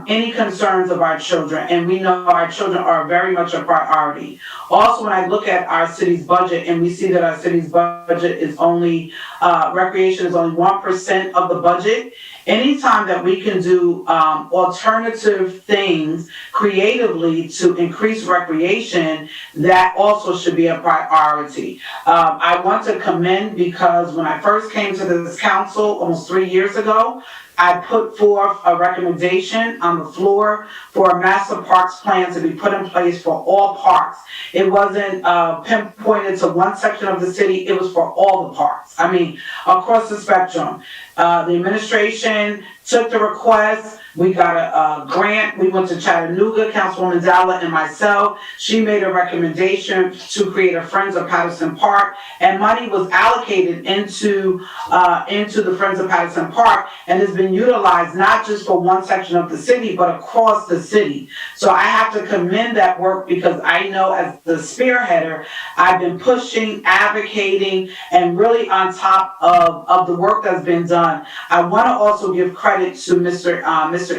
any concerns of our children. And we know our children are very much a priority. Also, when I look at our city's budget and we see that our city's budget is only, recreation is only 1% of the budget, anytime that we can do alternative things creatively to increase recreation, that also should be a priority. I want to commend, because when I first came to this council almost 3 years ago, I put forth a recommendation on the floor for a master parks plan to be put in place for all parks. It wasn't pinpointed to one section of the city, it was for all the parks. I mean, across the spectrum. The administration took the request. We got a grant. We went to Chattanooga, Councilwoman Dalla and myself. She made a recommendation to create a Friends of Paterson Park, and money was allocated into the Friends of Paterson Park, and has been utilized not just for one section of the city, but across the city. So I have to commend that work, because I know as the spearheader, I've been pushing, advocating, and really on top of the work that's been done. I want to also give credit to Mr.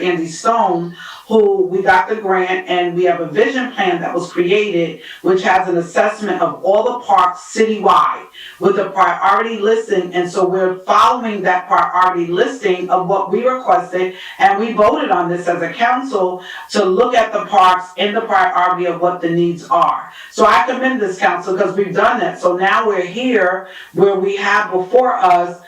Andy Stone, who we got the grant, and we have a vision plan that was created, which has an assessment of all the parks citywide with a priority listing. And so we're following that priority listing of what we requested, and we voted on this as a council to look at the parks in the priority of what the needs are. So I commend this council, because we've done that. So now we're here where we have before us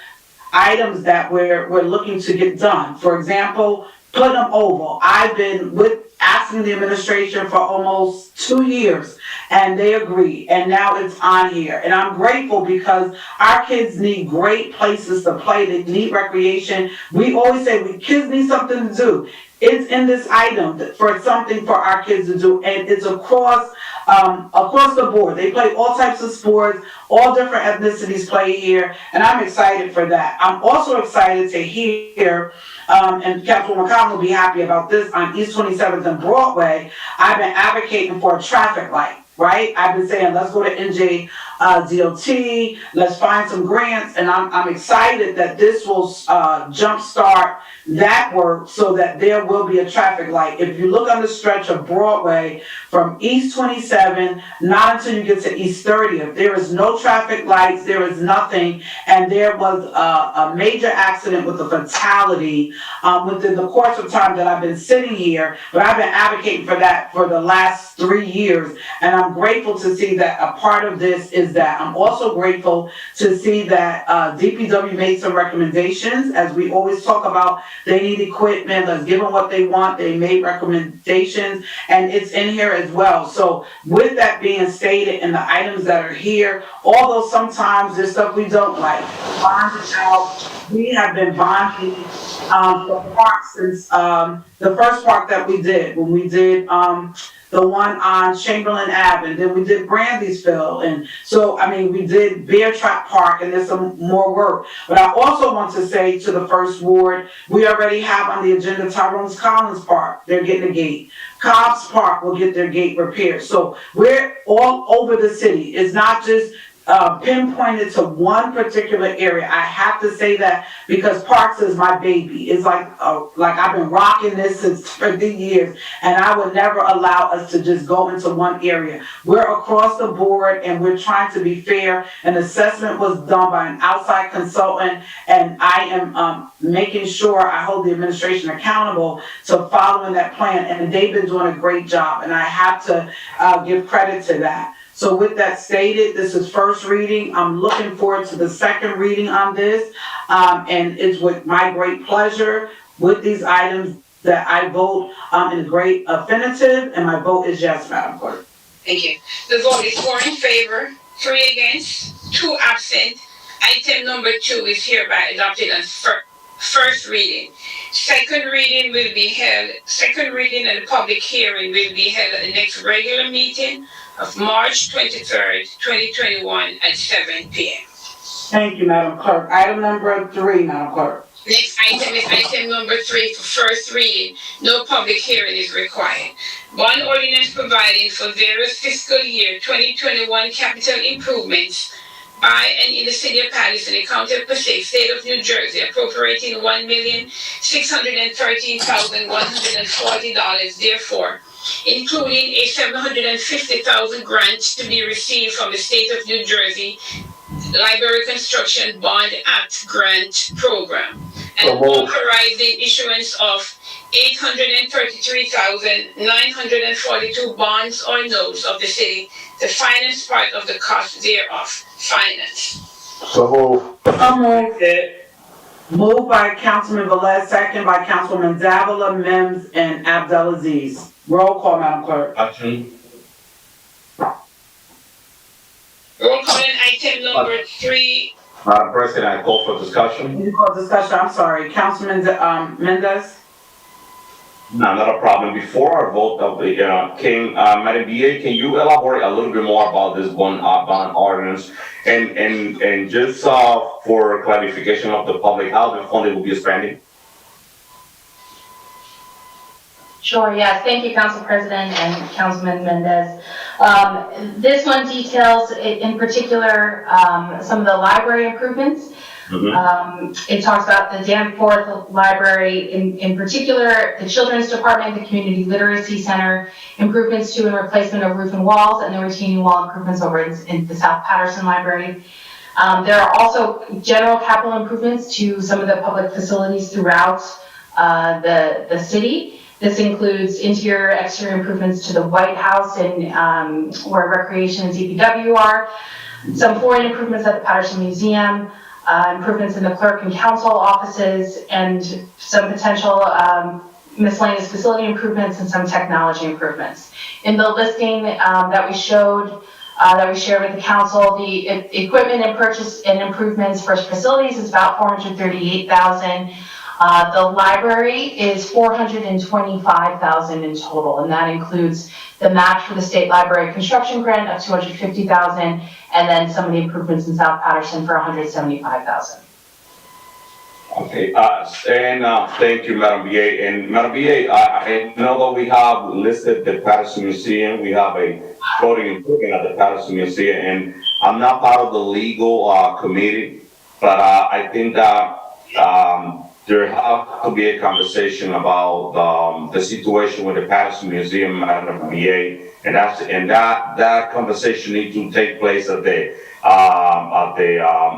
items that we're looking to get done. For example, Putnam Oval. I've been asking the administration for almost 2 years, and they agreed, and now it's on here. And I'm grateful, because our kids need great places to play. They need recreation. We always say kids need something to do. It's in this item for something for our kids to do, and it's across the board. They play all types of sports, all different ethnicities play here, and I'm excited for that. I'm also excited to hear, and Councilwoman McConnell will be happy about this, on East 27th and Broadway, I've been advocating for a traffic light. Right? I've been saying, let's go to NJ DOT, let's find some grants, and I'm excited that this will jumpstart that work, so that there will be a traffic light. If you look on the stretch of Broadway from East 27, not until you get to East 30th, there is no traffic lights, there is nothing, and there was a major accident with a fatality within the course of time that I've been sitting here, but I've been advocating for that for the last 3 years, and I'm grateful to see that a part of this is that. I'm also grateful to see that DPW made some recommendations. As we always talk about, they need equipment, let's give them what they want. They made recommendations, and it's in here as well. So with that being stated, and the items that are here, although sometimes there's stuff we don't like, bonded out. We have been bonding for parks since the first park that we did, when we did the one on Chamberlain Ave, and then we did Brandysville, and so, I mean, we did Bear Trap Park, and there's some more work. But I also want to say to the First Ward, we already have on the agenda Tyrone Collins Park, they're getting a gate. Cobb's Park will get their gate repaired. So we're all over the city. It's not just pinpointed to one particular area. I have to say that because Parks is my baby. It's like I've been rocking this since 50 years, and I would never allow us to just go into one area. We're across the board, and we're trying to be fair. An assessment was done by an outside consultant, and I am making sure I hold the administration accountable to following that plan, and they've been doing a great job, and I have to give credit to that. So with that stated, this is first reading. I'm looking forward to the second reading on this. And it's with my great pleasure with these items that I vote in great affirmative, and my vote is yes, Madam Clerk. Thank you. The vote is 4 in favor, 3 against, 2 absent. Item number 2 is hereby adopted on first reading. Second reading and the public hearing will be held at the next regular meeting of March 23rd, 2021 at 7 p.m. Thank you, Madam Clerk. Item number 3, Madam Clerk. Next item is item number 3 for first reading. No public hearing is required. Bond ordinance providing for various fiscal year 2021 capital improvements by and in the city of Paterson, the county of Passaic, state of New Jersey, appropriating $1,613,140, therefore, including a $750,000 grant to be received from the state of New Jersey Library Construction Bond Act Grant Program, and authorizing issuance of 833,942 bonds or notes of the city to finance part of the cost thereof. Finance. So move. Moved by Councilman Velez, second by Councilwoman Davila, Mims, and Abdelaziz. Roll call, Madam Clerk. Action. Roll call on item number 3. Madam President, I call for discussion. You call discussion, I'm sorry. Councilman Mendez? No, not a problem. Before our vote, Madam BA, can you elaborate a little bit more about this bond ordinance? And just for clarification of the public, how the funding will be spending? Sure, yes. Thank you, Council President and Councilman Mendez. This one details, in particular, some of the library improvements. It talks about the Danforth Library, in particular, the Children's Department, the Community Literacy Center, improvements to and replacement of roof and walls, and the retaining wall improvements over in the South Paterson Library. There are also general capital improvements to some of the public facilities throughout the city. This includes interior, exterior improvements to the White House and where Recreation and DPW are, some flooring improvements at the Paterson Museum, improvements in the clerk and council offices, and some potential miscellaneous facility improvements and some technology improvements. In the listing that we shared with the council, the equipment and purchase and improvements for facilities is about $438,000. The library is $425,000 in total, and that includes the match for the state library construction grant of $250,000, and then some of the improvements in South Paterson for $175,000. Okay, thank you, Madam BA. And Madam BA, I know that we have listed the Paterson Museum. We have a floating improvement at the Paterson Museum, and I'm not part of the legal committee, but I think that there has to be a conversation about the situation with the Paterson Museum, Madam BA, and that conversation needs to take place at the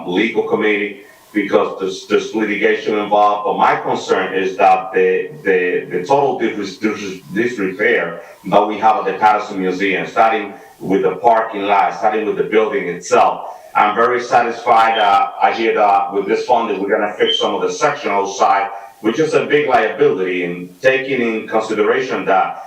legal committee, because there's litigation involved. But my concern is that the total disrepair that we have at the Paterson Museum, starting with the parking lot, starting with the building itself. I'm very satisfied. I hear that with this funding, we're gonna fix some of the sectional side, which is a big liability, and taking in consideration that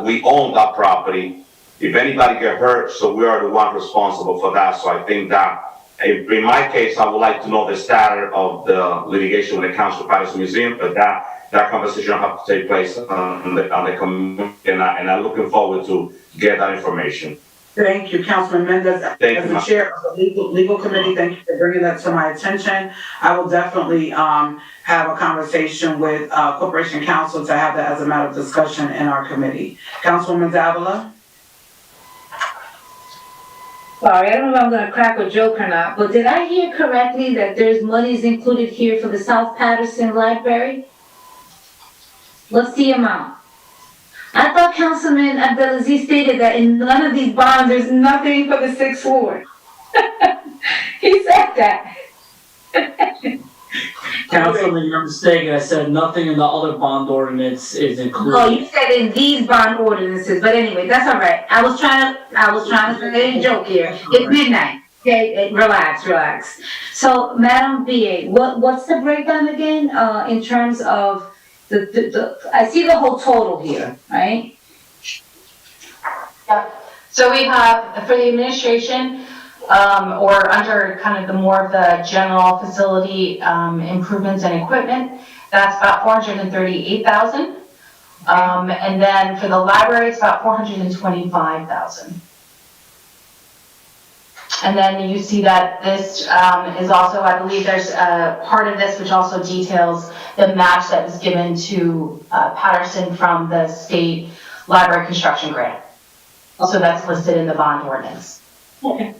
we own that property. If anybody get hurt, so we are the one responsible for that. So I think that, in my case, I would like to know the status of the litigation with the Council Paterson Museum, but that conversation will have to take place on the committee, and I'm looking forward to get that information. Thank you, Councilman Mendez. As the chair of the legal committee, thank you for bringing that to my attention. I will definitely have a conversation with Corporation Counsel to have that as a matter of discussion in our committee. Councilwoman Davila? Sorry, I don't know if I'm gonna crack a joke or not, but did I hear correctly that there's monies included here for the South Paterson Library? What's the amount? I thought Councilman Abdelaziz stated that in none of these bonds, there's nothing for the sixth ward. He said that. Councilman, you're mistaken. I said nothing in the other bond ordinance is included. Oh, you said in these bond ordinances, but anyway, that's all right. I was trying to say a joke here. It's midnight. Okay, relax. So, Madam BA, what's the breakdown again, in terms of the, I see the whole total here, right? Yeah. So we have, for the administration, or under kind of the more of the general facility, improvements and equipment, that's about 438,000. And then for the library, it's about 425,000. And then you see that this is also, I believe there's a part of this which also details the match that was given to Paterson from the state library construction grant. Also, that's listed in the bond ordinance. Okay.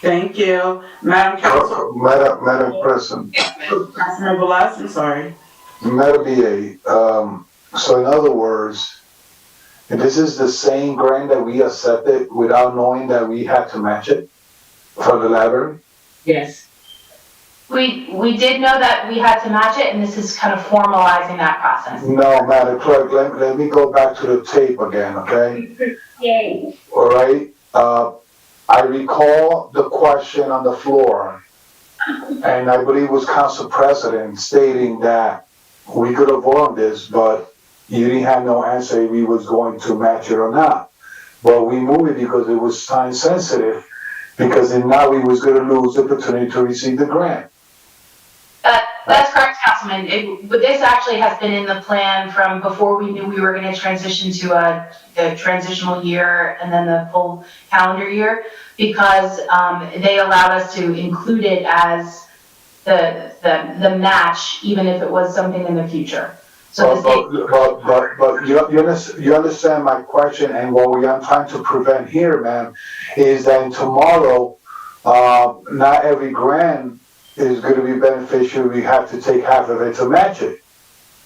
Thank you. Madam Council. Madam President. Councilman Velez, I'm sorry. Madam BA, so in other words, this is the same grant that we accepted without knowing that we had to match it for the library? Yes. We did know that we had to match it, and this is kind of formalizing that process. No, Madam Clerk, let me go back to the tape again, okay? Yay. All right. I recall the question on the floor, and I believe it was Council President stating that we could have won this, but you didn't have no answer if we was going to match it or not. But we moved it because it was time sensitive, because then now we was going to lose the opportunity to receive the grant. That's correct, Councilman. But this actually has been in the plan from before we knew we were going to transition to the transitional year and then the full calendar year, because they allowed us to include it as the match, even if it was something in the future. So but you understand my question, and what we are trying to prevent here, ma'am, is that tomorrow, not every grant is going to be beneficial. We have to take half of it to match it.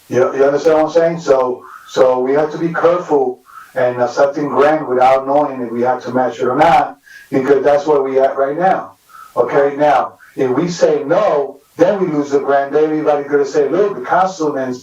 You understand what I'm saying? So we have to be careful and accepting grant without knowing if we have to match it or not, because that's where we at right now. Okay, now if we say no, then we lose the grant. Then everybody's going to say, look, the councilmen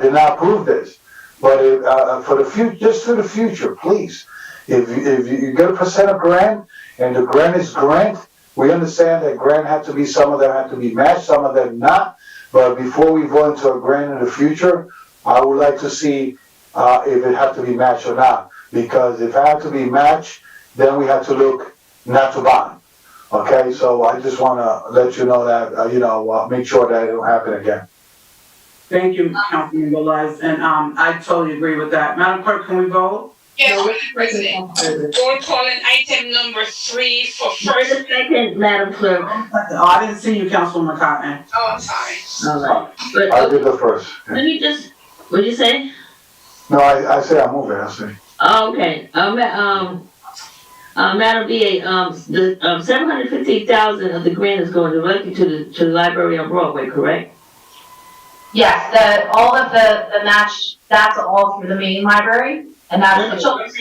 did not approve this. But for the future, just for the future, please, if you get a percent of grant and the grant is grant, we understand that grant have to be, some of them have to be matched, some of them not. But before we go into a grant in the future, I would like to see if it have to be matched or not. Because if it have to be matched, then we have to look not to bond. Okay, so I just want to let you know that, make sure that it don't happen again. Thank you, Councilman Velez, and I totally agree with that. Madam Clerk, can we vote? Yes, Madam President. Roll calling item number 3 for first. Just a second, Madam Clerk. Oh, I didn't see you, Councilwoman Cotton. Oh, I'm sorry. All right. But, I did the first. let me just, what'd you say? No, I say I move it, I say. Oh, okay. Madam BA, the 750,000 of the grant is going directly to the library on Broadway, correct? Yes, all of the match, that's all through the main library, and that's the children's.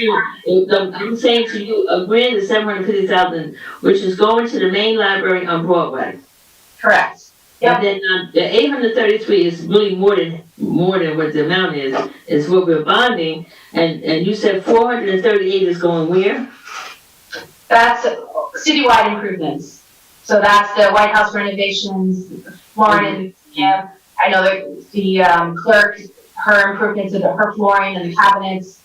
I'm saying to you, a grant is 750,000, which is going to the main library on Broadway. Correct. Yep. And then the 833 is really more than what the amount is what we're bonding, and you said 438 is going where? That's citywide improvements. So that's the White House renovations, flooring, and I know that the clerk, her improvements of her flooring and the cabinets,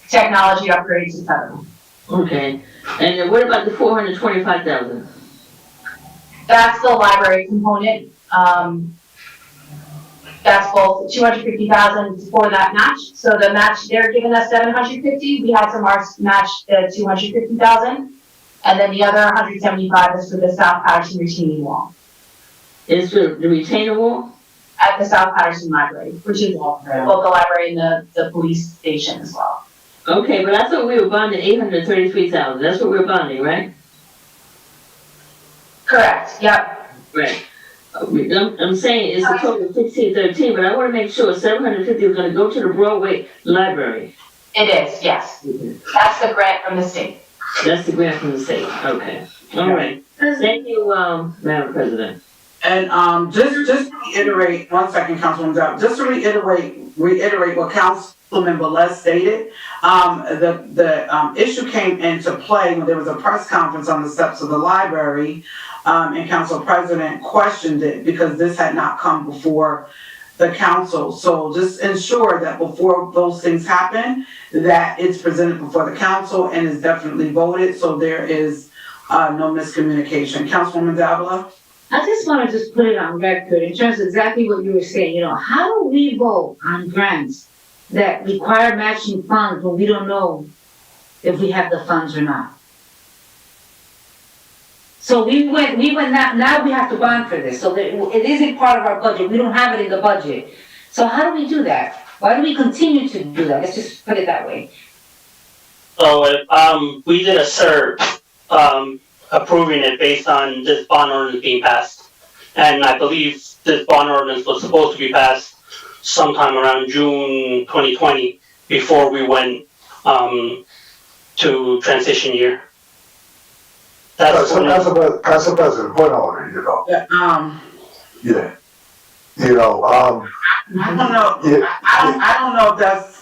technology upgrades, etc. Okay. And then what about the 425,000? That's the library component. That's both 250,000 for that match. So the match, they're giving us 750. We had to match the 250,000, and then the other 175 is for the South Paterson retaining wall. Is for the retaining wall? At the South Paterson Library, which is both the library and the police station as well. Okay, but I thought we were bonding 833,000. That's what we're bonding, right? Correct, yep. Right. I'm saying it's a total of 1613, but I want to make sure 750 is going to go to the Broadway Library. It is, yes. That's the grant from the state. That's the grant from the state. Okay. All right. Thank you, Madam President. And just to reiterate, one second, Councilwoman Dow, just to reiterate what Councilman Velez stated. The issue came into play when there was a press conference on the steps of the library, and Council President questioned it because this had not come before the council. So just ensure that before those things happen, that it's presented before the council and is definitely voted, so there is no miscommunication. Councilwoman Davila? I just want to just put it on record in terms of exactly what you were saying. You know, how do we vote on grants that require matching funds when we don't know if we have the funds or not? So we went now we have to bond for this. So that it isn't part of our budget. We don't have it in the budget. So how do we do that? Why do we continue to do that? Let's just put it that way. So we did a surge approving it based on this bond ordinance being passed. And I believe this bond ordinance was supposed to be passed sometime around June 2020 before we went to transition year. Council President, point of order, you know. Yeah. You know, I don't know. Yeah. I don't know if that's.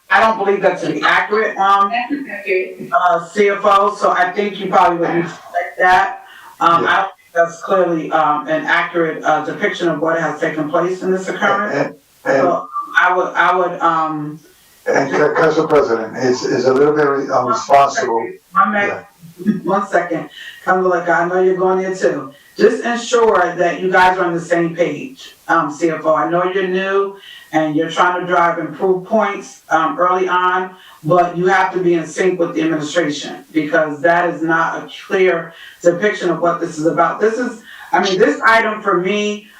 I don't believe that's to be accurate, CFO. So I think you probably would respect that. I don't think that's clearly an accurate depiction of what has taken place in this occurrence. So I would. And Council President, it's a little bit responsible. One second. Like I know you're going there too. Just ensure that you guys are on the same page, CFO. I know you're new and you're trying to drive improved points early on, but you have to be in sync with the administration because that is not a clear depiction of what this is about. This item for me,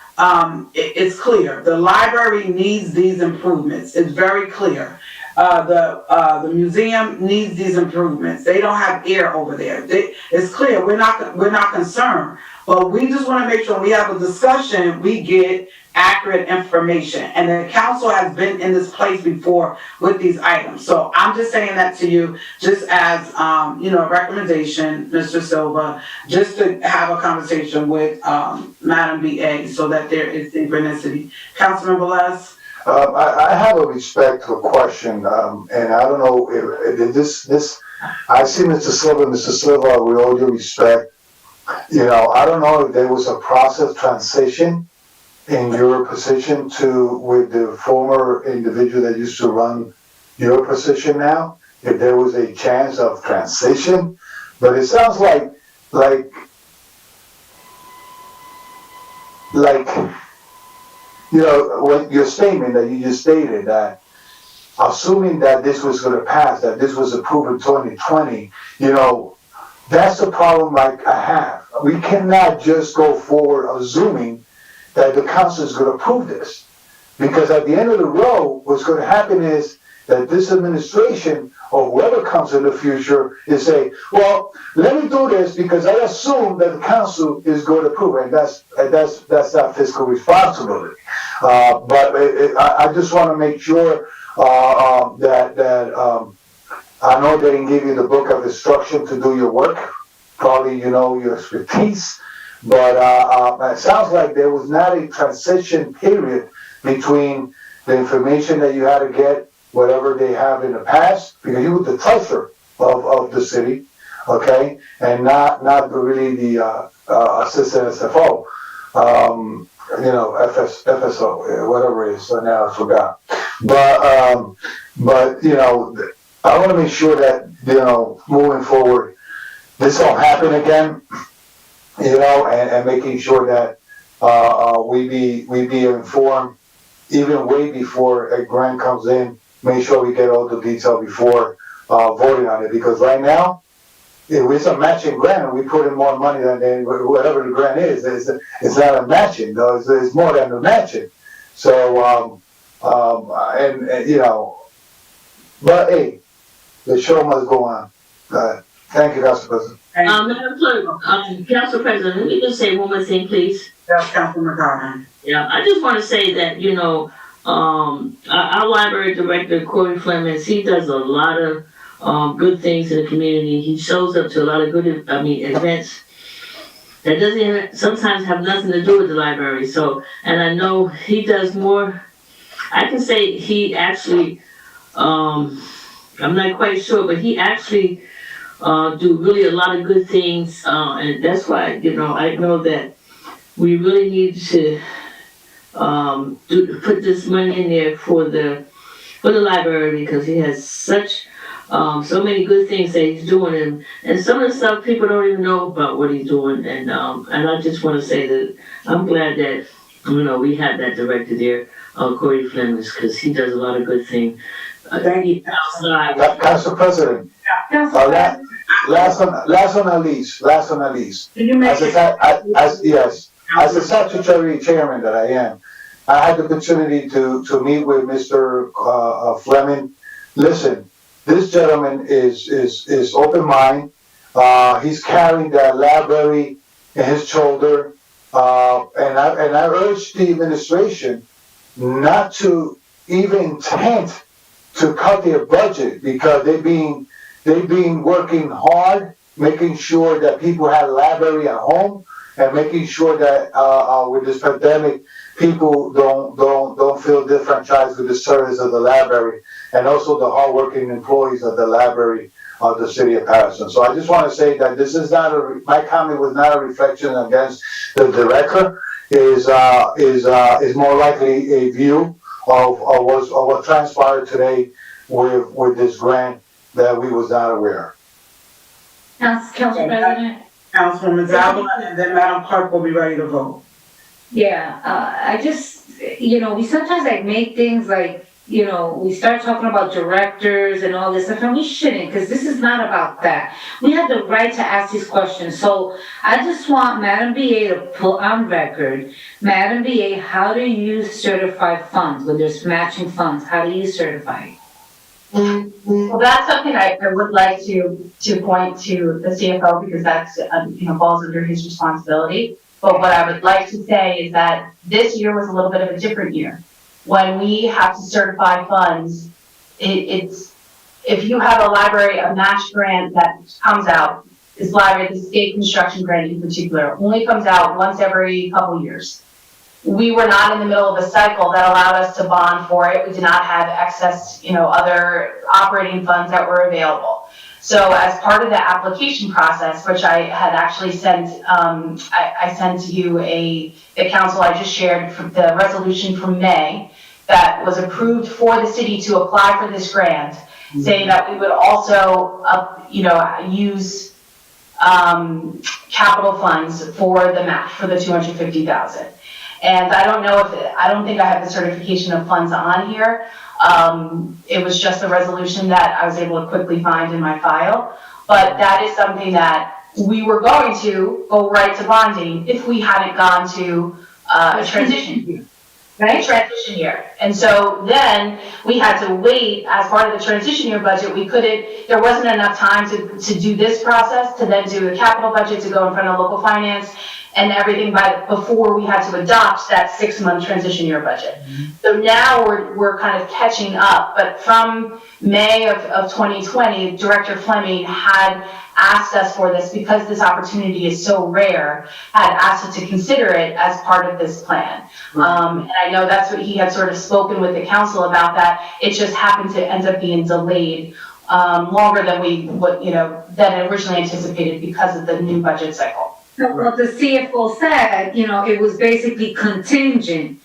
it's clear. The library needs these improvements. It's very clear. The museum needs these improvements. They don't have air over there. It's clear. We're not concerned, but we just want to make sure when we have a discussion, we get accurate information. And the council has been in this place before with these items. So I'm just saying that to you, just as a recommendation, Mr. Silva, just to have a conversation with Madam BA so that there is synchronicity. Councilman Velez? I have a respectful question, and I don't know if this. I see Mr. Silva, with all due respect, I don't know if there was a process transition in your position with the former individual that used to run your position now, if there was a chance of transition, but it sounds like what your statement that you just stated, that assuming that this was going to pass, that this was approved in 2020, that's the problem I have. We cannot just go forward assuming that the council is going to approve this. Because at the end of the road, what's going to happen is that this administration, or whoever comes in the future, is say, well, let me do this because I assume that the council is going to approve it, and that's not fiscal responsibility. But I just want to make sure that I know they didn't give you the book of instruction to do your work, probably your expertise, but it sounds like there was not a transition period between the information that you had to get, whatever they have in the past, because you were the treasurer of the city, okay, and not really the assistant SFO, FSO, whatever it is. So now I forgot. But I want to make sure that moving forward, this don't happen again, and making sure that we be informed even way before a grant comes in. Make sure we get all the detail before voting on it, because right now, if it's a matching grant and we put in more money than whatever the grant is, it's not a matching, though. It's more than a matching. So, but hey, the show must go on. Thank you, Council President. Madam Clerk, Council President, let me just say one more thing, please. Yes, Councilman McCartney. Yeah, I just want to say that, our library director, Corey Flemings, he does a lot of good things in the community. He shows up to a lot of good, events that doesn't even sometimes have nothing to do with the library. So, and I know he does more. I can say he actually, I'm not quite sure, but he actually do really a lot of good things. And that's why, I know that we really need to put this money in there for the library, because he has such so many good things that he's doing, and some of the stuff people don't even know about what he's doing, and I just want to say that I'm glad that we have that director there, Corey Flemings, because he does a lot of good things. Thank you, Council President. Last but not least. Can you make As the statutory chairman that I am, I had the opportunity to meet with Mr. Fleming. Listen, this gentleman is open mind. He's carrying that library in his shoulder, and I urge the administration not to even attempt to cut their budget, because they've been working hard, making sure that people have a library at home, and making sure that with this pandemic, people don't feel disenfranchised with the service of the library, and also the hardworking employees of the library of the city of Paterson. So I just want to say that this is not my comment was not a reflection against the director. Is more likely a view of what transpired today with this grant that we was not aware. Council President? Councilwoman Zavala, and then Madam Clerk will be ready to vote. Yeah, I just, we sometimes make things we start talking about directors and all this stuff, and we shouldn't, because this is not about that. We have the right to ask these questions. So I just want Madam BA to put on record, Madam BA, how do you certify funds when there's matching funds? How do you certify? Well, that's something I would like to point to the CFO, because that's, falls under his responsibility. But what I would like to say is that this year was a little bit of a different year. When we have to certify funds, it's, if you have a library, a match grant that comes out, this library, the state construction grant in particular, only comes out once every couple years. We were not in the middle of a cycle that allowed us to bond for it. We did not have excess, other operating funds that were available. So as part of the application process, which I had actually sent, I sent to you the council I just shared the resolution from May that was approved for the city to apply for this grant, saying that we would also, use capital funds for the match, for the $250,000. And I don't think I have the certification of funds on here. It was just a resolution that I was able to quickly find in my file. But that is something that we were going to go right to bonding if we hadn't gone to a transition year. Right? Transition year. And so then we had to wait as part of the transition year budget. There wasn't enough time to do this process, to then do the capital budget, to go in front of local finance and everything before we had to adopt that 6-month transition year budget. So now we're kind of catching up, but from May of 2020, Director Fleming had asked us for this because this opportunity is so rare, had asked us to consider it as part of this plan. And I know that's what he had sort of spoken with the council about, that it just happened to end up being delayed longer than than originally anticipated because of the new budget cycle. Well, the CFO said, it was basically contingent,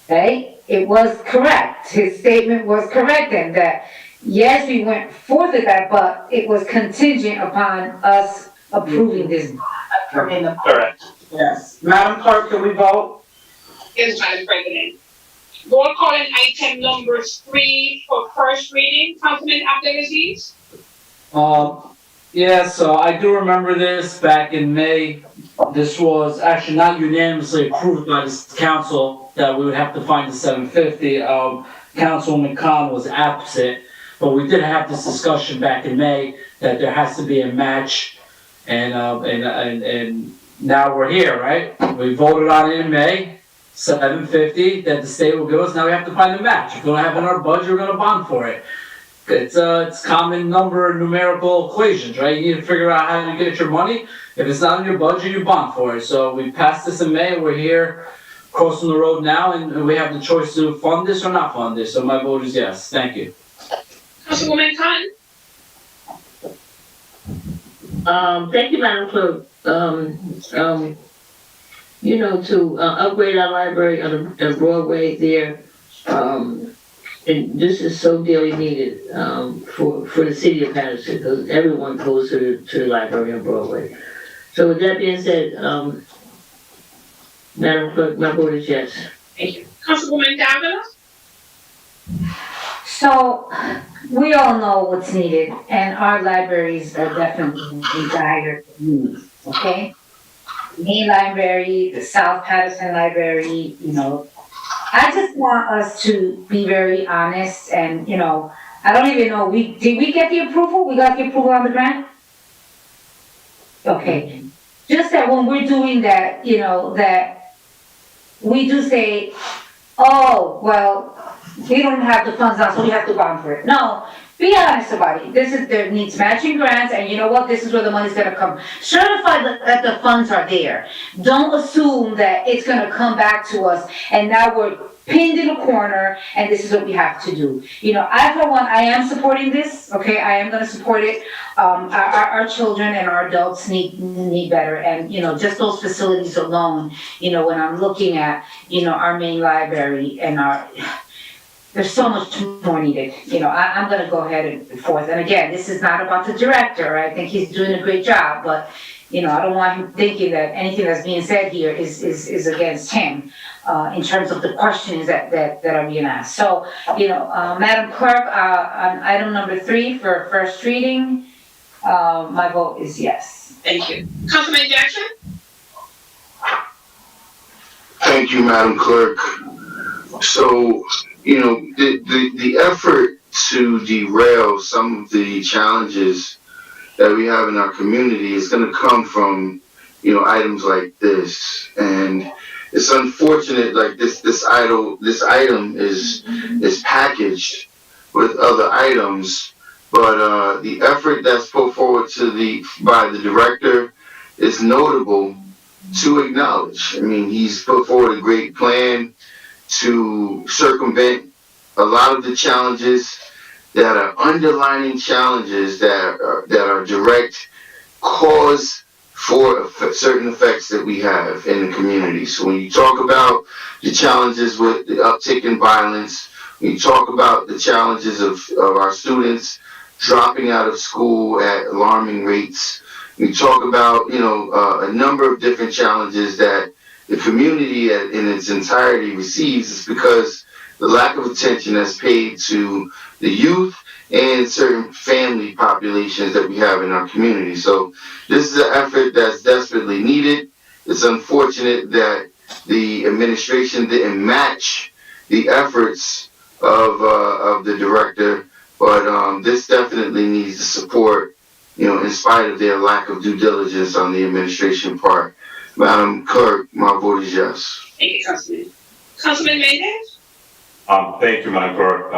right? It was correct. His statement was correct, and that, yes, we went forth with that, but it was contingent upon us approving this. Correct. Yes. Madam Clerk, can we vote? Yes, Madam President. Roll call on item number 3 for first reading. Councilman Abdelaziz? Yeah, so I do remember this back in May. This was actually not unanimously approved by this council that we would have to find the $750. Councilwoman Khan was absent. But we did have this discussion back in May that there has to be a match, and now we're here, right? We voted on it in May, $750 that the state will give us. Now we have to find a match. If we don't have it in our budget, we're gonna bond for it. It's common number numerical equations, right? You need to figure out how to get your money. If it's not in your budget, you bond for it. So we passed this in May, we're here crossing the road now, and we have the choice to fund this or not fund this. So my vote is yes. Thank you. Councilwoman Khan? Thank you, Madam Clerk. To upgrade our library on Broadway there, and this is so dearly needed, for the city of Paterson, because everyone goes to the library on Broadway. So with that being said, Madam Clerk, my vote is yes. Thank you. Councilwoman Davila? So, we all know what's needed, and our libraries are definitely in dire need, okay? Main Library, the South Paterson Library, I just want us to be very honest, and, I don't even know, did we get the approval? We got the approval on the grant? Okay, just that when we're doing that, that we do say, oh, well, we don't have the funds now, so we have to bond for it. No, be honest about it. There needs matching grants, and you know what? This is where the money's gonna come. Certify that the funds are there. Don't assume that it's gonna come back to us, and now we're pinned in a corner, and this is what we have to do. I, for one, I am supporting this, okay? I am gonna support it. Our children and our adults need better, and, just those facilities alone, when I'm looking at, our main library and there's so much more needed. I'm gonna go ahead and forth. And again, this is not about the director. I think he's doing a great job, but, I don't want him thinking that anything that's being said here is against him, in terms of the questions that are being asked. So, Madam Clerk, on item number 3 for first reading, my vote is yes. Thank you. Councilman Jackson? Thank you, Madam Clerk. So, the effort to derail some of the challenges that we have in our community is going to come from, items like this. And it's unfortunate, like this item is packaged with other items, but the effort that's put forward by the director is notable to acknowledge. I mean, he's put forward a great plan to circumvent a lot of the challenges that are underlining challenges that are direct cause for certain effects that we have in the community. So when you talk about the challenges with the uptick in violence, when you talk about the challenges of our students dropping out of school at alarming rates, we talk about, a number of different challenges that the community in its entirety receives, is because the lack of attention that's paid to the youth and certain family populations that we have in our community. So this is an effort that's desperately needed. It's unfortunate that the administration didn't match the efforts of the director, but this definitely needs the support, in spite of their lack of due diligence on the administration part. Madam Clerk, my vote is yes. Thank you, Councilman. Councilman Mendez? Thank you, Madam Clerk.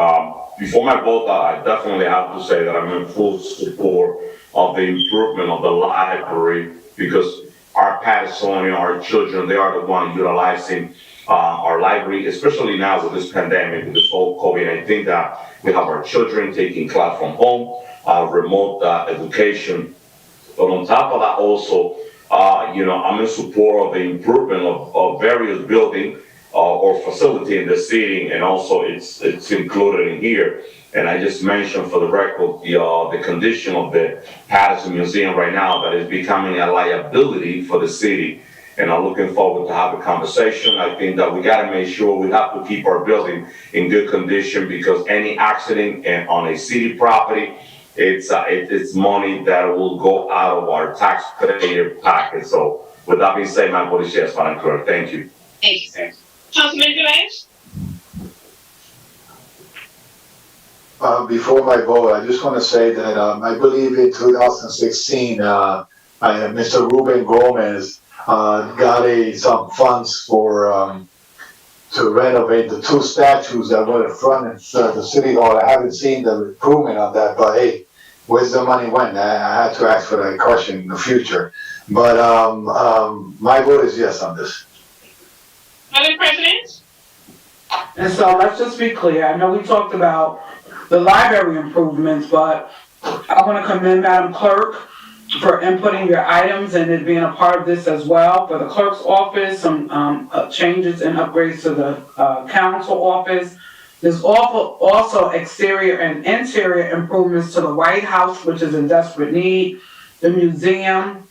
Before my vote, I definitely have to say that I'm in full support of the improvement of the library, because our Patersonian, our children, they are the ones utilizing our library, especially now with this pandemic, with this whole COVID. I think that we have our children taking class from home, remote education. But on top of that also, I'm in support of the improvement of various buildings or facility in the city, and also it's included in here. And I just mentioned for the record the condition of the Paterson Museum right now, that is becoming a liability for the city. And I'm looking forward to have a conversation. I think that we got to make sure we have to keep our building in good condition, because any accident on a city property, it's money that will go out of our taxpayer pocket. So with that being said, my vote is yes, Madam Clerk. Thank you. Thank you, sir. Councilman Velez? before my vote, I just want to say that I believe in 2016, Mr. Ruben Gomez got some funds for to renovate the two statues that were in front of the city hall. I haven't seen the improvement on that, but hey, where's the money went? I had to ask for that question in the future. But my vote is yes on this. Madam President? And so let's just be clear. I know we talked about the library improvements, but I want to commend Madam Clerk for inputting your items and it being a part of this as well. For the clerk's office, some changes and upgrades to the council office. There's also exterior and interior improvements to the White House, which is in desperate need. The museum,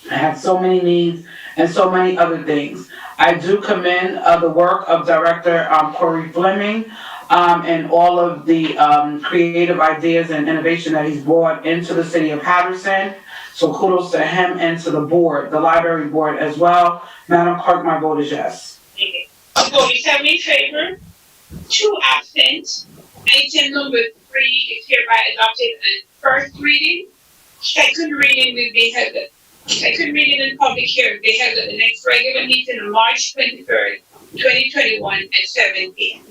I have so many needs and so many other things. I do commend the work of Director Corey Fleming and all of the creative ideas and innovation that he's brought into the city of Paterson. So kudos to him and to the board, the library board as well. Madam Clerk, my vote is yes. Okay. 47 in favor, 2 absent. Item number 3 is hereby adopted on first reading. Second reading will be held. Second reading and public hearing will be held at the next regular meeting on March 23rd, 2021 at 7 p.m.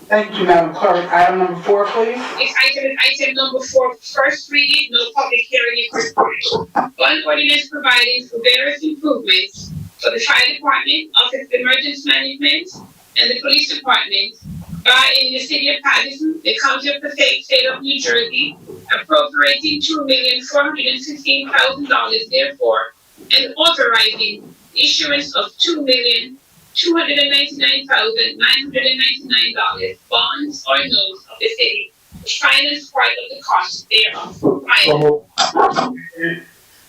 Thank you, Madam Clerk. Item number 4, please. This item is item number 4, first reading, no public hearing is required. One ordinance providing for various improvements for the fire department, office of emergency management, and the police department by in the city of Paterson, the county of Passaic, state of New Jersey, appropriating $2,416,000 therefore, and authorizing issuance of $2,299,999 bonds or notes of the city to finance part of the cost thereof.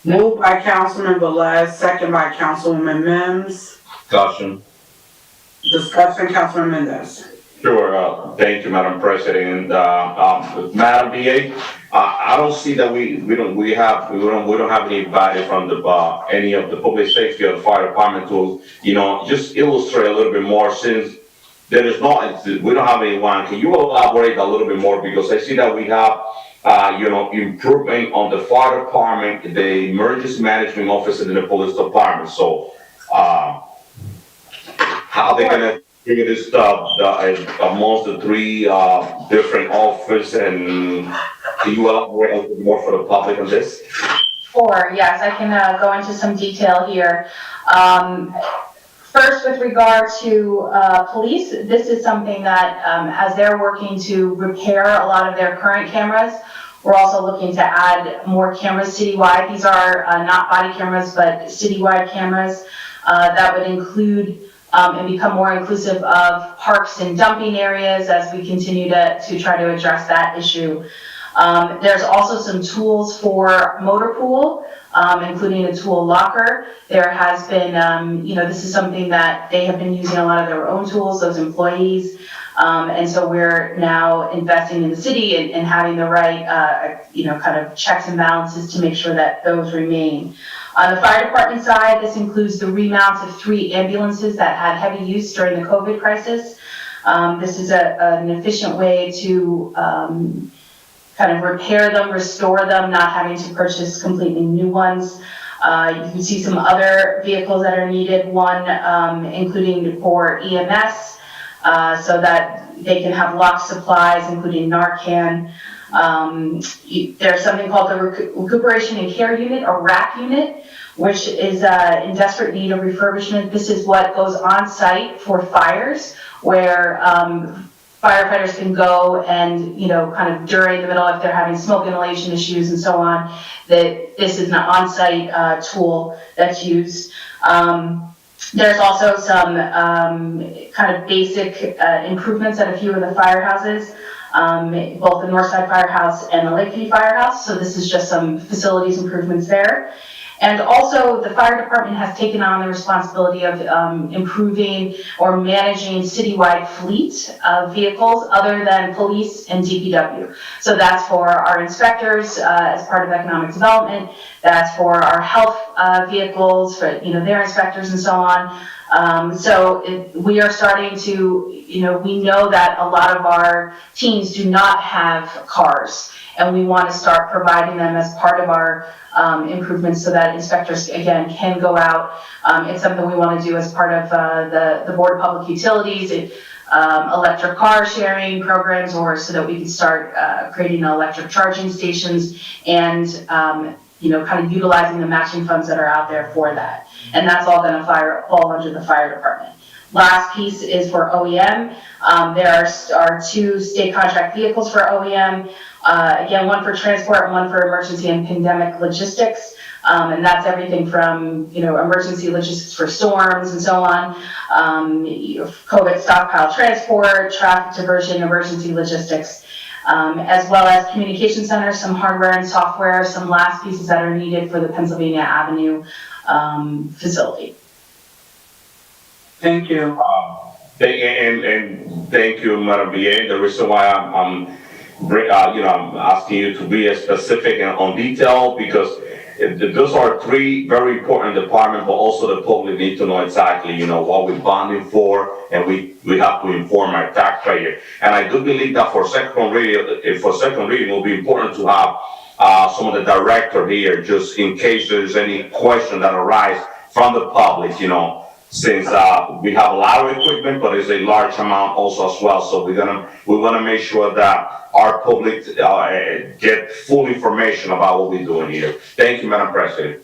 Moved by Councilman Velez, second by Councilwoman Mims. Discussion. Councilman Mendez. Sure. Thank you, Madam President. Madam BA, I don't see that we don't have anybody from any of the public safety or the fire department to just illustrate a little bit more since there is we don't have anyone. Can you elaborate a little bit more, because I see that we have improvement on the fire department, the emergency management office, and the police department. So how are they gonna figure this stuff amongst the 3 different offices, and can you elaborate a little bit more for the public on this? Sure, yes, I can go into some detail here. First, with regard to police, this is something that as they're working to repair a lot of their current cameras, we're also looking to add more cameras citywide. These are not body cameras, but citywide cameras that would include and become more inclusive of parks and dumping areas as we continue to try to address that issue. There's also some tools for motor pool, including a tool locker. There has been, this is something that they have been using a lot of their own tools, those employees. And so we're now investing in the city and having the right, kind of checks and balances to make sure that those remain. On the fire department side, this includes the remounts of 3 ambulances that had heavy use during the COVID crisis. This is an efficient way to kind of repair them, restore them, not having to purchase completely new ones. You can see some other vehicles that are needed, one including for EMS, so that they can have locked supplies, including Narcan. There's something called the Recuperation and Care Unit, or RAC unit, which is in desperate need of refurbishment. This is what goes on site for fires, where firefighters can go and, kind of during the middle, if they're having smoke inhalation issues and so on, that this is an on-site tool that's used. There's also some kind of basic improvements at a few of the firehouses, both the Northside Firehouse and the Lakeview Firehouse. So this is just some facilities improvements there. And also the fire department has taken on the responsibility of improving or managing citywide fleet of vehicles other than police and DPW. So that's for our inspectors as part of economic development. That's for our health vehicles, for their inspectors and so on. We are starting to, we know that a lot of our teams do not have cars, and we want to start providing them as part of our improvements so that inspectors, again, can go out. It's something we want to do as part of the Board of Public Utilities, electric car sharing programs, or so that we can start creating electric charging stations and, kind of utilizing the matching funds that are out there for that. And that's all going to fall under the fire department. Last piece is for OEM. There are 2 state contract vehicles for OEM. Again, one for transport and one for emergency and pandemic logistics. And that's everything from, emergency logistics for storms and so on, COVID stockpile transport, traffic diversion, emergency logistics, as well as communication centers, some hardware and software, some last pieces that are needed for the Pennsylvania Avenue facility. Thank you. And thank you, Madam BA. The reason why I'm asking you to be as specific and on detail, because those are 3 very important departments, but also the public need to know exactly, what we're bonding for, and we have to inform our taxpayer. And I do believe that for second reading, it will be important to have some of the director here, just in case there's any question that arise from the public, since we have a lot of equipment, but it's a large amount also as well. So we want to make sure that our public get full information about what we're doing here. Thank you, Madam President.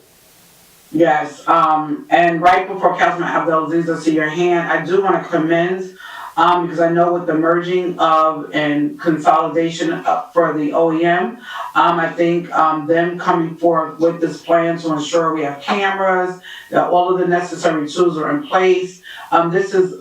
Yes, and right before Councilman Abdelaziz, I see your hand. I do want to commend, because I know with the merging of and consolidation for the OEM, I think them coming forth with this plan to ensure we have cameras, that all of the necessary tools are in place. This is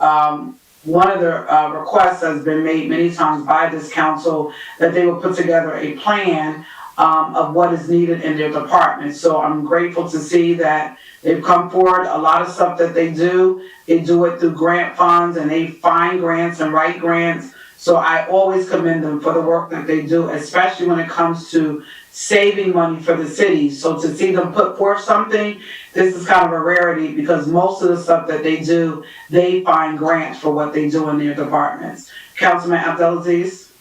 one of the requests that's been made many times by this council, that they will put together a plan of what is needed in their department. So I'm grateful to see that they've come forward. A lot of stuff that they do it through grant funds, and they find grants and write grants. So I always commend them for the work that they do, especially when it comes to saving money for the city. So to see them put forth something, this is kind of a rarity, because most of the stuff that they do, they find grants for what they do in their departments. Councilman Abdelaziz?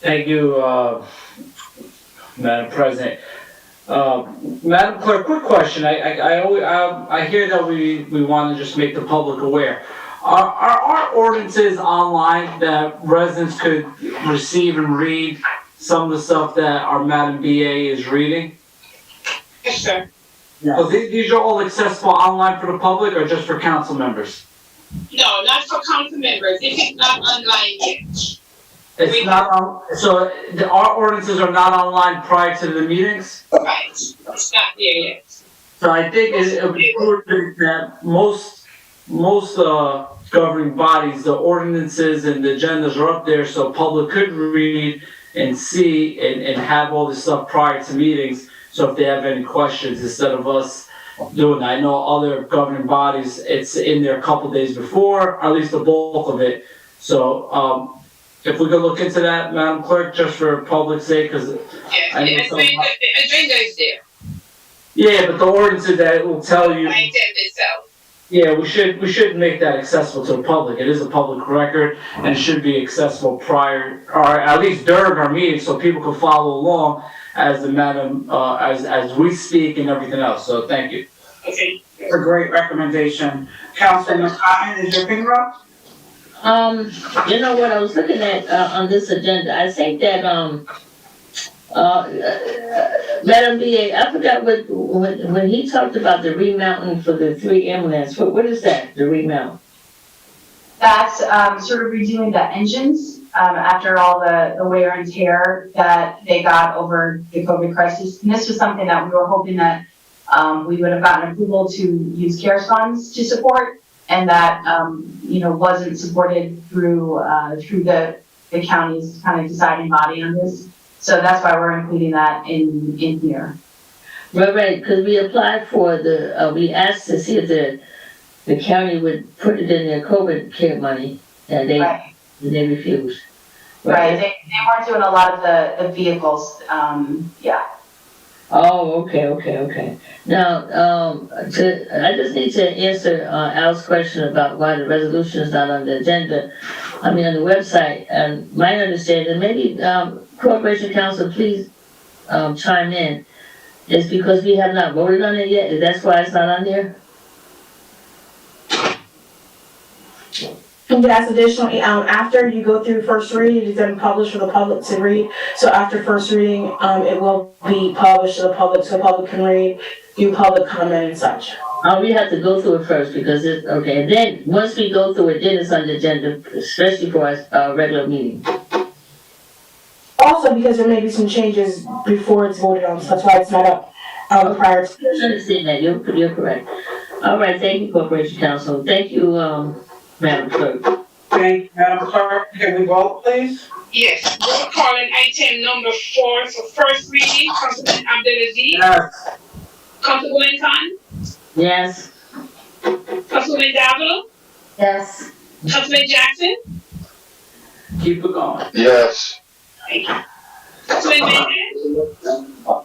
Thank you, Madam President. Madam Clerk, quick question. I hear that we want to just make the public aware. Are our ordinances online that residents could receive and read some of the stuff that our Madam BA is reading? Yes, sir. Yes. So these are all accessible online for the public, or just for council members? No, not for council members. This is not online yet. It's not on, so our ordinances are not online prior to the meetings? Right. It's not there yet. So I think it would be important that most governing bodies, the ordinances and the agendas are up there so public could read and see and have all this stuff prior to meetings. So if they have any questions, instead of us doing that. I know other governing bodies, it's in there a couple days before, or at least the bulk of it. So if we could look into that, Madam Clerk, just for public's sake, because yes, the agenda is there. Yeah, but the ordinances that will tell you. My agenda itself. Yeah, we should make that accessible to the public. It is a public record and should be accessible prior, or at least during our meeting, so people can follow along as the madam, as we speak and everything else. So thank you. Okay. It's a great recommendation. Councilman Cotton, is your finger up? You know what I was looking at on this agenda, I think that Madam BA, I forgot when he talked about the remounting for the 3 ambulance. What is that? The remount? That's sort of redoing the engines after all the wear and tear that they got over the COVID crisis. And this was something that we were hoping that we would have gotten approval to use CARES funds to support, and that wasn't supported through the county's kind of deciding body on this. So that's why we're including that in here. Right, because we applied for we asked to see if the county would put it in their COVID care money, and they refused. Right, they weren't doing a lot of the vehicles, yeah. Oh, okay. Now, I just need to answer Al's question about why the resolution is not on the agenda. I mean, on the website. And my understanding, maybe Corporation Council, please chime in, is because we have not voted on it yet. That's why it's not on there. That's additionally, after you go through first reading, it is then published for the public to read. So after first reading, it will be published to the public so the public can read, do public comment and such. Oh, we have to go through it first because it's, okay, and then, once we go through it, then it's on the agenda, especially for our regular meeting. Also, because there may be some changes before it's voted on, so that's why it's not up prior to. I understand that, you're correct. All right, thank you, Corporation Council. Thank you, Madam Clerk. Thank you, Madam Clerk. Can we vote, please? Yes, roll call on item number 4 for first reading. Councilman Abdelaziz. Yes. Councilwoman Khan. Yes. Councilwoman Davila. Yes. Councilman Jackson. Keep it going. Yes. Thank you. Councilman Mendez.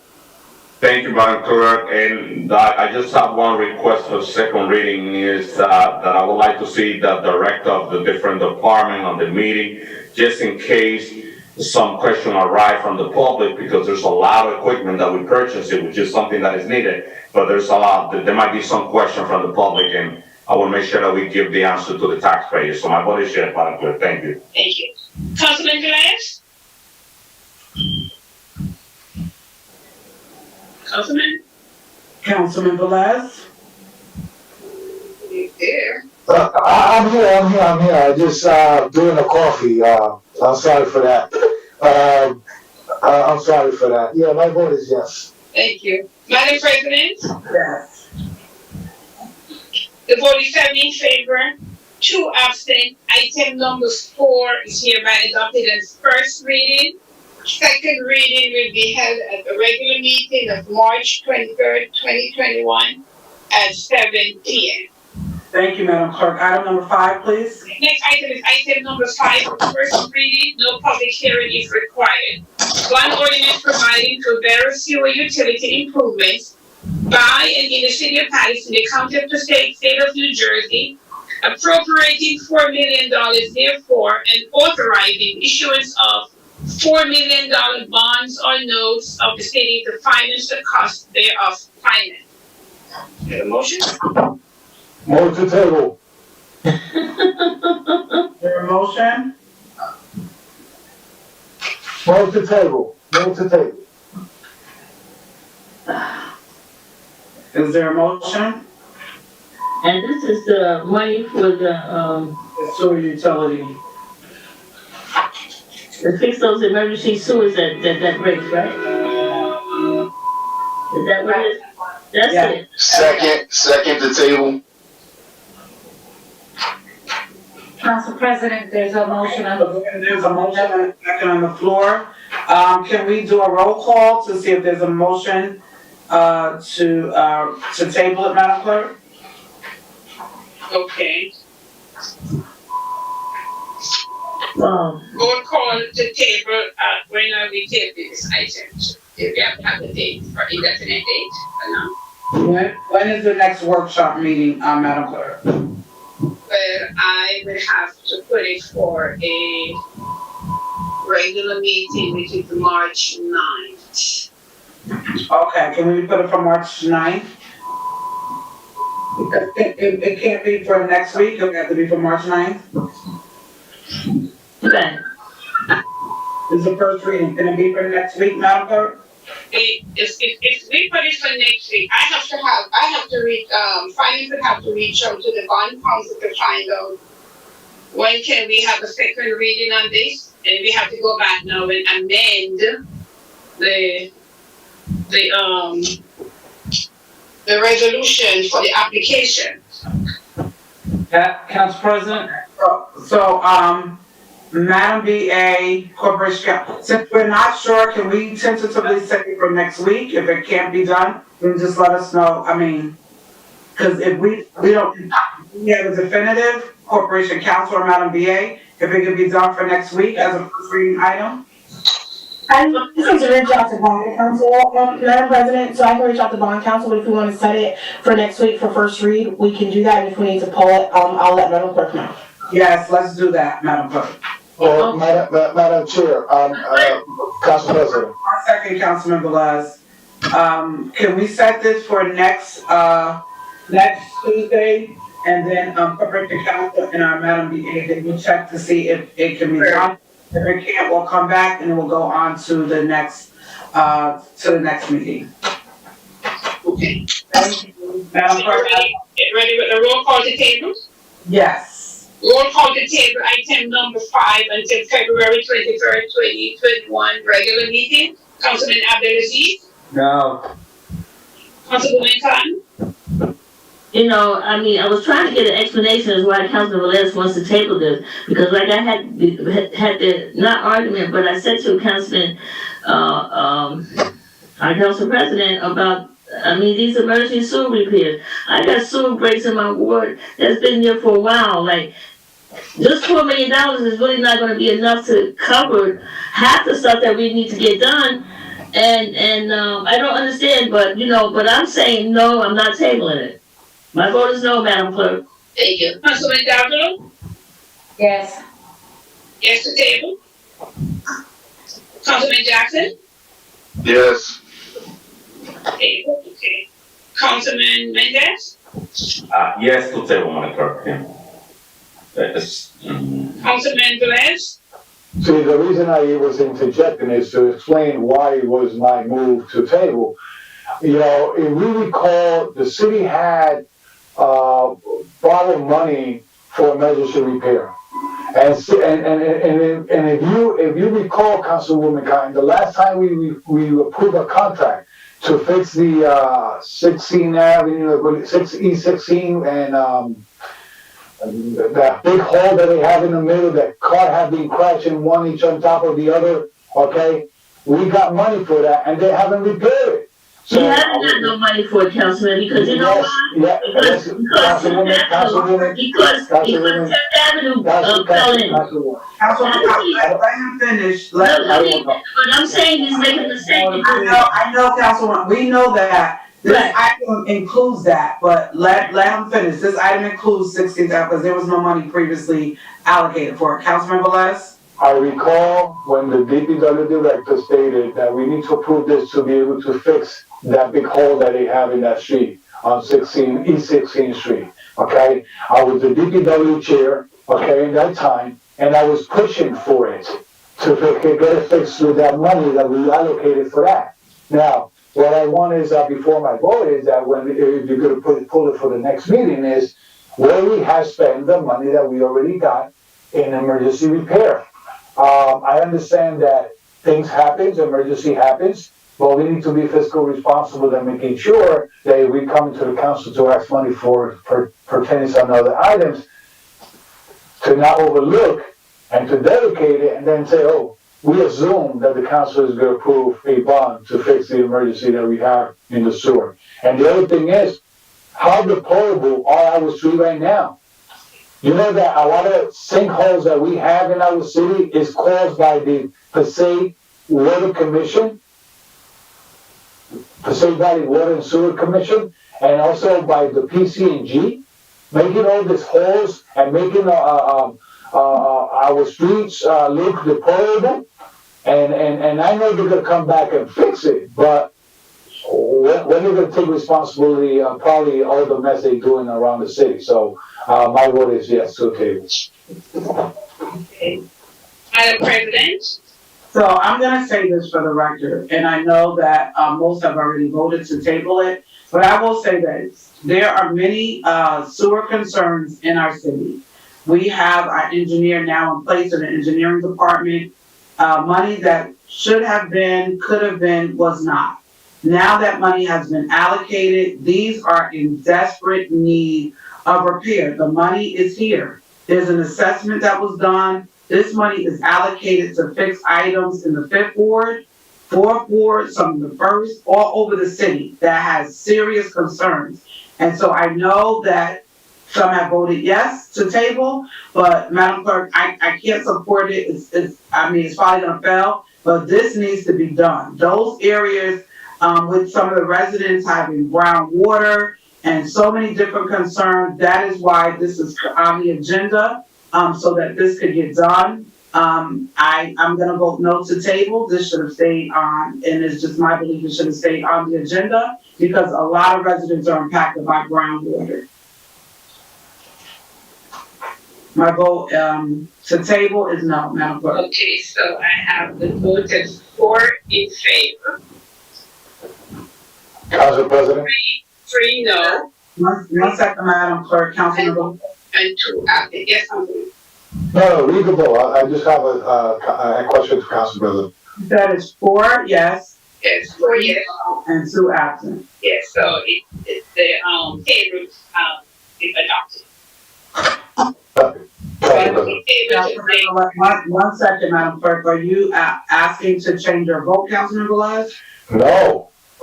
Thank you, Madam Clerk, and I just have one request for second reading is that I would like to see the director of the different department on the meeting, just in case some question arrive from the public, because there's a lot of equipment that we purchased, which is something that is needed, but there might be some question from the public, and I will make sure that we give the answer to the taxpayers. So my vote is yes, Madam Clerk. Thank you. Thank you. Councilman Velez. Councilman Velez? There. I'm here. I just doing a coffee. I'm sorry for that. I'm sorry for that. Yeah, my vote is yes. Thank you. Madam President? Yes. The vote is 7 in favor, 2 absent. Item number 4 is hereby adopted as first reading. Second reading will be held at the regular meeting of March 23rd, 2021 at 7 p.m. Thank you, Madam Clerk. Item number 5, please. Next item is item number 5 for first reading. No public hearing is required. One ordinance providing for various sewer utility improvements by and in the city of Paterson, the county of Passaic, state of New Jersey, appropriating $4 million therefore, and authorizing issuance of $4 million bonds or notes of the city to finance the cost thereof finance. Is there a motion? Move to table. Is there a motion? Move to table. Move to table. Is there a motion? And this is the money for the sewer utility. To fix those emergency sewers that breaks, right? Is that what it is? That's it. Second the table. Council President, there's a motion on the. There's a motion and a second on the floor. Can we do a roll call to see if there's a motion to table it, Madam Clerk? Okay. Roll call to table, when are we tabling this item? If we have to have a date or indefinite date or not? When is the next workshop meeting, Madam Clerk? Well, I would have to put it for a regular meeting, which is March 9th. Okay, can we put it for March 9th? It can't be for next week, it'll have to be for March 9th? Okay. This is the first reading, can it be for next week, Madam Clerk? If we put it for next week, finance would have to reach out to the bond council to find out when can we have a second reading on this, and we have to go back now and amend the resolution for the application. Council President? So, Madam BA, Corporation, since we're not sure, can we tentatively set it for next week? If it can't be done, then just let us know. I mean, because if we have a definitive Corporation Council or Madam BA, if it can be done for next week as a first reading item? I just need to reach out to bond council, Madam President, so I can reach out to bond council, but if we want to set it for next week for first read, we can do that, and if we need to pull it, I'll let Madam Clerk know. Yes, let's do that, Madam Clerk. Or Madam Chair, Council President. Our second, Councilman Velez. Can we set this for next Tuesday? And then, corporate the council and our Madam BA, they will check to see if it can be done. If it can't, we'll come back and we'll go on to the next meeting. Okay. Thank you. Madam Clerk. Get ready with the roll call to table? Yes. Roll call to table item number 5 until February 23rd, 2021, regular meeting. Councilman Abdelaziz? No. Councilwoman Khan? You know, I mean, I was trying to get an explanation as why Councilman Velez wants to table this, because like I had the, not argument, but I said to Councilman, our Council President about, I mean, these emergency sewer repairs. I got sewer breaks in my ward that's been there for a while, like, just $4 million is really not gonna be enough to cover half the stuff that we need to get done. And I don't understand, but, you know, but I'm saying, no, I'm not tabling it. My vote is no, Madam Clerk. Thank you. Councilman Dowdell? Yes. Yes to table. Councilman Jackson? Yes. Table, okay. Councilman Mendez? Yes to table, Madam Clerk. Yeah. Councilman Velez? See, the reason I was interjecting is to explain why it was my move to table. You know, if we recall, the city had borrowed money for emergency repair. And if you recall, Councilwoman Cotton, the last time we approved a contract to fix the 16th Avenue, E16 and that big hole that they have in the middle, that car had been crashing one each on top of the other, okay? We got money for that and they haven't repaired it. So, you haven't got no money for it, Councilman, because you know why? Yeah, because 10th Avenue fell in. Councilwoman, let him finish. But I'm saying he's making a mistake. I know, Councilwoman, we know that. This item includes that, but let him finish. This item includes 16th Avenue, because there was no money previously allocated for it. Councilman Velez? I recall when the DPW director stated that we need to approve this to be able to fix that big hole that they have in that street on E16 Street, okay? I was the DPW chair, okay, in that time, and I was pushing for it to get it fixed with that money that we allocated for that. Now, what I want is, before my vote is that if you're gonna pull it for the next meeting is, where we have spent the money that we already got in emergency repair. I understand that things happen, emergency happens, but we need to be fiscally responsible and making sure that if we come to the council to ask money for pertaining to other items, to not overlook and to dedicate it and then say, oh, we assume that the council is going to approve a bond to fix the emergency that we have in the sewer. And the other thing is, how deplorable are our streets right now? You know that a lot of sinkholes that we have in our city is caused by the Passaic Water Commission, Passaic Valley Water and Sewer Commission, and also by the PCNG, making all these holes and making our streets look deplorable. And I know they're going to come back and fix it, but when they're going to take responsibility on probably all the mess they're doing around the city. So my vote is yes to the table. Okay. Madam President? So I'm going to say this for the record, and I know that most have already voted to table it, but I will say this. There are many sewer concerns in our city. We have our engineer now in place in the engineering department. Money that should have been, could have been, was not. Now that money has been allocated, these are in desperate need of repair. The money is here. There's an assessment that was done. This money is allocated to fix items in the 5th Ward, 4th Ward, some of the 1st, all over the city that has serious concerns. And so I know that some have voted yes to table, but Madam Clerk, I can't support it. It's probably gonna fail but this needs to be done. Those areas, with some of the residents having brown water and so many different concerns, that is why this is on the agenda, so that this could get done. I'm gonna vote no to table. This should have stayed on, and it's just my belief it should have stayed on the agenda because a lot of residents are impacted by groundwater. My vote, to table is no, Madam Clerk. Okay, so I have the vote as 4 in favor. Council President? Three no. One second, Madam Clerk, Councilman. And 2 absent. Yes, Councilman. No, read the vote. I just have a question for Council President. That is 4 yes. Yes, 4 yes. And 2 absent. Yes, so the table is adopted. One second, Madam Clerk, are you asking to change your vote, Councilman Velez?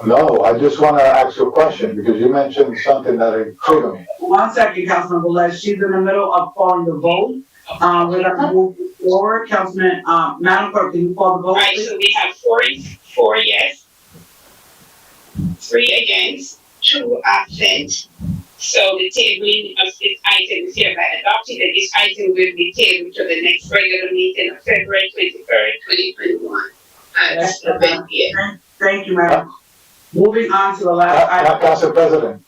No, I just want to ask you a question because you mentioned something that triggered me. 1 second, Councilman Velez, she's in the middle of calling the vote. We're gonna move forward, Councilman, Madam Clerk, can you call the vote? Right, so we have 4 yes, 3 against, 2 absent. So the tabling of this item is hereby adopted, and this item will be tabled to the next regular meeting of February 23rd, 2021. Thank you, Madam. Moving on to the last item. Council President.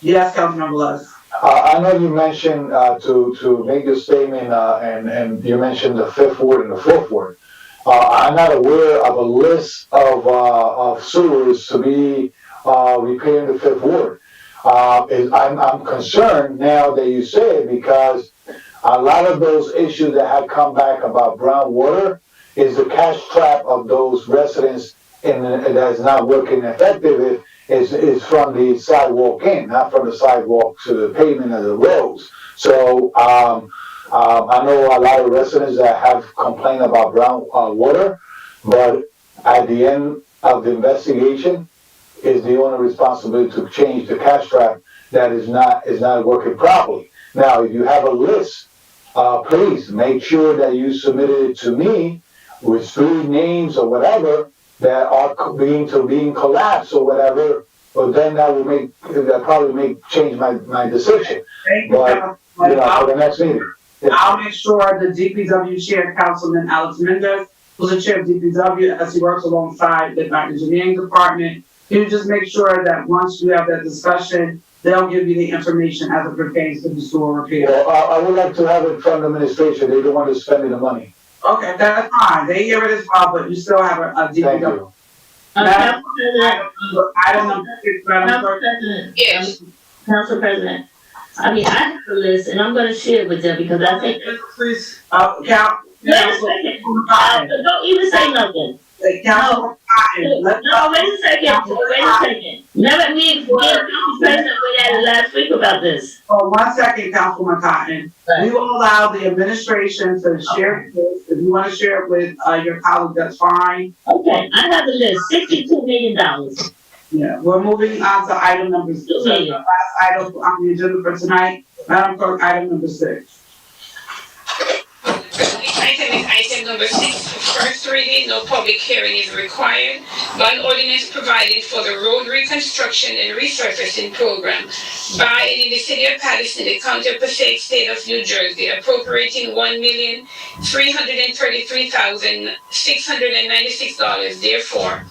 Yes, Councilman Velez. I know you mentioned to make a statement, and you mentioned the 5th ward and the 4th ward. I'm not aware of a list of sewers to be repaired in the 5th ward. I'm concerned now that you say it because a lot of those issues that have come back about brown water is the cash trap of those residents that is not working effective. Is from the sidewalk in, not from the sidewalk to the pavement of the roads. So I know a lot of residents that have complained about brown water, but at the end of the investigation, is the owner responsibility to change the cash trap that is not working properly. Now, if you have a list, please make sure that you submitted it to me with 3 names or whatever that are being collapsed or whatever. But then that probably change my decision. But for the next meeting. Yeah. I'll make sure the DPW Chair, Councilman Alex Mendez, who's the Chair of DPW, as he works alongside the engineering department, you just make sure that once you have that discussion, they'll give you the information as it pertains to the sewer repair. Well, I would like to have it from the administration. They don't want to spend the money. Okay, that's fine. They hear it as well, but you still have a DPW. Thank you. Item number 6, Madam Clerk. Yes. Council President, I mean, I have a list and I'm gonna share it with them because I think. Please, Wait a second. Don't even say nothing. No, wait a second. Never me and Council President went at it last week about this. Oh, 1 second, Councilman Cotton. We will allow the administration to share this. If you want to share it with your colleague, that's fine. Okay, I have the list, $62 million. Yeah, we're moving on to item number 6. So the last item on the agenda for tonight, Madam Clerk, item number 6. Item number 6, first reading, no public hearing is required. Bond ordinance providing for the road reconstruction and resurfacing program by and in the city of Paterson, the county of Passaic, state of New Jersey, appropriating $1,333,696, therefore,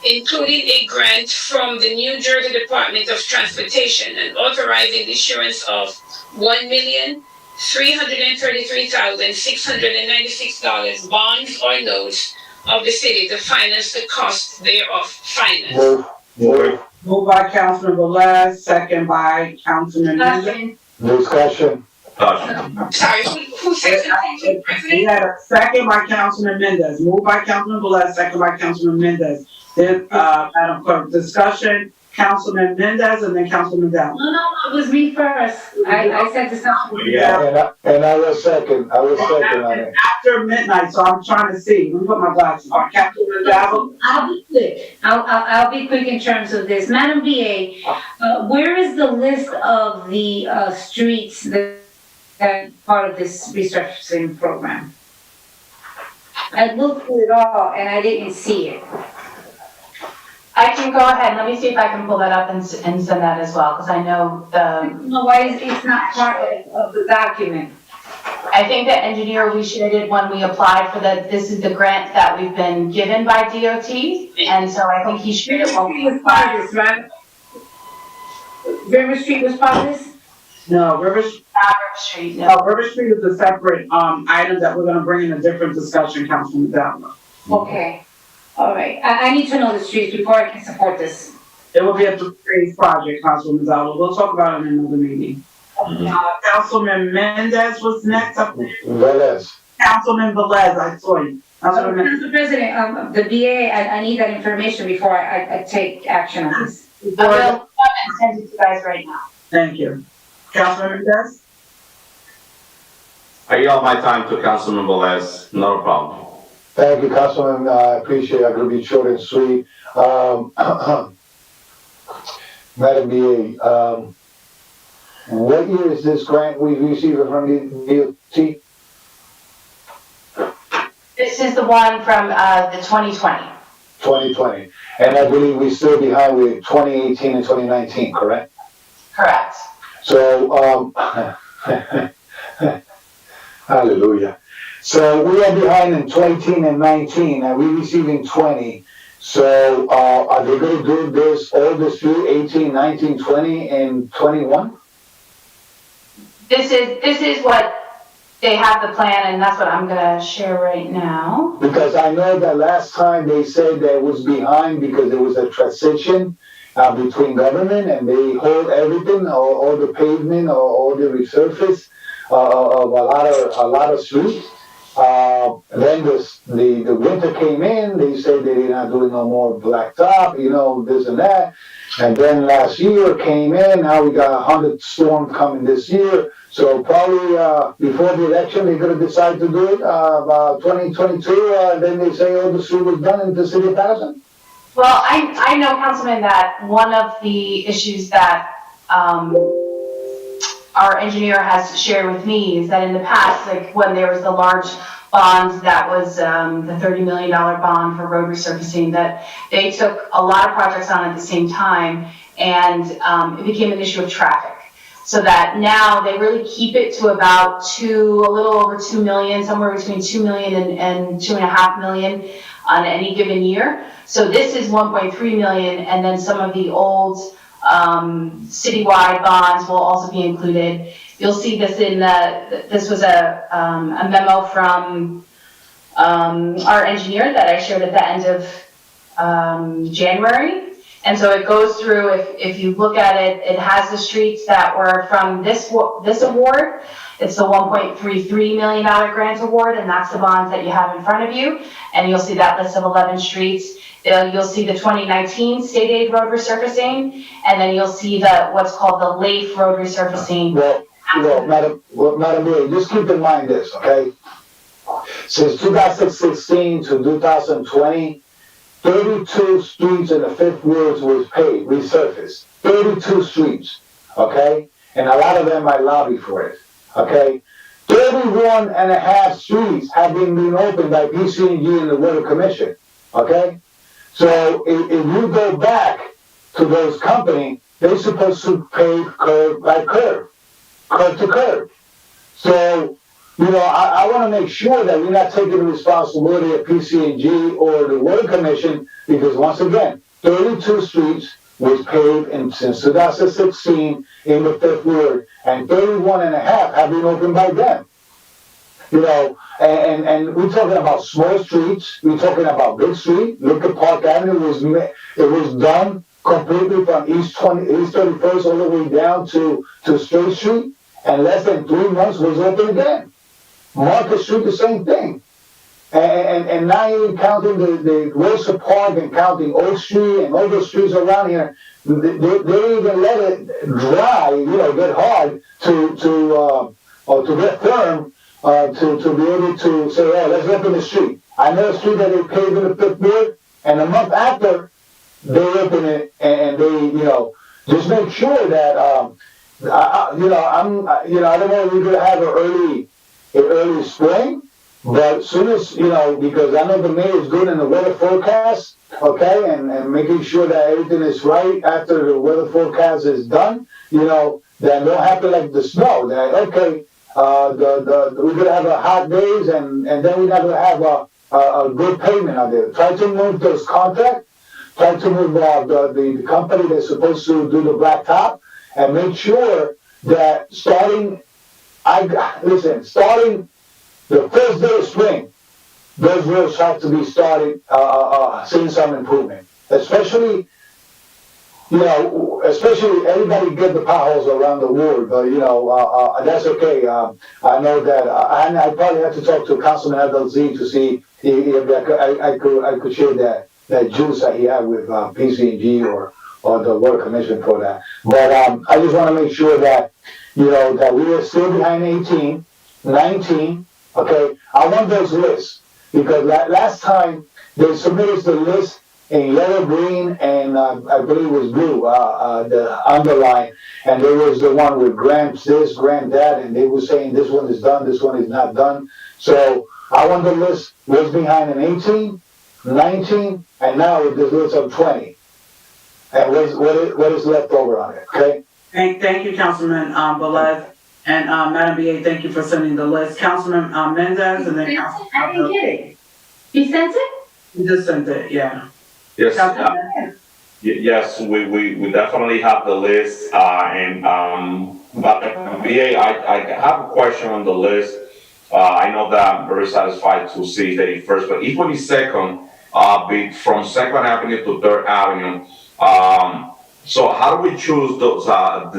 including a grant from the New Jersey Department of Transportation and authorizing the issuance of $1,333,696 bonds or notes of the city to finance the cost thereof. Finance. Move. Moved by Councilman Velez, second by Councilman Mendez. Discussion. Sorry, who seconded? We had a second by Councilman Mendez. Moved by Councilman Velez, second by Councilman Mendez. Then, Madam Clerk, discussion. Councilman Mendez and then Councilman Dow. No, it was me first. I said discussion. Yeah, and I was second on it. After midnight, so I'm trying to see. Let me put my glasses on. Councilman Dow. I'll be quick. I'll be quick in terms of this. Madam VA, where is the list of the streets that are part of this resurfacing program? I looked through it all and I didn't see it. I can go ahead, let me see if I can pull that up and send that as well, because I know No, why is it's not part of the document? I think the engineer, we shared it when we applied for this is the grant that we've been given by DOT, and so I think he shared it when we applied. Right? River Street was part of this? No, River Street, no, River Street is a separate, item that we're gonna bring in a different discussion, Councilman Dowler. Okay, all right. I need to know the streets before I can support this. It will be a three-phase project, Councilman Dowler. We'll talk about it in another meeting. Councilman Mendez was next up there. Velez. Councilman Velez, I saw you. Councilman Mendez. Mr. President, the BA, I need that information before I take action on this. I will send it to you guys right now. Thank you. Councilman Mendez? I yield my time to Councilman Velez, not a problem. Thank you, Councilman. I appreciate it. I'm going to be short and sweet. Madam BA, what year is this grant we received from the DOT? This is the one from the 2020. 2020. And I believe we're still behind with 2018 and 2019, correct? Correct. So, hallelujah. So we are behind in 2018 and 19, and we're receiving 20. So are they going to do this, all this through 18, 19, 20, and 21? This is what they have the plan, and that's what I'm gonna share right now. Because I know that last time they said that it was behind because there was a transition between government, and they hold everything, all the pavement, or all the resurface of a lot of streets. Then the winter came in, they said they're not doing no more blacktop, this and that. And then last year came in, now we got 100 storm coming this year. So probably before the election, they're going to decide to do it about 2022. Then they say, oh, the street was done in the city of Paterson. Well, I know, Councilman, that one of the issues that our engineer has shared with me is that in the past, like when there was the large bonds, that was the $30 million bond for road resurfacing, that they took a lot of projects on at the same time, and it became an issue of traffic. So that now they really keep it to about a little over 2 million, somewhere between 2 million and 2.5 million on any given year. So this is 1.3 million, and then some of the old citywide bonds will also be included. You'll see this this was a memo from our engineer that I shared at the end of January. And so it goes through, if you look at it, it has the streets that were from this award. It's the $1.33 million grant award, and that's the bonds that you have in front of you. And you'll see that list of 11 streets. You'll see the 2019 state aid road resurfacing, and then you'll see what's called the LAIF road resurfacing. Well, Madam Mayor, just keep in mind this, okay? Since 2016 to 2020, 32 streets in the Fifth Ward was paved, resurfaced. 32 streets, okay? And a lot of them I lobby for it, okay? 31 and a half streets have been opened by PCG and the Water Commission, okay? So if you go back to those companies, they're supposed to pave curb by curb to curb. So, I want to make sure that we're not taking the responsibility of PCG or the Water Commission, because once again, 32 streets was paved since 2016 in the Fifth Ward, and 31 and a half have been opened by them. And we're talking about small streets, we're talking about big street. Look at Park Avenue, it was done completely from East 31st all the way down to Straight Street, and less than 3 months was open again. Market Street, the same thing. And now you're counting the Wilson Park and counting Oak Street and all those streets around here. They even let it dry, get hard to get firm, to be able to say, oh, let's open the street. I know a street that they paved in the Fifth Ward, and a month after, they open it, and they, just make sure that, I don't know if we're going to have an early spring, But as soon as, because I know the mayor is good in the weather forecast, okay, and making sure that everything is right after the weather forecast is done, that don't happen like the snow, that, okay, we're gonna have a hot days and then we're not gonna have a good payment out there. Try to move those contracts, try to move the company that's supposed to do the blacktop, and make sure that starting the first day of spring, those roads have to be started, seeing some improvement. Especially everybody get the potholes around the world, but that's okay. I know that, and I probably have to talk to Councilman Abdel-Aziz to see if I could share that juice that he had with PCG or the Water Commission for that. But I just want to make sure that that we are still behind 18, 19. Okay, I want those lists because last time they submitted the list in yellow, green, and I believe it was blue, the underline, and there was the one with grants this, grant that, and they were saying this one is done, this one is not done. So I want the list what's behind in 18, 19, and now this list of 20, and what is left over on it. Okay. Thank you, Councilman Velez. And Madam BA, thank you for sending the list. Councilman Mendez, and then Councilman. I didn't get it. You sent it? You just sent it, yeah. Yes, yes, we definitely have the list, but BA, I have a question on the list. I know that I'm very satisfied to see 31st, but equally second, from 2nd Avenue to 3rd Avenue, so how do we choose those, how do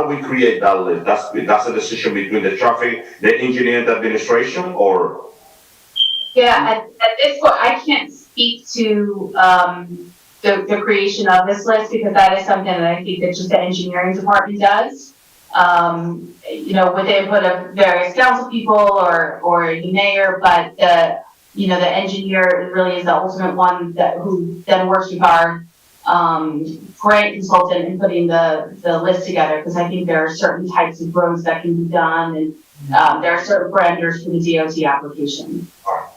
we create that list? That's a decision between the traffic, the engineer, and the administration, or? Yeah, at this point, I can't speak to the creation of this list because that is something that I think that just the engineering department does. With the input of various council people or the mayor, but the engineer really is the ultimate one who then works with our grant consultant in putting the list together, because I think there are certain types of roads that can be done, and there are certain parameters for the DOT application.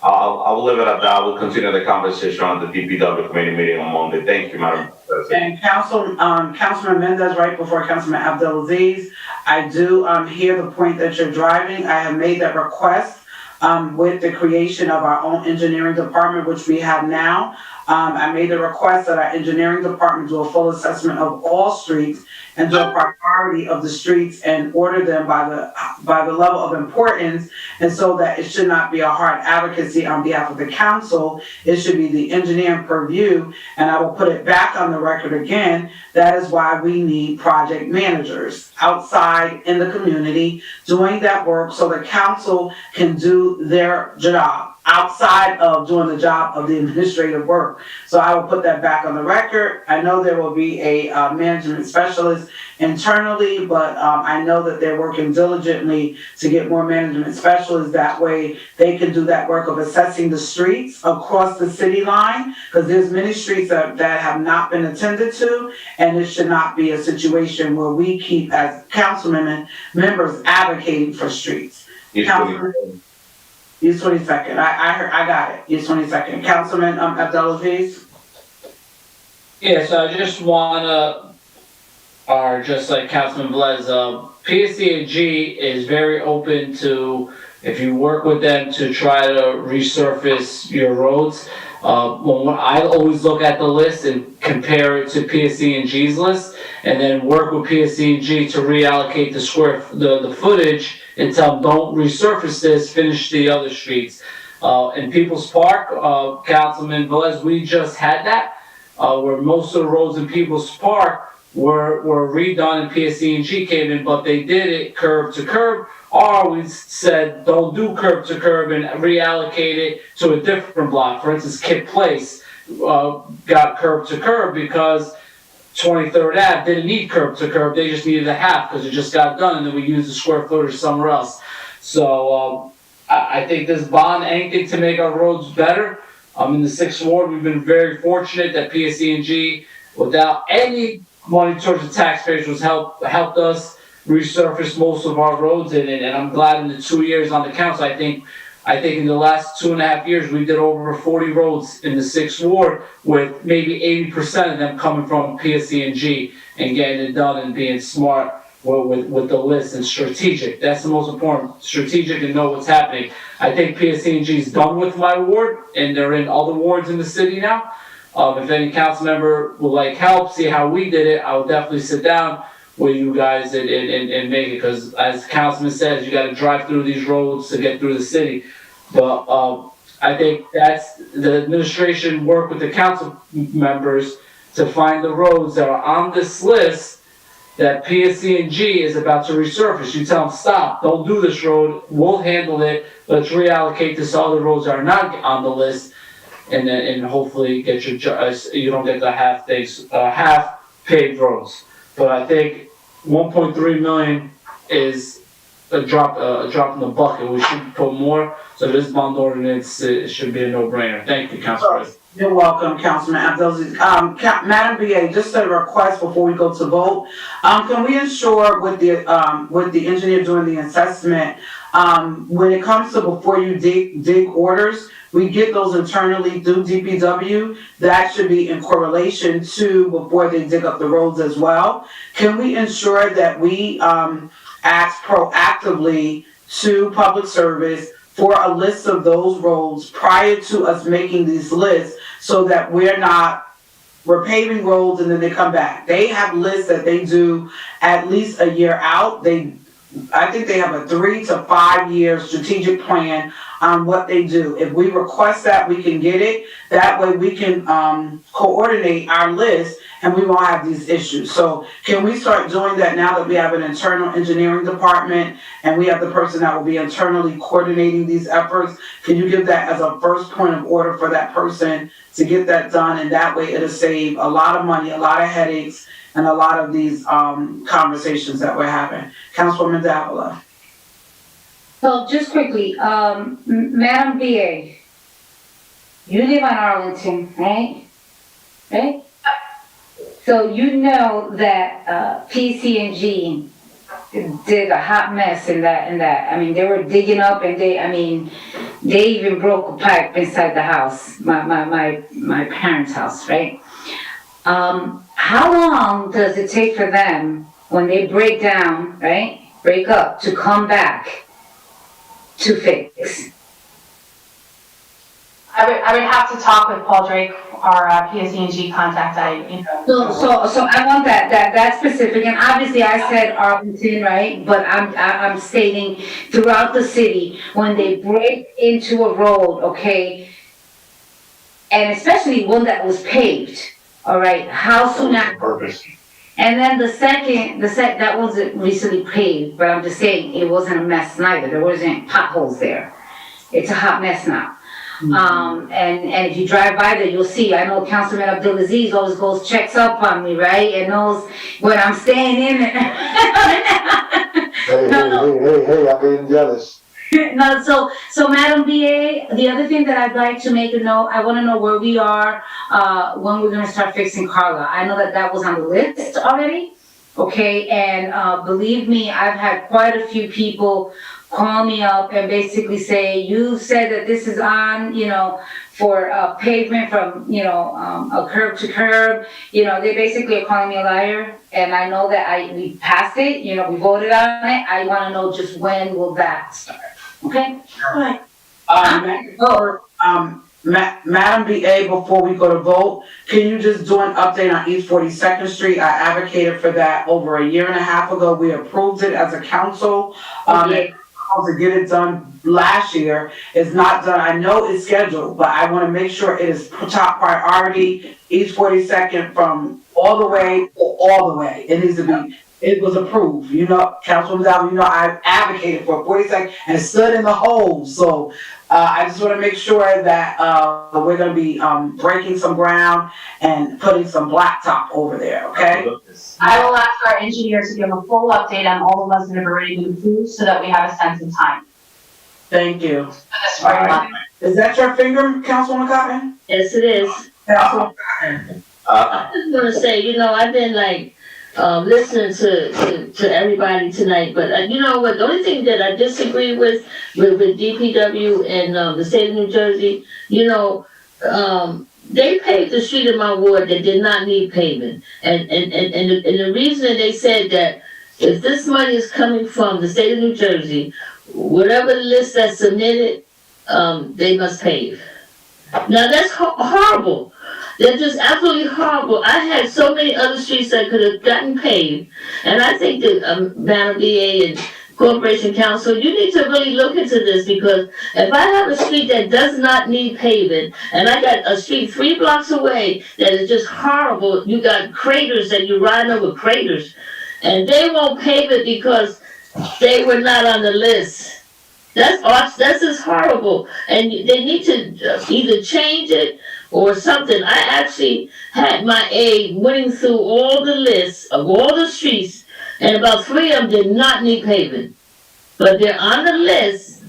I will leave it at that. We'll continue the conversation on the DPW committee meeting on Monday. Thank you, Madam President. And Councilman Mendez, right before Councilman Abdel-Aziz, I do hear the point that you're driving. I have made that request with the creation of our own engineering department, which we have now. I made the request that our engineering department do a full assessment of all streets and do a priority of the streets and order them by the level of importance, and so that it should not be a hard advocacy on behalf of the council. It should be the engineering purview, and I will put it back on the record again. That is why we need project managers outside in the community doing that work so the council can do their job outside of doing the job of the administrative work. So I will put that back on the record. I know there will be a management specialist internally, but I know that they're working diligently to get more management specialists. That way they can do that work of assessing the streets across the city line, because there's many streets that have not been attended to, and it should not be a situation where we keep, as council members, advocating for streets. Use 22nd. I got it. Use 22nd. Councilman Abdel-Aziz. Yeah, so I just wanna, or just like Councilman Velez, PSC&G is very open to, if you work with them to try to resurface your roads. I always look at the list and compare it to PSC&G's list, and then work with PSC&G to reallocate the footage and tell them, don't resurface this, finish the other streets. In People's Park, Councilman Velez, we just had that, where most of the roads in People's Park were redone and PSC&G came in, but they did it curb to curb. Or we said, don't do curb to curb and reallocate it to a different block. For instance, Kip Place got curb to curb because 23rd Ave didn't need curb to curb. They just needed a half because it just got done, and then we used the square footage somewhere else. So I think this bond, anything to make our roads better. In the 6th Ward, we've been very fortunate that PSC&G, without any money towards the taxpayers, helped us resurfaced most of our roads in it, and I'm glad in the 2 years on the council, I think in the last 2.5 years, we did over 40 roads in the 6th Ward, with maybe 80% of them coming from PSC&G and getting it done and being smart with the list and strategic. That's the most important, strategic and know what's happening. I think PSC&G is done with my ward, and they're in other wards in the city now. If any council member would like help, see how we did it, I will definitely sit down with you guys and make it, because as Councilman says, you gotta drive through these roads to get through the city. But I think that's the administration work with the council members to find the roads that are on this list that PSC&G is about to resurface. You tell them, stop, don't do this road, we'll handle it, let's reallocate this to other roads that are not on the list, and hopefully get you don't get the half paved roads. But I think 1.3 million is a drop in the bucket. We should put more. So this bond ordinance, it should be a no-brainer. Thank you, Council President. You're welcome, Councilman Abdelaziz. Madam BA, just a request before we go to vote. Can we ensure with the engineer doing the assessment, when it comes to before you dig orders, we get those internally through DPW. That should be in correlation to before they dig up the roads as well. Can we ensure that we ask proactively to public service for a list of those roads prior to us making these lists, so that we're paving roads and then they come back? They have lists that they do at least a year out. I think they have a 3 to 5 year strategic plan on what they do. If we request that, we can get it. That way we can coordinate our list and we won't have these issues. So can we start doing that now that we have an internal engineering department and we have the person that will be internally coordinating these efforts? Can you give that as a first point of order for that person to get that done? And that way it'll save a lot of money, a lot of headaches, and a lot of these conversations that we're having. Councilwoman Davila. So just quickly, Madam BA, you live on Arlington, right? Right? So you know that PCNG did a hot mess in that. I mean, they were digging up and they even broke a pipe inside the house, my parents' house, right? How long does it take for them when they break down, right? Break up to come back to fix? I would have to talk with Paul Drake, our PSC&G contact. So I want that specific, and obviously I said Arlington, right? But I'm stating throughout the city when they break into a road, okay, and especially one that was paved, all right. How soon after? And then the second that wasn't recently paved, but I'm just saying it wasn't a mess neither. There wasn't potholes there. It's a hot mess now. And if you drive by there, you'll see. I know Councilman Abdelaziz always goes, checks up on me, right? And knows when I'm staying in it. Hey, I'm getting jealous. No, so Madam BA, the other thing that I'd like to make a note, I want to know where we are when we're going to start fixing Carla. I know that was on the list already, okay? And believe me, I've had quite a few people call me up and basically say, you said that this is on, for pavement from, a curb to curb. They basically are calling me a liar. And I know that we passed it, we voted on it. I want to know just when will that start, okay? All right. Madam BA, before we go to vote, can you just do an update on East 42nd Street? I advocated for that over a year and a half ago. We approved it as a council. To get it done last year. It's not done. I know it's scheduled, but I want to make sure it is top priority. East 42nd from all the way to all the way. It needs to be. It was approved. Councilwoman Dow, I advocated for 42nd and stood in the hole. So I just want to make sure that we're going to be breaking some ground and putting some blacktop over there, okay? I will ask our engineer to give a full update on all the ones that have already been approved so that we have a sense of time. Thank you. Right. Is that your finger, Councilwoman Cotton? Yes, it is. Councilwoman I just want to say, I've been listening to everybody tonight, but you know what, the only thing that I disagree with DPW and, the state of New Jersey, you know, they paved the street in my ward that did not need paving. And the reason that they said that if this money is coming from the state of New Jersey, whatever list that's submitted, they must pave. Now that's horrible. They're just absolutely horrible. I had so many other streets that could have gotten paved, and I think that Madam BA and Corporation Council, you need to really look into this, because if I have a street that does not need paving, and I got a street 3 blocks away that is just horrible, you got craters that you ride over craters, and they won't pave it because they were not on the list. That's just horrible, and they need to either change it or something. I actually had my aide winning through all the lists of all the streets, and about 3 of them did not need paving. But they're on the list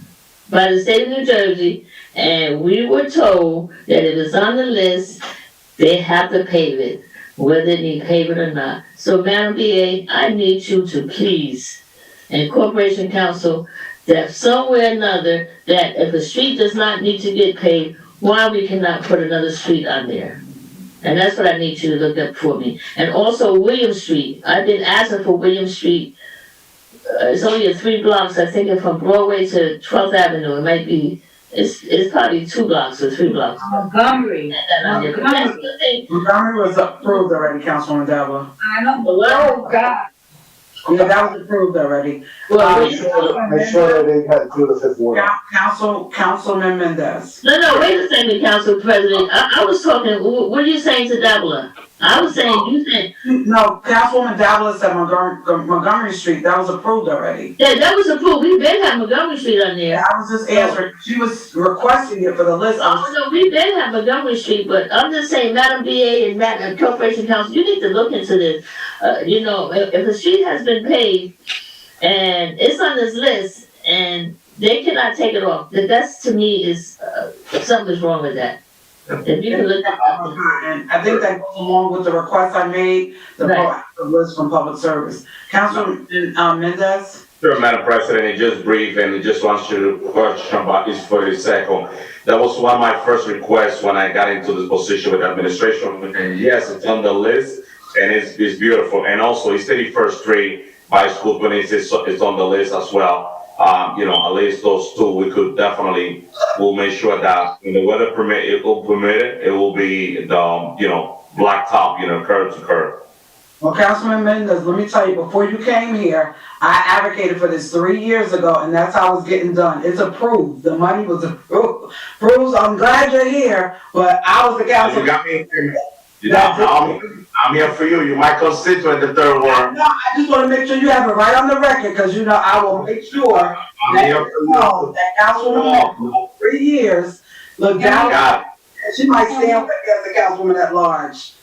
by the state of New Jersey, and we were told that if it's on the list, they have to pave it, whether they need paving or not. So Madam BA, I need you to please, and Corporation Council, that somewhere or another, that if a street does not need to get paved, why we cannot put another street on there. And that's what I need you to look up for me. And also William Street. I've been asking for William Street. It's only 3 blocks, I think, from Broadway to 12th Avenue. It might be, it's probably 2 blocks or 3 blocks. Montgomery. Montgomery was approved already, Councilwoman Davila. I know, oh, God. Yeah, that was approved already. Well, Make sure that they had through the 5th ward. Councilman Mendez. No, wait a second, Council President. I was talking, what are you saying to Davila? I was saying, you said. No, Councilwoman Davila said Montgomery Street, that was approved already. Yeah, that was approved. We've been having Montgomery Street on there. Yeah, I was just answering. She was requesting it for the list. No, we've been having Montgomery Street, but I'm just saying, Madam BA and Corporation Council, you need to look into this. You know, if a street has been paved and it's on this list and they cannot take it off, that's to me is, something is wrong with that. If you can look at and I think that goes along with the request I made, the proactive list from Public Service. Councilman Mendez? Sure, Madam President, and just brief, and just wants you to question about this for a second. That was one of my first requests when I got into this position with administration. And yes, it's on the list, and it's beautiful. And also, it's 31st Street by School 26, it's on the list as well. You know, at least those 2, we could definitely, we'll make sure that when the weather permit, it will permit it, it will be the, you know, blacktop, you know, curb to curb. Well, Councilman Mendez, let me tell you, before you came here, I advocated for this 3 years ago, and that's how it's getting done. It's approved. The money was approved. I'm glad you're here, but I was the council. You got me. I'm here for you. You're my constituent, the 3rd ward. No, I just want to make sure you have it right on the record, because you know I will make sure that Councilwoman 3 years look down. She might stand as a councilwoman at large.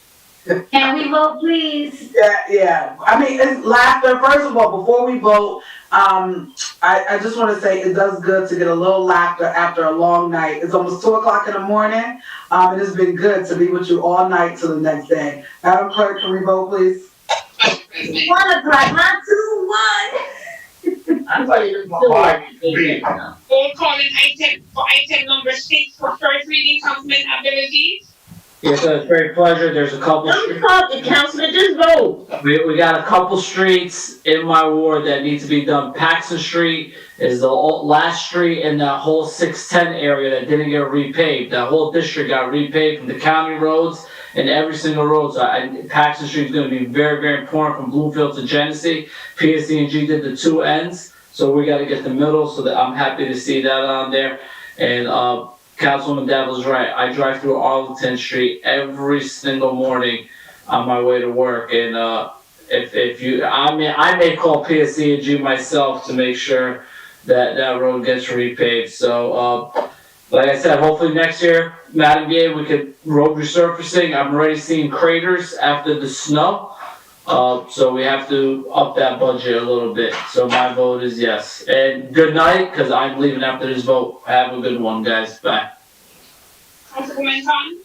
Can we vote, please? Yeah. I mean, it's laughter. First of all, before we vote, I just want to say it does good to get a little laughter after a long night. It's almost 2 o'clock in the morning. It has been good to be with you all night till the next day. Madam Clerk, can we vote, please? 1 o'clock, not 2, 1. I'm ready to Roll calling item number 6 for first reading, Councilman Abdelaziz. Yes, it's a great pleasure. There's a couple. Don't talk to Councilman, just vote. We got a couple streets in my ward that need to be done. Paxton Street is the last street in that whole 610 area that didn't get repaved. That whole district got repaved from the county roads and every single road. So Paxton Street is going to be very, very important from Bloomfield to Genesee. PSC&G did the 2 ends, so we got to get the middle. So that I'm happy to see that on there. And Councilwoman Davila's right. I drive through Arlington Street every single morning on my way to work, and I may call PSC&G myself to make sure that road gets repaved. So, like I said, hopefully next year, Madam BA, we could road resurfacing. I'm already seeing craters after the snow, so we have to up that budget a little bit. So my vote is yes. And good night, because I'm leaving after this vote. Have a good one, guys. Bye. Councilwoman Khan?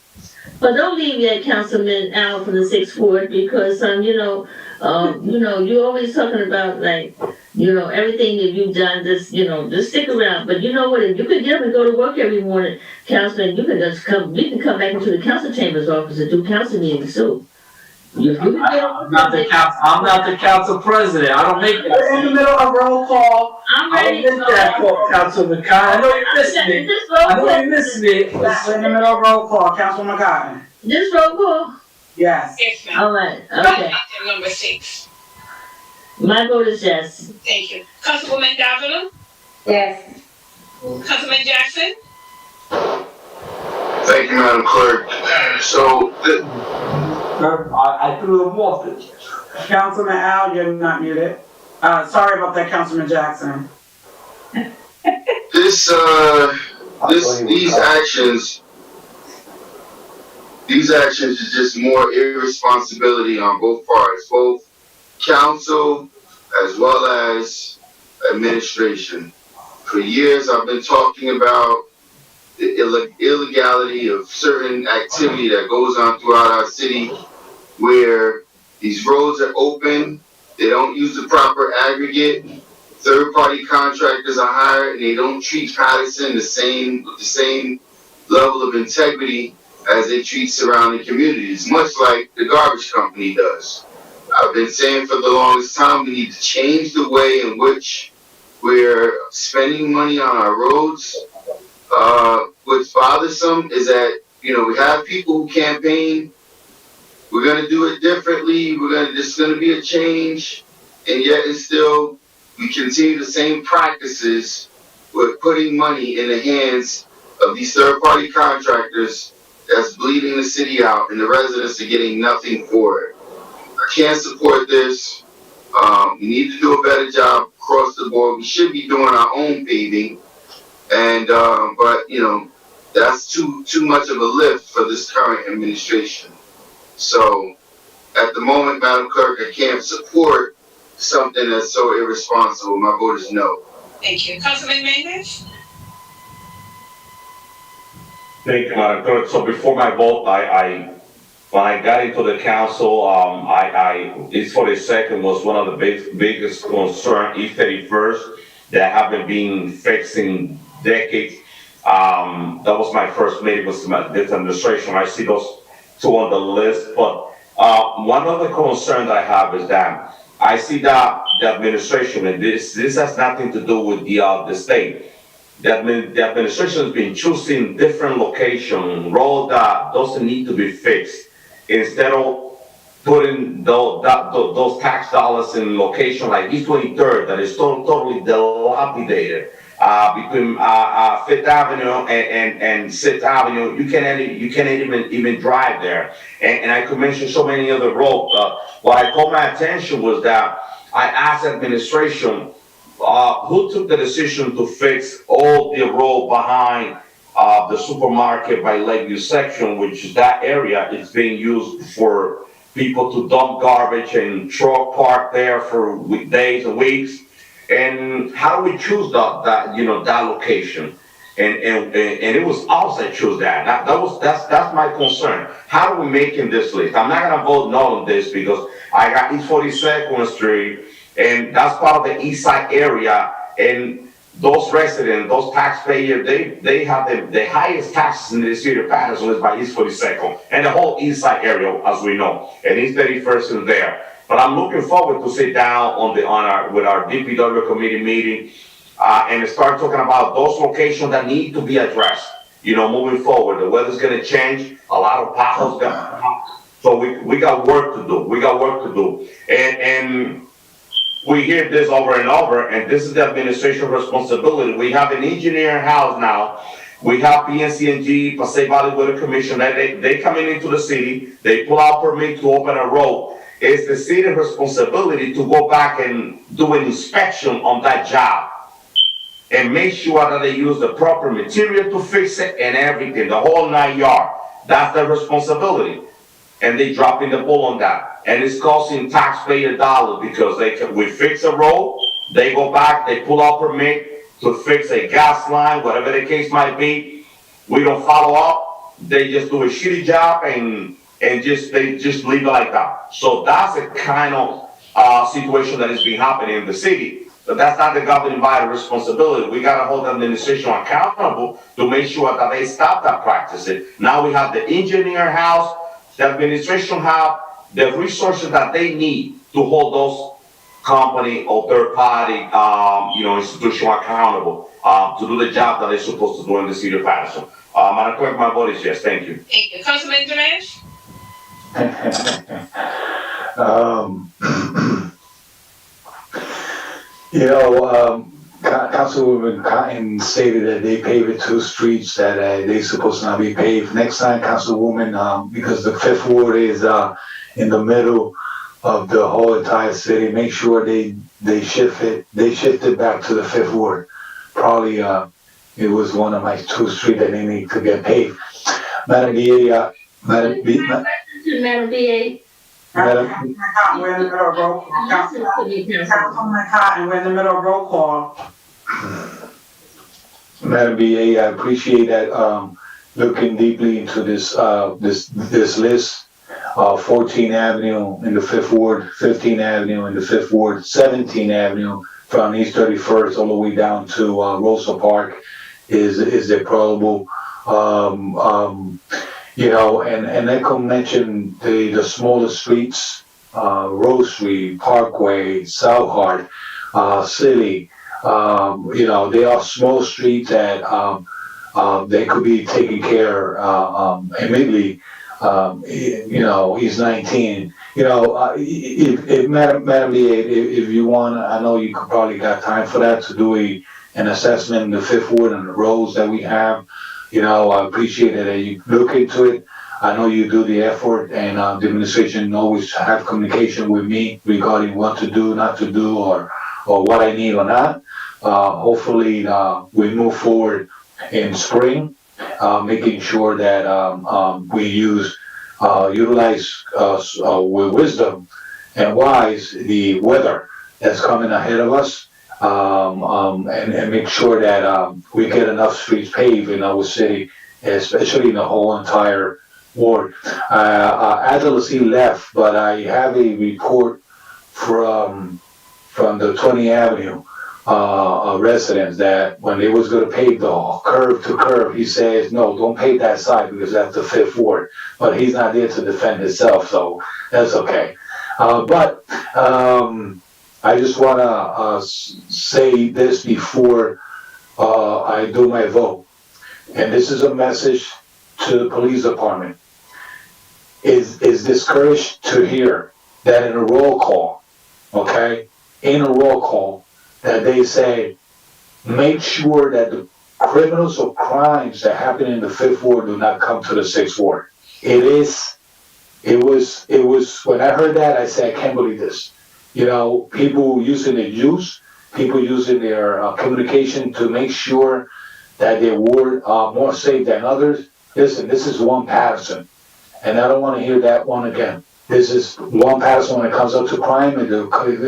But don't leave yet, Councilman Al from the 6th Ward, because, you're always talking about, like, everything that you've done, just stick around. But you know what, if you could get up and go to work every morning, Councilman, we can come back into the council chamber's office and do council meetings too. I'm not the council president. I don't make that. We're in the middle of roll call. I'm ready to go. That call, Councilman Khan. I know you missed me. I know you missed me. We're in the middle of roll call. Councilwoman Cotton. This roll call? Yes. Yes, ma'am. All right, okay. Item number 6. My vote is yes. Thank you. Councilwoman Davila? Yes. Councilman Jackson? Thank you, Madam Clerk. So, I threw them off it. Councilman Al, you're not muted. Sorry about that, Councilman Jackson. these actions is just more irresponsibility on both parts, both council as well as administration. For years, I've been talking about the illegality of certain activity that goes on throughout our city, where these roads are open, they don't use the proper aggregate, third-party contractors are hired, and they don't treat Paterson with the same level of integrity as they treat surrounding communities, much like the garbage company does. I've been saying for the longest time, we need to change the way in which we're spending money on our roads. What's bothersome is that, we have people who campaign, we're going to do it differently, there's going to be a change, and yet and still we continue the same practices with putting money in the hands of these third-party contractors that's bleeding the city out, and the residents are getting nothing for it. I can't support this. We need to do a better job across the board. We should be doing our own paving, and but that's too much of a lift for this current administration. So at the moment, Madam Clerk, I can't support something that's so irresponsible. My vote is no. Thank you. Councilman Mendez? Thank you, Madam Clerk. So before my vote, when I got into the council, East 42nd was one of the biggest concern, East 31st, that haven't been fixed in decades. That was my first meeting with this administration. I see those two on the list, but one of the concerns I have is that I see that the administration, and this has nothing to do with the state. The administration has been choosing different location, road that doesn't need to be fixed, instead of putting those tax dollars in location like East 23rd that is totally dilapidated. Between Fifth Avenue and 6th Avenue, you can't even drive there. And I could mention so many other roads. What I caught my attention was that I asked administration who took the decision to fix all the road behind the supermarket by Lakeview section, which is that area is being used for people to dump garbage and truck park there for days and weeks. And how do we choose that location? And it was us that chose that. That's my concern. How are we making this list? I'm not gonna vote no on this because I got East 42nd Street, and that's part of the East Side area, and those residents, those taxpayers, they have the highest taxes in the city of Paterson is by East 42nd, and the whole East Side area, as we know, and East 31st is there. But I'm looking forward to sit down with our DPW committee meeting and start talking about those locations that need to be addressed. Moving forward, the weather's going to change. A lot of potholes going to come. So we got work to do. And we hear this over and over, and this is the administration responsibility. We have an engineer house now. We have PNC&G, Passaic Valley Water Commission. They come into the city. They pull out permit to open a road. It's the city's responsibility to go back and do an inspection on that job and make sure that they use the proper material to fix it and everything, the whole 9 yards. That's their responsibility. And they dropping the ball on that. And it's costing taxpayer dollars because we fix a road, they go back, they pull out permit to fix a gas line, whatever the case might be. We don't follow up. they just do a shitty job and they just leave it like that. So that's the kind of situation that is being happening in the city. But that's not the governing body responsibility. We gotta hold the administration accountable to make sure that they stop that practice. Now we have the engineer house, the administration have the resources that they need to hold those company or third party, institution accountable to do the job that they're supposed to do in the city of Paterson. Madam Clerk, my vote is yes. Thank you. Thank you. Councilman Dimash? Councilwoman Cotton stated that they paved 2 streets that they supposed to not be paved. Next time, Councilwoman, because the 5th Ward is in the middle of the whole entire city, make sure they shift it back to the 5th Ward. Probably it was one of my 2 streets that they need to get paved. Madam BA, Madam BA. Councilman Cotton, we're in the middle of roll call. Councilman Cotton, we're in the middle of roll call. Madam BA, I appreciate that looking deeply into this list. 14th Avenue in the 5th Ward, 15th Avenue in the 5th Ward, 17th Avenue from East 31st all the way down to Rosa Park is deplorable. And Echo mentioned the smaller streets, Rose Street, Parkway, South Hart, City. They are small streets that they could be taken care immediately. He's 19. If Madam BA, if you want, I know you could probably got time for that to do an assessment in the 5th Ward and the roads that we have. I appreciate it that you look into it. I know you do the effort, and the administration always have communication with me regarding what to do, not to do, or what I need or not. Hopefully, we move forward in spring, making sure that we utilize with wisdom and wise the weather that's coming ahead of us, and make sure that we get enough streets paved in our city, especially in the whole entire ward. Adelaide left, but I have a report from the 20th Avenue residents that when they was going to pave the curve to curve, he says, no, don't pave that side because that's the 5th Ward. But he's not there to defend himself, so that's okay. But I just want to say this before I do my vote. And this is a message to the police department. Is discouraged to hear that in a roll call, okay, that they say, make sure that the criminals or crimes that happen in the 5th Ward do not come to the 6th Ward. It was, when I heard that, I said, I can't believe this. People using their use, people using their communication to make sure that their ward are more safe than others. Listen, this is one Paterson, and I don't want to hear that one again. This is one Paterson when it comes up to crime. It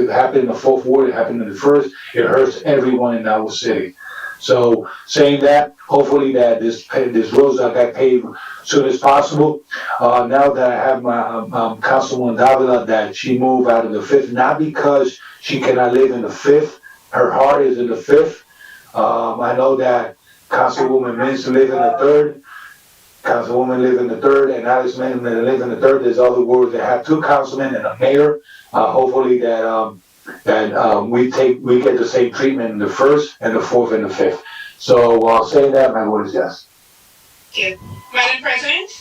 happened in the 4th Ward, it happened in the 1st. It hurts everyone in our city. So saying that, hopefully that this roads that got paved soon as possible. Now that I have my Councilwoman Davila, that she moved out of the 5th, not because she cannot live in the 5th. Her heart is in the 5th. I know that Councilwoman Mintz live in the 3rd. Councilwoman live in the 3rd, and Alex Manning live in the 3rd. There's other wards that have 2 councilmen and a mayor. Hopefully that we get the same treatment in the 1st and the 4th and the 5th. So saying that, my vote is yes. Thank you. Madam President?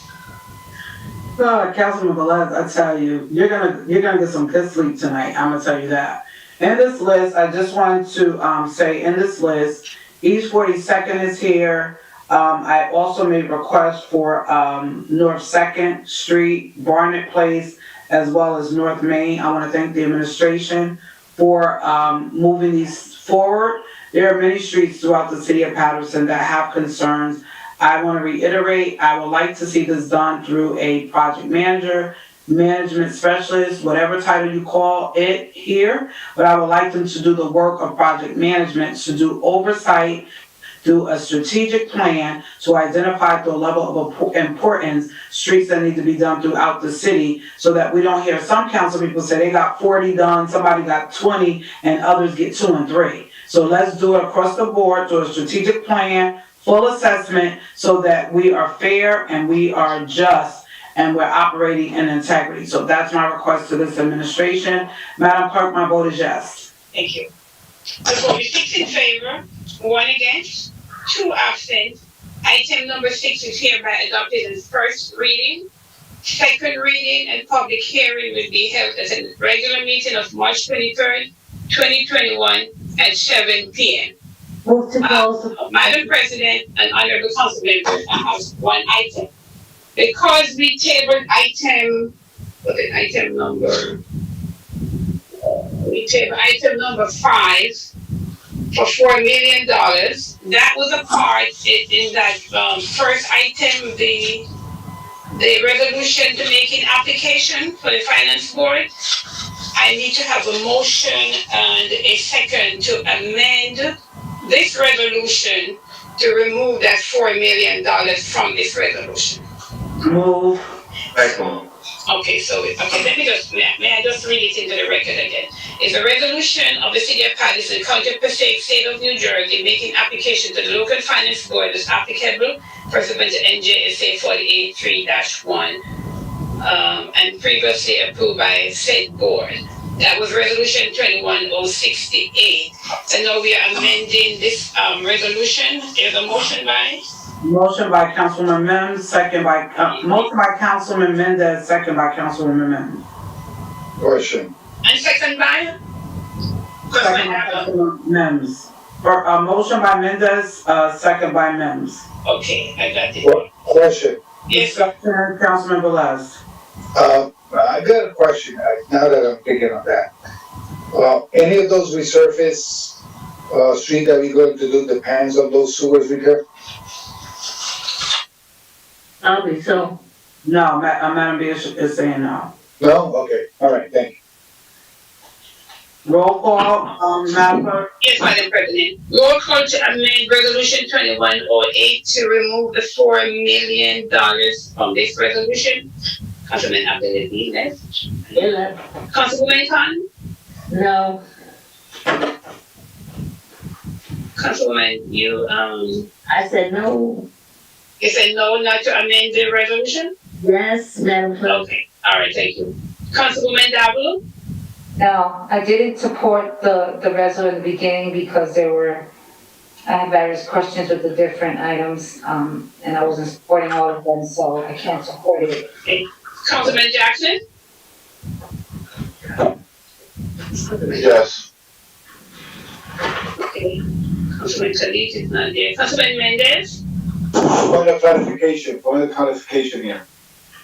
Councilman Velez, I tell you, you're gonna get some good sleep tonight. I'm gonna tell you that. In this list, I just wanted to say in this list, East 42nd is here. I also made requests for North 2nd Street, Barnett Place, as well as North Main. I want to thank the administration for moving these forward. There are many streets throughout the city of Paterson that have concerns. I want to reiterate, I would like to see this done through a project manager, management specialist, whatever title you call it here, but I would like them to do the work of project management, to do oversight, do a strategic plan to identify the level of importance streets that need to be done throughout the city, so that we don't hear some council people say they got 40 done, somebody got 20, and others get 2 and 3. So let's do it across the board, do a strategic plan, full assessment, so that we are fair and we are just and we're operating in integrity. So that's my request to this administration. Madam Clerk, my vote is yes. Thank you. The vote is 6 in favor, 1 against, 2 absent. Item number 6 is hereby adopted in first reading. Second reading and public hearing will be held at a regular meeting of March 23rd, 2021 at 7 p.m. Move to close. Madam President and honorable council members, I have one item. Because we tabled item number 5 for $4 million. That was a part in that first item, the resolution to make an application for the finance board. I need to have a motion and a second to amend this resolution to remove that $4 million from this resolution. Move. Second. Okay, may I just read it into the record again? It's a resolution of the City of Paterson, County of Passaic, State of New Jersey, making application to the local finance board as applicable pursuant to NJSA 48.3-1, and previously approved by said board. That was resolution 21068. So now we are amending this resolution. There's a motion by? Motion by Councilwoman Mims, motion by Councilman Mendez, second by Councilwoman Mims. Question. And second by? Second by Councilwoman Mims. Motion by Mendez, second by Mims. Okay, I got it. Question. Yes. Councilman Velez. I got a question now that I'm thinking of that. Any of those resurface street that we're going to do depends on those sewers repair? So. No, Madam B is saying no. No? Okay. All right. Thank you. Roll call, Madam Clerk. Yes, Madam President. Roll call to amend resolution 2108 to remove the $4 million from this resolution. Councilman Abdelaziz, yes. Yes. Councilwoman Khan? No. Councilwoman, you, I said no. You said no, not to amend the resolution? Yes, Madam Clerk. Okay, all right, thank you. Councilwoman Davilo? No, I didn't support the resolution in the beginning because I had various questions with the different items, and I wasn't supporting all of them, so I can't support it. Okay. Councilman Jackson? Yes. Okay. Councilman Khalid is not there. Councilman Mendez? Point of clarification here.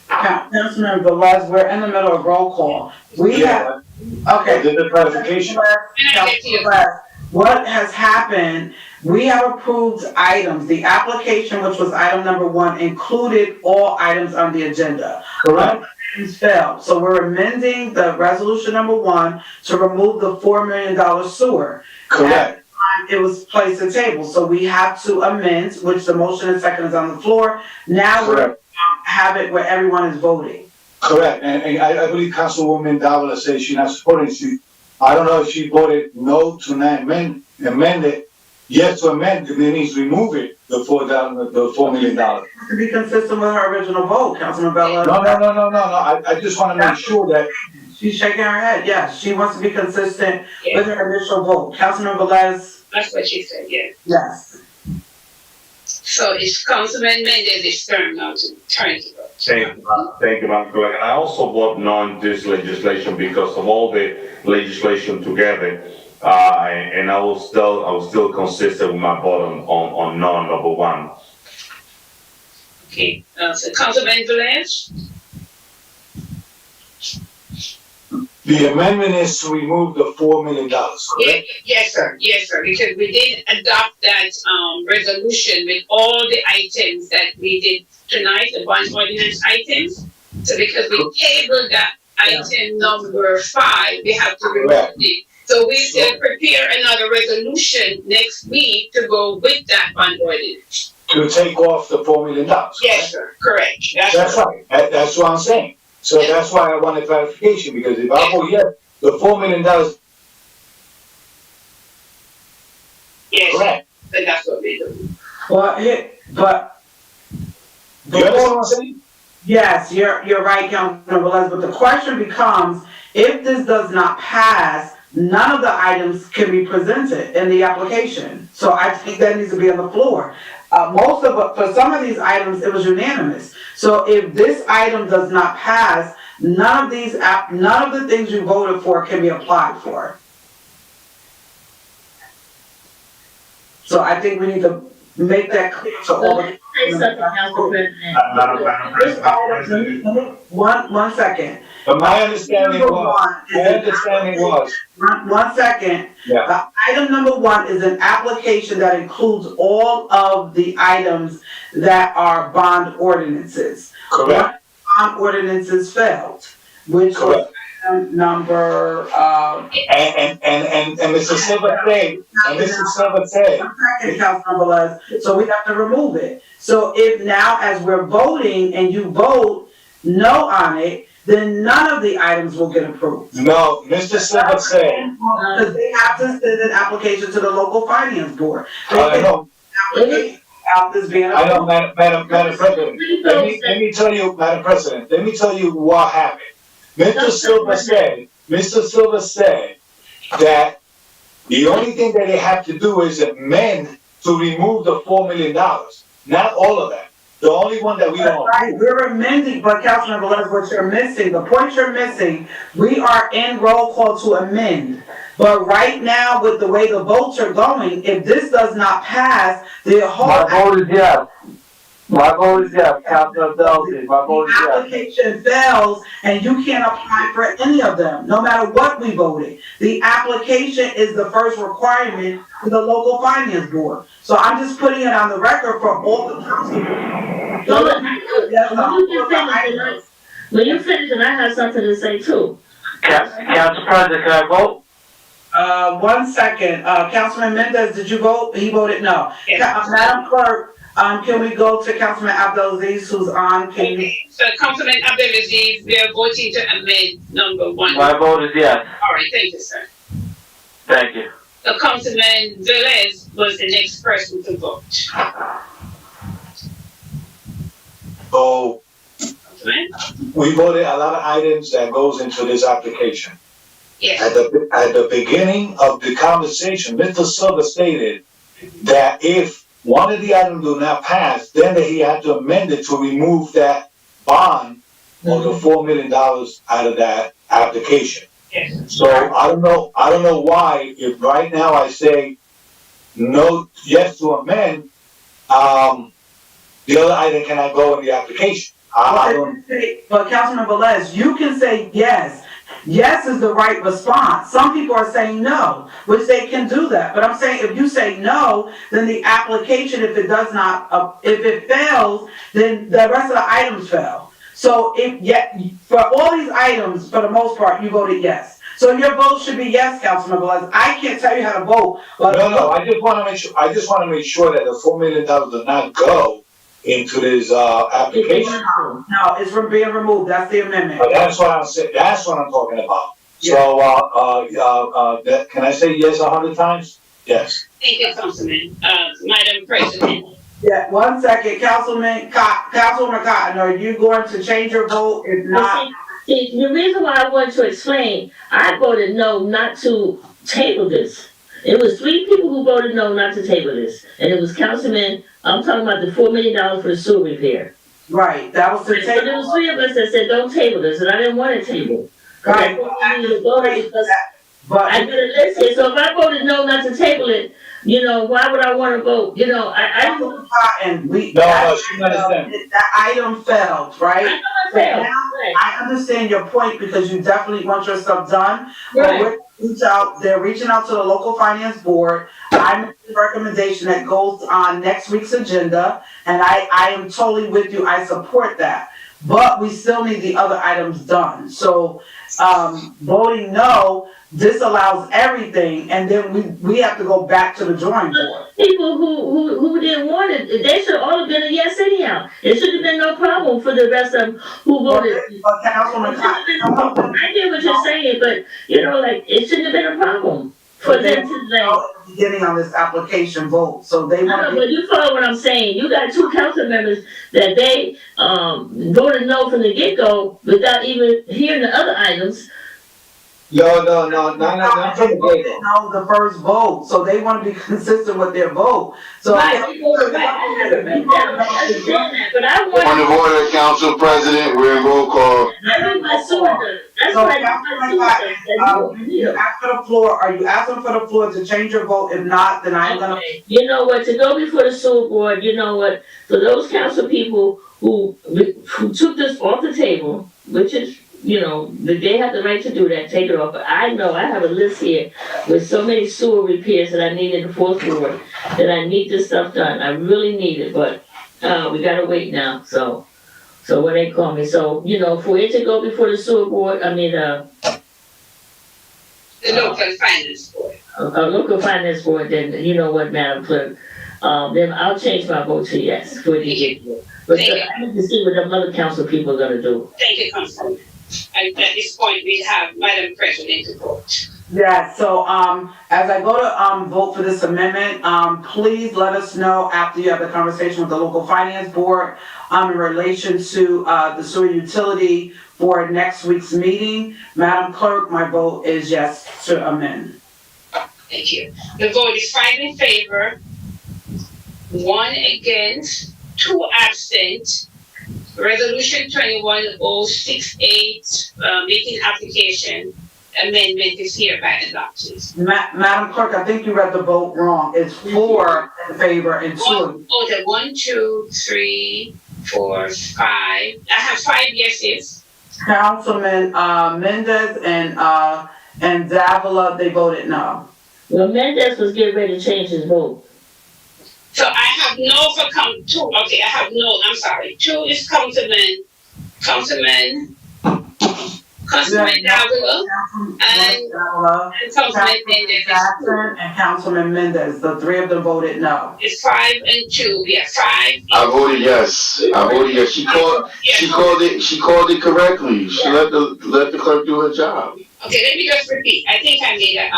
Councilman Velez, we're in the middle of roll call. Okay. Did the clarification? What has happened, we have approved items. The application, which was item number 1, included all items on the agenda. Correct. Items failed. So we're amending the resolution number 1 to remove the $4 million sewer. Correct. It was placed at table, so we have to amend, which the motion and second is on the floor. Now we have it where everyone is voting. Correct, and I believe Councilwoman Davila says she's not supporting it. I don't know if she voted no to not amend it, yes to amend, and then he's remove it, the $4 million. To be consistent with her original vote, Councilman Bella. No, I just want to make sure that. She's shaking her head, yes, she wants to be consistent with her initial vote. Councilman Velez? That's what she said, yes. Yes. So it's Councilman Mendez's turn now to turn to vote. Thank you, Madam Clerk. And I also vote no on this legislation because of all the legislation together. And I will still consistent with my vote on no number 1. Okay, so Councilman Velez? The amendment is to remove the $4 million, correct? Yes, sir. Yes, sir. Because we did adopt that resolution with all the items that we did tonight, the bond ordinance items. So because we tabled that item number 5, we have to remove So we should prepare another resolution next week to go with that bond ordinance. To take off the $4 million. Yes, sir, correct. That's right. That's what I'm saying. So that's why I wanted clarification, because if I vote yes, the $4 million. Yes, correct. but that's what we do. But You understand what I'm saying? yes, you're right, Councilman Velez, but the question becomes, if this does not pass, none of the items can be presented in the application. So I think that needs to be on the floor. For some of these items, it was unanimous. So if this item does not pass, none of the things you voted for can be applied for. So I think we need to make that clear to all the. Say something, Council President. Madam President. One second. But my understanding was. One second. Yeah. Item number 1 is an application that includes all of the items that are bond ordinances. Correct. Bond ordinances failed, which was item number, And Mr. Silver said, One second, Councilman Velez, so we have to remove it. So if now, as we're voting and you vote no on it, then none of the items will get approved. No, Mr. Silver said. Because they have to send an application to the local finance board. I know. Out this being I know, Madam President. Let me tell you, Madam President, let me tell you what happened. Mr. Silver said that the only thing that they have to do is amend to remove the $4 million. Not all of that. The only one that we don't. Right, we're amending, but Councilman Velez, what you're missing, the point you're missing, we are in roll call to amend. But right now, with the way the votes are going, if this does not pass, the whole. My vote is yes. My vote is yes, Councilman Abdel. My vote is yes. The application fails, and you can't apply for any of them, no matter what we voted. The application is the first requirement to the local finance board. So I'm just putting it on the record for all the council. When you finish, and I have something to say too. Council President, can I vote? 1 second. Councilman Mendez, did you vote? He voted no. Yes. Madam Clerk, can we go to Councilman Abdelaziz, who's on? So Councilman Abdelaziz, we are voting to amend number 1. My vote is yes. All right, thank you, sir. Thank you. So Councilman Velez was the next person to vote. So Councilman? we voted a lot of items that goes into this application. Yes. At the beginning of the conversation, Mr. Silver stated that if one of the items do not pass, then he had to amend it to remove that bond or the $4 million out of that application. Yes. So I don't know why, if right now I say no, yes to amend, the other item cannot go in the application. I don't. But Councilman Velez, you can say yes. Yes is the right response. Some people are saying no, which they can do that. But I'm saying if you say no, then the application, if it does not, if it fails, then the rest of the items fail. So for all these items, for the most part, you voted yes. So your vote should be yes, Councilman Velez. I can't tell you how to vote. But No. I just want to make sure that the $4 million does not go into this application. No, it's from being removed. That's the amendment. But that's what I'm saying. That's what I'm talking about. Yeah. So, can I say yes 100 times? Yes. Thank you, Councilman. Madam President. Yeah, 1 second, Councilwoman Cotton, are you going to change your vote? If not, See, the reason why I wanted to explain, I voted no not to table this. It was 3 people who voted no not to table this, and it was Councilman. I'm talking about the $4 million for the sewer repair. Right, that was the table. So there was 3 of us that said don't table this, and I didn't want to table. Right. But I did a list here, so if I voted no not to table it, why would I want to vote? I No, she understands. That item failed, right? I know it failed. Now, I understand your point because you definitely want your stuff done. Right. But they're reaching out to the local finance board. I made a recommendation that goes on next week's agenda, and I am totally with you. I support that. but we still need the other items done. So, voting no disallows everything, and then we have to go back to the drawing board. People who didn't want it, they should all have been a yes anyhow. It should have been no problem for the rest of them who voted. But Councilman, I get what you're saying, but you know, like, it shouldn't have been a problem for them to like. Beginning on this application vote, so they want to. But you follow what I'm saying. You got two council members that they voted no from the get go without even hearing the other items. No, not from the get-go. No, the first vote, so they want to be consistent with their vote. So right, I understand that, but I want. Point of order, Council President, we're in roll call. I think my sewer does. That's So, what you ask for the floor. Are you asking for the floor to change your vote? If not, then I'm gonna. You know what? To go before the sewer board, you know what? For those council people who took this off the table, which is, you know, they have the right to do that, take it off. But I know I have a list here with so many sewer repairs that I need in the fourth ward, that I need this stuff done. I really need it, but we gotta wait now. So when they call me, so you know, for it to go before the sewer board, I mean the local finance board. A local finance board, then you know what, Madam Clerk, then I'll change my vote to yes for the get go. But I need to see what the other council people are gonna do. Thank you, Councilman. And at this point, we have Madam President to vote. Yeah, so, as I go to, vote for this amendment, please let us know after you have the conversation with the local finance board, in relation to, the sewer utility for next week's meeting. Madam Clerk, my vote is yes to amend. Thank you. The vote is 5 in favor, 1 against, 2 absent. Resolution 21068, making application amendment is hereby adopted. Madam Clerk, I think you read the vote wrong. It's 4 in favor and 2. Oh, the 1, 2, 3, 4, 5. I have 5 yeses. Councilman, Mendez and Davila, they voted no. Well, Mendez was getting ready to change his vote. So I have no for 2. Okay, I have no. I'm sorry. 2 is Councilman Davila and Councilman Mendez. Jackson and Councilman Mendez. The 3 of them voted no. It's 5 and 2. Yeah, 5. I voted yes. She called it correctly. She let the clerk do her job. Okay, let me just repeat. I think I made that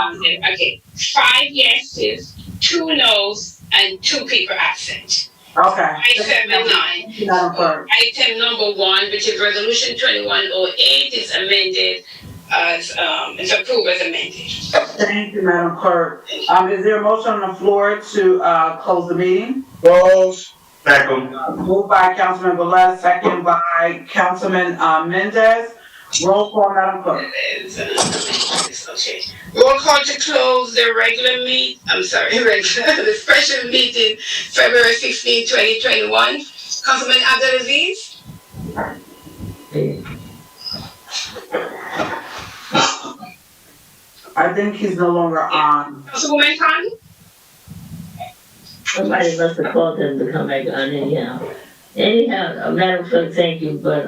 okay. 5 yeses, 2 noes, and 2 people absent. Okay. Item 9. Item number 1, which is resolution 2108, is amended as it's approved as amended. Thank you, Madam Clerk. Is there a motion on the floor to close the meeting? Close. Second. Moved by Councilman Velez, second by Councilman Mendez. Roll call, Madam Clerk. Roll call to close the the special meeting, February 16, 2021. Councilman Abdelaziz? I think he's no longer on. Councilwoman Khan? Somebody must have called him to come back on anyhow, Madam Clerk, thank you, but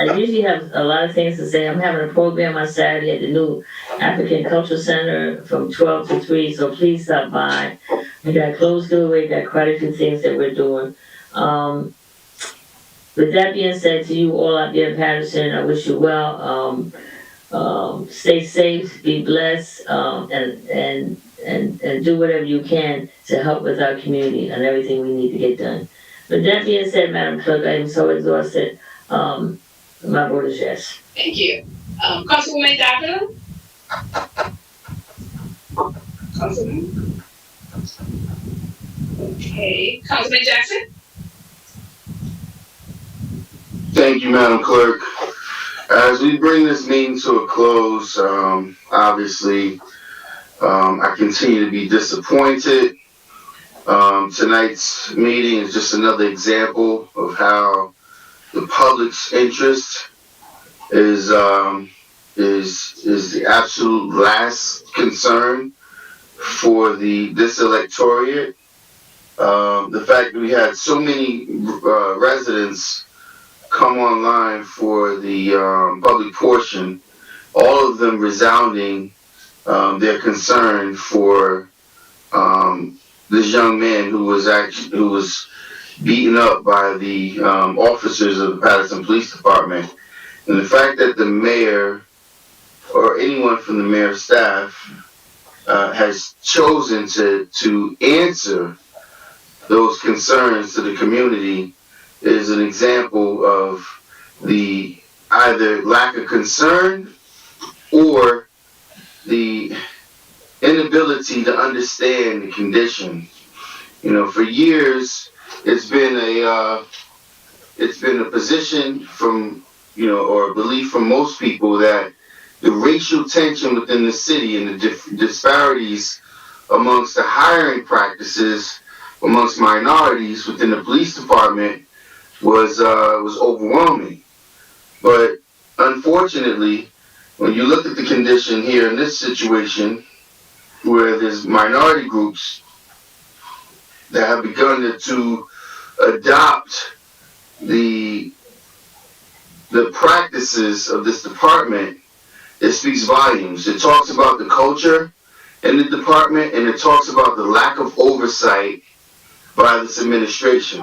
I usually have a lot of things to say. I'm having a program on Saturday at the new African Culture Center from 12 to 3, so please stop by. We got closed doorway, got quite a few things that we're doing. With that being said, to you all out there in Paterson, I wish you well. Stay safe, be blessed, and do whatever you can to help with our community and everything we need to get done. With that being said, Madam Clerk, I am so exhausted. My vote is yes. Thank you. Councilwoman Davila? Councilman? Okay. Councilman Jackson? Thank you, Madam Clerk. As we bring this meeting to a close, obviously, I continue to be disappointed. Tonight's meeting is just another example of how the public's interest is the absolute last concern for this electorate. The fact that we had so many residents come online for the public portion, all of them resounding their concern for this young man who was beaten up by the officers of the Paterson Police Department. And the fact that the mayor or anyone from the mayor's staff has chosen to answer those concerns to the community is an example of the either lack of concern or the inability to understand the condition. You know, for years it's been a position from, you know, or a belief from most people that the racial tension within the city and the disparities amongst the hiring practices amongst minorities within the police department was overwhelming. But unfortunately, when you look at the condition here in this situation, where there's minority groups that have begun to adopt the practices of this department, it speaks volumes. It talks about the culture in the department, and it talks about the lack of oversight by this administration.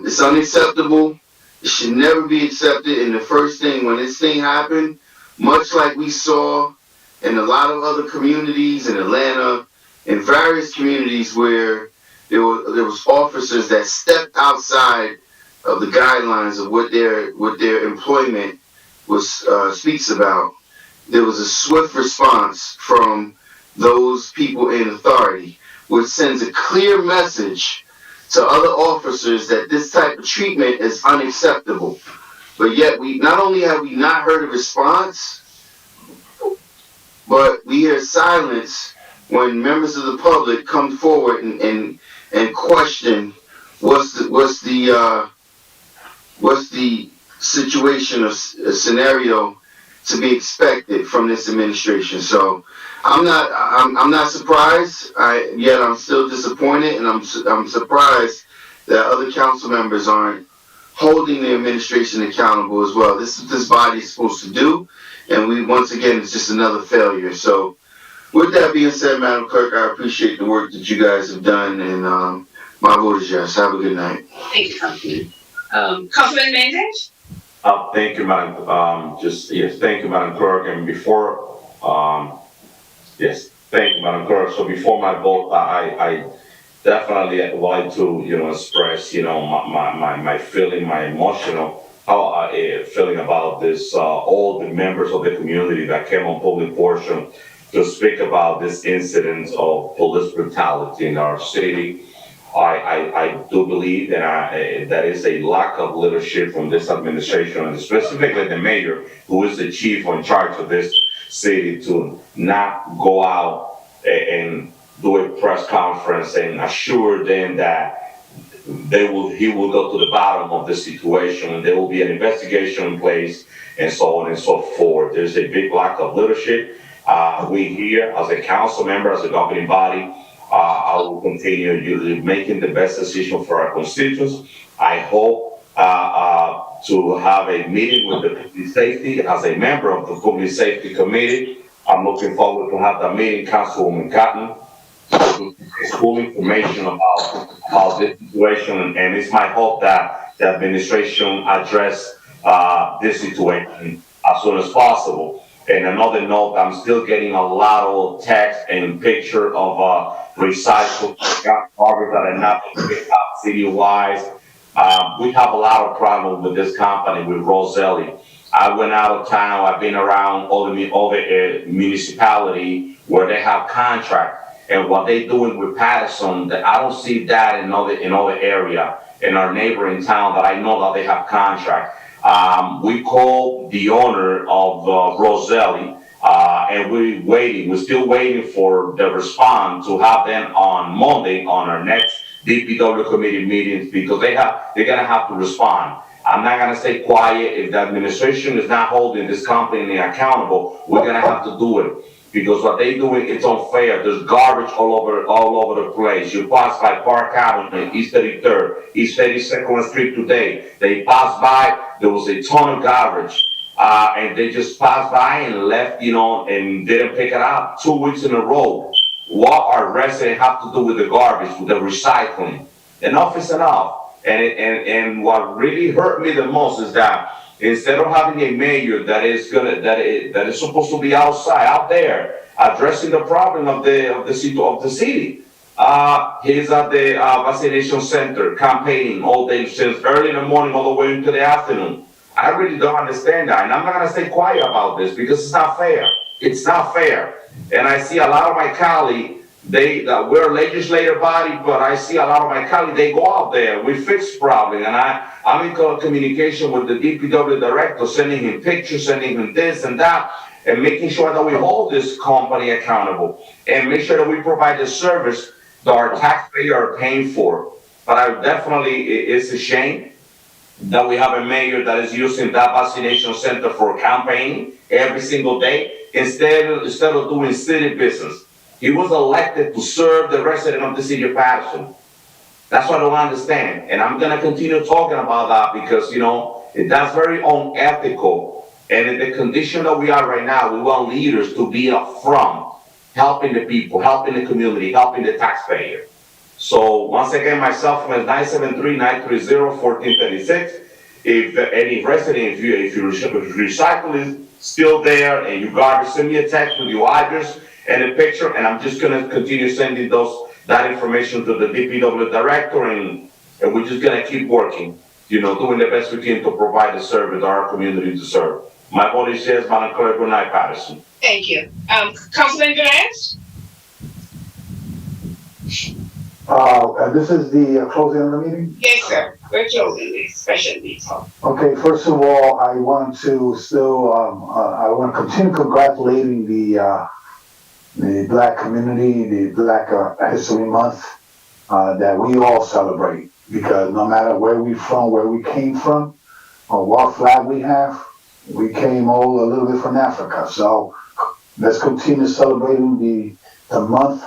It's unacceptable. It should never be accepted. And the first thing, when this thing happened, much like we saw in a lot of other communities in Atlanta, in various communities where there was officers that stepped outside of the guidelines of what their employment speaks about, there was a swift response from those people in authority, which sends a clear message to other officers that this type of treatment is unacceptable. But yet not only have we not heard a response, but we hear silence when members of the public come forward and question what's the situation or scenario to be expected from this administration. So I'm not surprised. Yet I'm still disappointed, and I'm surprised that other council members aren't holding the administration accountable as well. This is what this body is supposed to do, and once again it's just another failure. So with that being said, Madam Clerk, I appreciate the work that you guys have done, and my vote is yes. Have a good night. Thank you, Councilman. Councilman Mendez? Thank you, Madam. Thank you, Madam Clerk. And before, thank you, Madam Clerk. So before my vote, I definitely would like to, express, my feeling, my emotional, how I feeling about this. All the members of the community that came on public portion to speak about this incident of police brutality in our city. I do believe that that is a lack of leadership from this administration, and specifically the mayor, who is the chief in charge of this city, to not go out and do a press conference and assure them that he will go to the bottom of the situation. There will be an investigation in place, and so on and so forth. There's a big lack of leadership. We here, as a council member, as a governing body, I will continue making the best decision for our constituents. I hope to have a meeting with the public safety as a member of the public safety committee. I'm looking forward to have that meeting, Councilwoman Cotton, to get full information about this situation. And it's my hope that the administration address this situation as soon as possible. And another note, I'm still getting a lot of text and picture of recycled garbage that are not picked up city-wise. We have a lot of problems with this company, with Roselli. I went out of town. I've been around all the municipality where they have contract, and what they're doing with Paterson, that I don't see that in other area in our neighboring town that I know that they have contract. We called the owner of Roselli, and we're still waiting for the response to have them on Monday on our next DPW committee meetings, because they're gonna have to respond. I'm not gonna stay quiet. If the administration is not holding this company accountable, we're gonna have to do it, because what they doing, it's unfair. There's garbage all over the place. You pass by Park Avenue, East 33rd, East 32nd Street today. They passed by, there was a ton of garbage. And they just passed by and left, and didn't pick it up 2 weeks in a row. What our residents have to do with the garbage, with the recycling? Enough is enough. And what really hurt me the most is that instead of having a mayor that is supposed to be out there addressing the problem of the city, he's at the vaccination center campaigning all day since early in the morning all the way into the afternoon. I really don't understand that, and I'm not gonna stay quiet about this because it's not fair. It's not fair, and I see a lot of my colleagues. We're a legislative body, but I see a lot of my colleagues, they go out there, we fix problems, and I'm in communication with the DPW director, sending him pictures, sending him this and that, and making sure that we hold this company accountable, and make sure that we provide the service that our taxpayers are paying for. But it's a shame that we have a mayor that is using that vaccination center for campaigning every single day, instead of doing city business. He was elected to serve the resident of the city of Paterson. That's what I don't understand. And I'm going to continue talking about that because, that's very unethical. And in the condition that we are right now, we want leaders to be up front, helping the people, helping the community, helping the taxpayer. So once again, my cell phone is 973-930-1436. If any resident, if your recycle is still there and you garbage, send me a text with your address and a picture, and I'm just gonna continue sending that information to the DPW director, and we're just gonna keep working, doing the best we can to provide the service our community deserves. My vote is yes, Madam Clerk. Good night, Paterson. Thank you. Councilman Durant? This is the closing of the meeting? Yes, sir. We're closing this special meeting. Okay, first of all, I want to continue congratulating the Black community, the Black History Month, that we all celebrate, because no matter where we came from, or what flag we have, we came all a little bit from Africa. So let's continue celebrating the month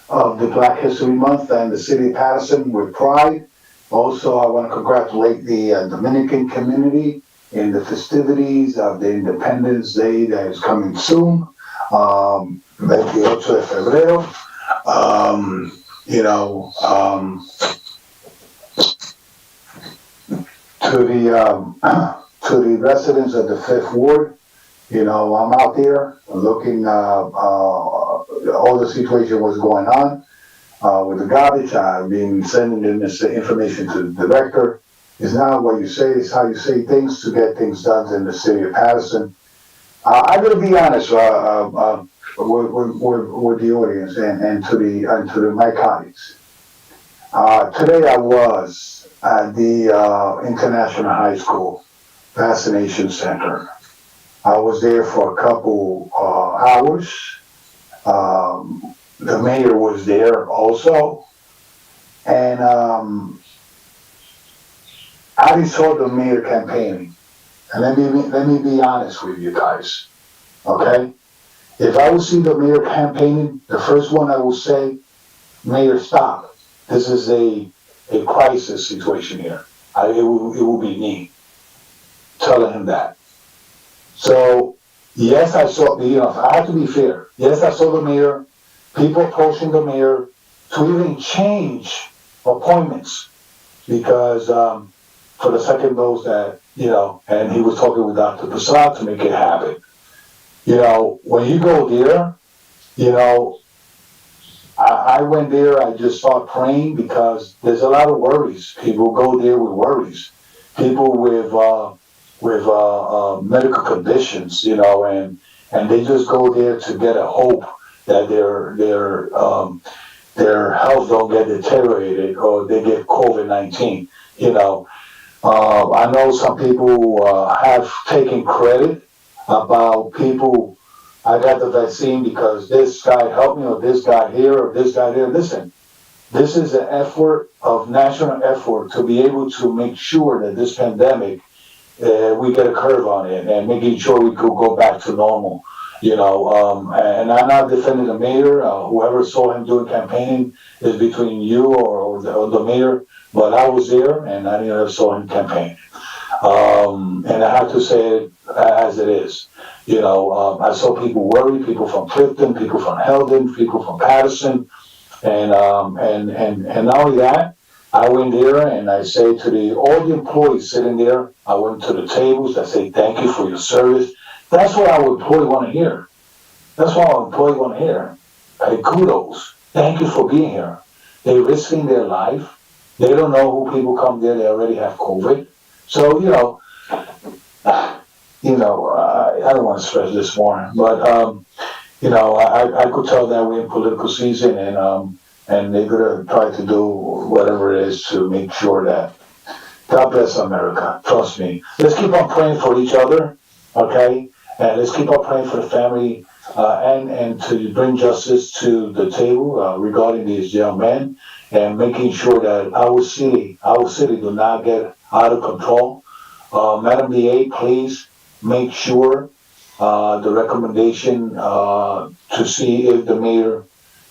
of the Black History Month and the city of Paterson with pride. Also, I want to congratulate the Dominican community in the festivities of the Independence Day that is coming soon. 28 de febrero. To the residents of the 5th Ward, I'm out there looking, all the situation was going on with the garbage. I've been sending this information to the director. It's not what you say, it's how you say things to get things done in the city of Paterson. I'm going to be honest with the audience and to my colleagues. Today I was at the International High School Vaccination Center. I was there for a couple hours. The mayor was there also. And I saw the mayor campaigning. And let me be honest with you guys, okay? If I would see the mayor campaigning, the first one I will say, Mayor, stop. This is a crisis situation here. It will be me telling him that. So, yes, I saw, I have to be fair. Yes, I saw the mayor, people approaching the mayor to even change appointments because for the second dose that, and he was talking with Dr. Prasad to make it happen. When you go there, I went there, I just started praying because there's a lot of worries. People go there with worries. People with medical conditions, and they just go there to get a hope that their health don't get deteriorated or they get COVID-19, I know some people have taken credit about people, I got the vaccine because this guy helped me or this guy here or this guy there. Listen, this is an effort of national effort to be able to make sure that this pandemic, we get a curve on it and making sure we could go back to normal. And I'm not defending the mayor. Whoever saw him doing campaigning is between you or the mayor. But I was there, and I never saw him campaign. And I have to say it as it is. I saw people worried, people from Clifton, people from Heldon, people from Paterson, and not only that, I went there and I say to all the employees sitting there, I went to the tables, I say thank you for your service. That's what our employee want to hear. That's what our employee want to hear. Hey, kudos. Thank you for being here. They're risking their life. They don't know who people come there. They already have COVID. So, I don't want to stress this more, but, I could tell that we're in political season and they're going to try to do whatever it is to make sure that God bless America. Trust me. Let's keep on praying for each other, okay? And let's keep on praying for the family and to bring justice to the table regarding these young men and making sure that our city do not get out of control. Madam DA, please make sure the recommendation to see if the mayor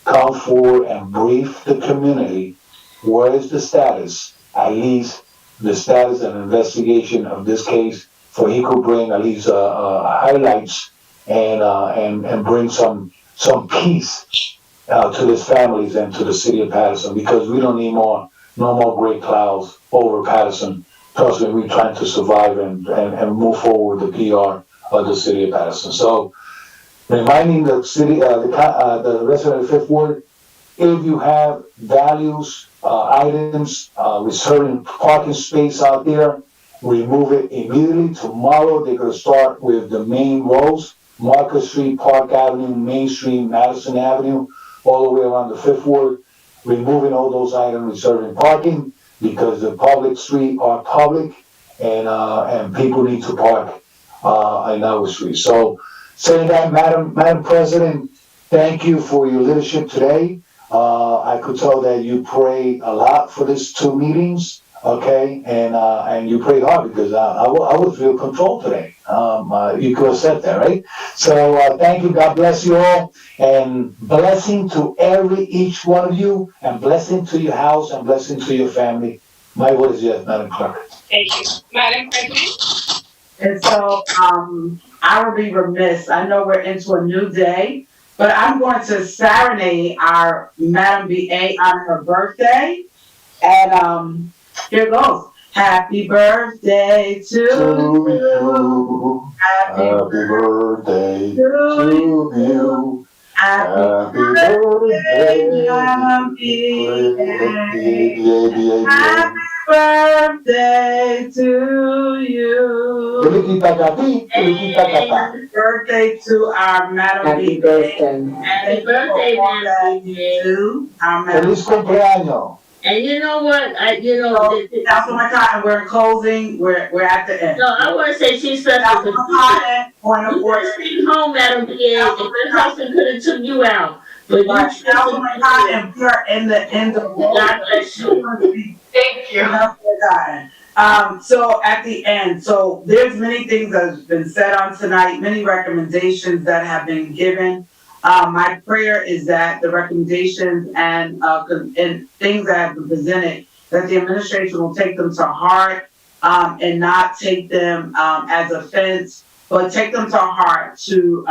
come forward and brief the community. What is the status, at least the status and investigation of this case, for he could bring at least highlights and bring some peace to these families and to the city of Paterson, because we don't need no more gray clouds over Paterson. Trust me, we're trying to survive and move forward the PR of the city of Paterson. So, reminding the city, the resident of the Fifth Ward, if you have values, items, reserving parking space out there, remove it immediately. Tomorrow, they're going to start with the main roads, Market Street, Park Avenue, Main Street, Madison Avenue, all the way around the Fifth Ward, removing all those items, reserving parking, because the public street are public, and people need to park in our street. So, saying that, Madam President, thank you for your leadership today. I could tell that you pray a lot for these two meetings, okay? And you prayed hard because I would feel control today. You could accept that, right? So thank you. God bless you all, and blessing to each one of you, and blessing to your house, and blessing to your family. My word is yes, Madam Clerk. Thank you. Madam President? And so, I will be remiss. I know we're into a new day, but I'm going to serenade our Madam BA on her birthday. And here goes. Happy birthday to you. Happy birthday to you. Happy birthday, Madam BA. Happy birthday to you. Happy birthday to our Madam Happy BA. birthday. Happy birthday, Madam BA. To our Madam Feliz cumpleaños. And you know what? Councilman Cotton, we're closing. We're at the end. No, I want to say she's special. Councilman Cotton, point of You order. stayed home, Madam BA. If your husband could have took you out, but you Councilman Cotton, we are in the end of the God bless you. Thank you. Councilman Cotton. So at the end, so there's many things that have been said on tonight, many recommendations that have been given. My prayer is that the recommendations and things that have been presented, that the administration will take them to heart, and not take them as offense, but take them to heart to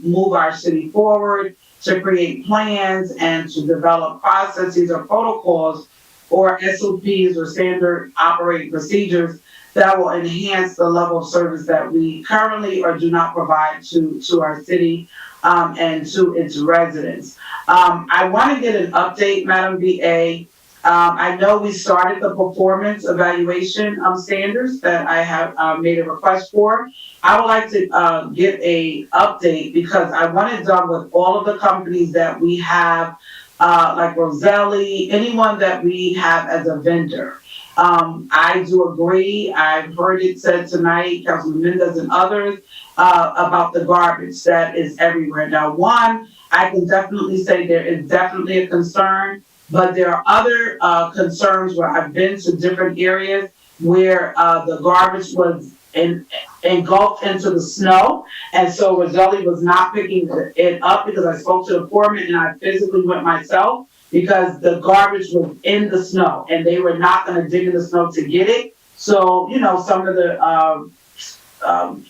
move our city forward, to create plans and to develop processes or protocols or SOPs or standard operating procedures that will enhance the level of service that we currently or do not provide to our city and to its residents. I want to get an update, Madam BA. I know we started the performance evaluation standards that I have made a request for. I would like to get a update because I want it done with all of the companies that we have, like Roselli, anyone that we have as a vendor. I do agree. I've heard it said tonight, Councilman Mendez and others, about the garbage that is everywhere. Now, one, I can definitely say there is definitely a concern, but there are other concerns where I've been to different areas where the garbage was engulfed into the snow. And so Roselli was not picking it up because I spoke to the foreman and I physically went myself because the garbage was in the snow and they were not going to dig in the snow to get it. So, you know, some of the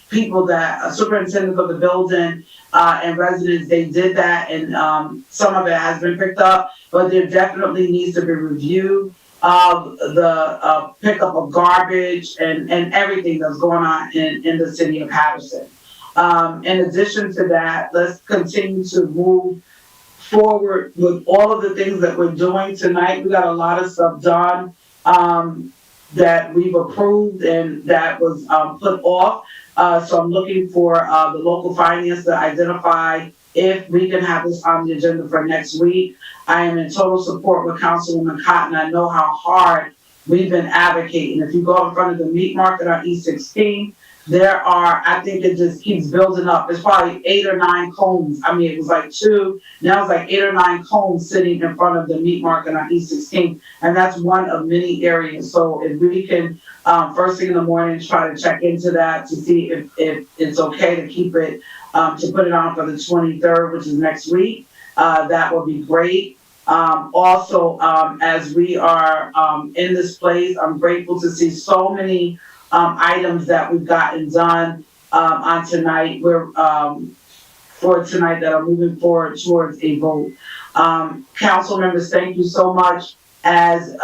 people that, superintendents of the building and residents, they did that, and some of it has been picked up, but there definitely needs to be review of the pickup of garbage and everything that's going on in the city of Paterson. In addition to that, let's continue to move forward with all of the things that we're doing tonight. We got a lot of stuff done that we've approved and that was put off. So I'm looking for the local finance to identify if we can have this on the agenda for next week. I am in total support with Councilwoman Cotton. I know how hard we've been advocating. If you go in front of the meat market on E16, there are, I think it just keeps building up. There's probably 8 or 9 cones. I mean, it was like 2, now it's like 8 or 9 cones sitting in front of the meat market on E16. And that's one of many areas. So if we can, first thing in the morning, try to check into that to see if it's okay to keep it, to put it on for the 23rd, which is next week, that would be great. Also, as we are in this place, I'm grateful to see so many items that we've gotten done on tonight. We're for tonight that are moving forward towards a vote. Council members, thank you so much as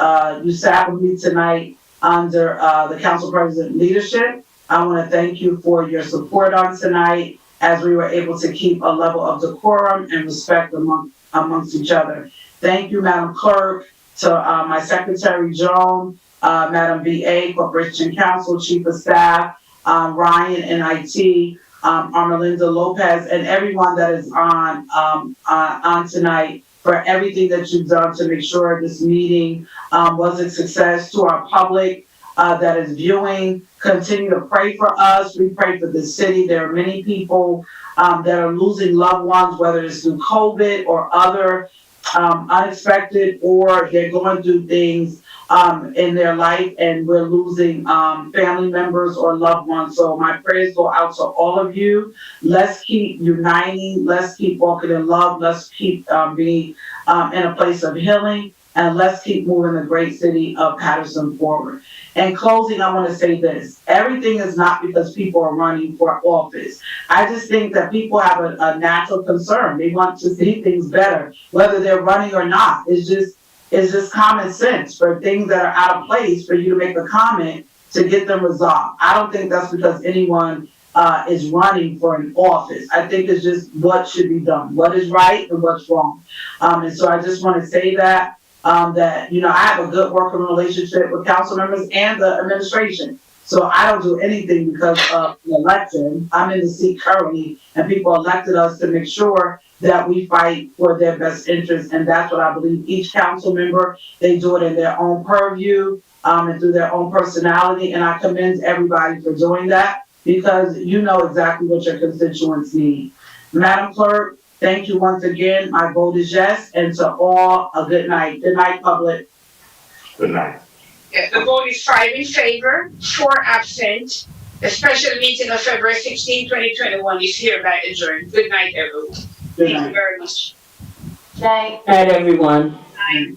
you sat with me tonight under the council president leadership. I want to thank you for your support on tonight as we were able to keep a level of decorum and respect amongst each other. Thank you, Madam Clerk, to my Secretary Joan, Madam VA, Corporation Counsel, Chief of Staff, Ryan in IT, Armelinda Lopez, and everyone that is on tonight for everything that you've done to make sure this meeting was a success. To our public that is viewing, continue to pray for us. We pray for the city. There are many people that are losing loved ones, whether it's through COVID or other unexpected, or they're going through things in their life, and we're losing family members or loved ones. So my prayers go out to all of you. Let's keep uniting. Let's keep walking in love. Let's keep being in a place of healing, and let's keep moving the great city of Paterson forward. In closing, I want to say this. Everything is not because people are running for office. I just think that people have a natural concern. They want to see things better, whether they're running or not. It's just common sense for things that are out of place for you to make a comment to get them resolved. I don't think that's because anyone is running for an office. I think it's just what should be done, what is right and what's wrong. And so I just want to say that, that, you know, I have a good working relationship with council members and the administration. So I don't do anything because of the election. I'm in the seat currently, and people elected us to make sure that we fight for their best interest. And that's what I believe each council member, they do it in their own purview and through their own personality. And I commend everybody for doing that because you know exactly what your constituents need. Madam Clerk, thank you once again. My vote is yes. And to all, a good night. Good night, public. Good night. Yes, the vote is 5 in favor, 4 absent. The special meeting of February 16, 2021 is hereby adjourned. Good night, everyone. Thank you very much. Night. Night, everyone. Night.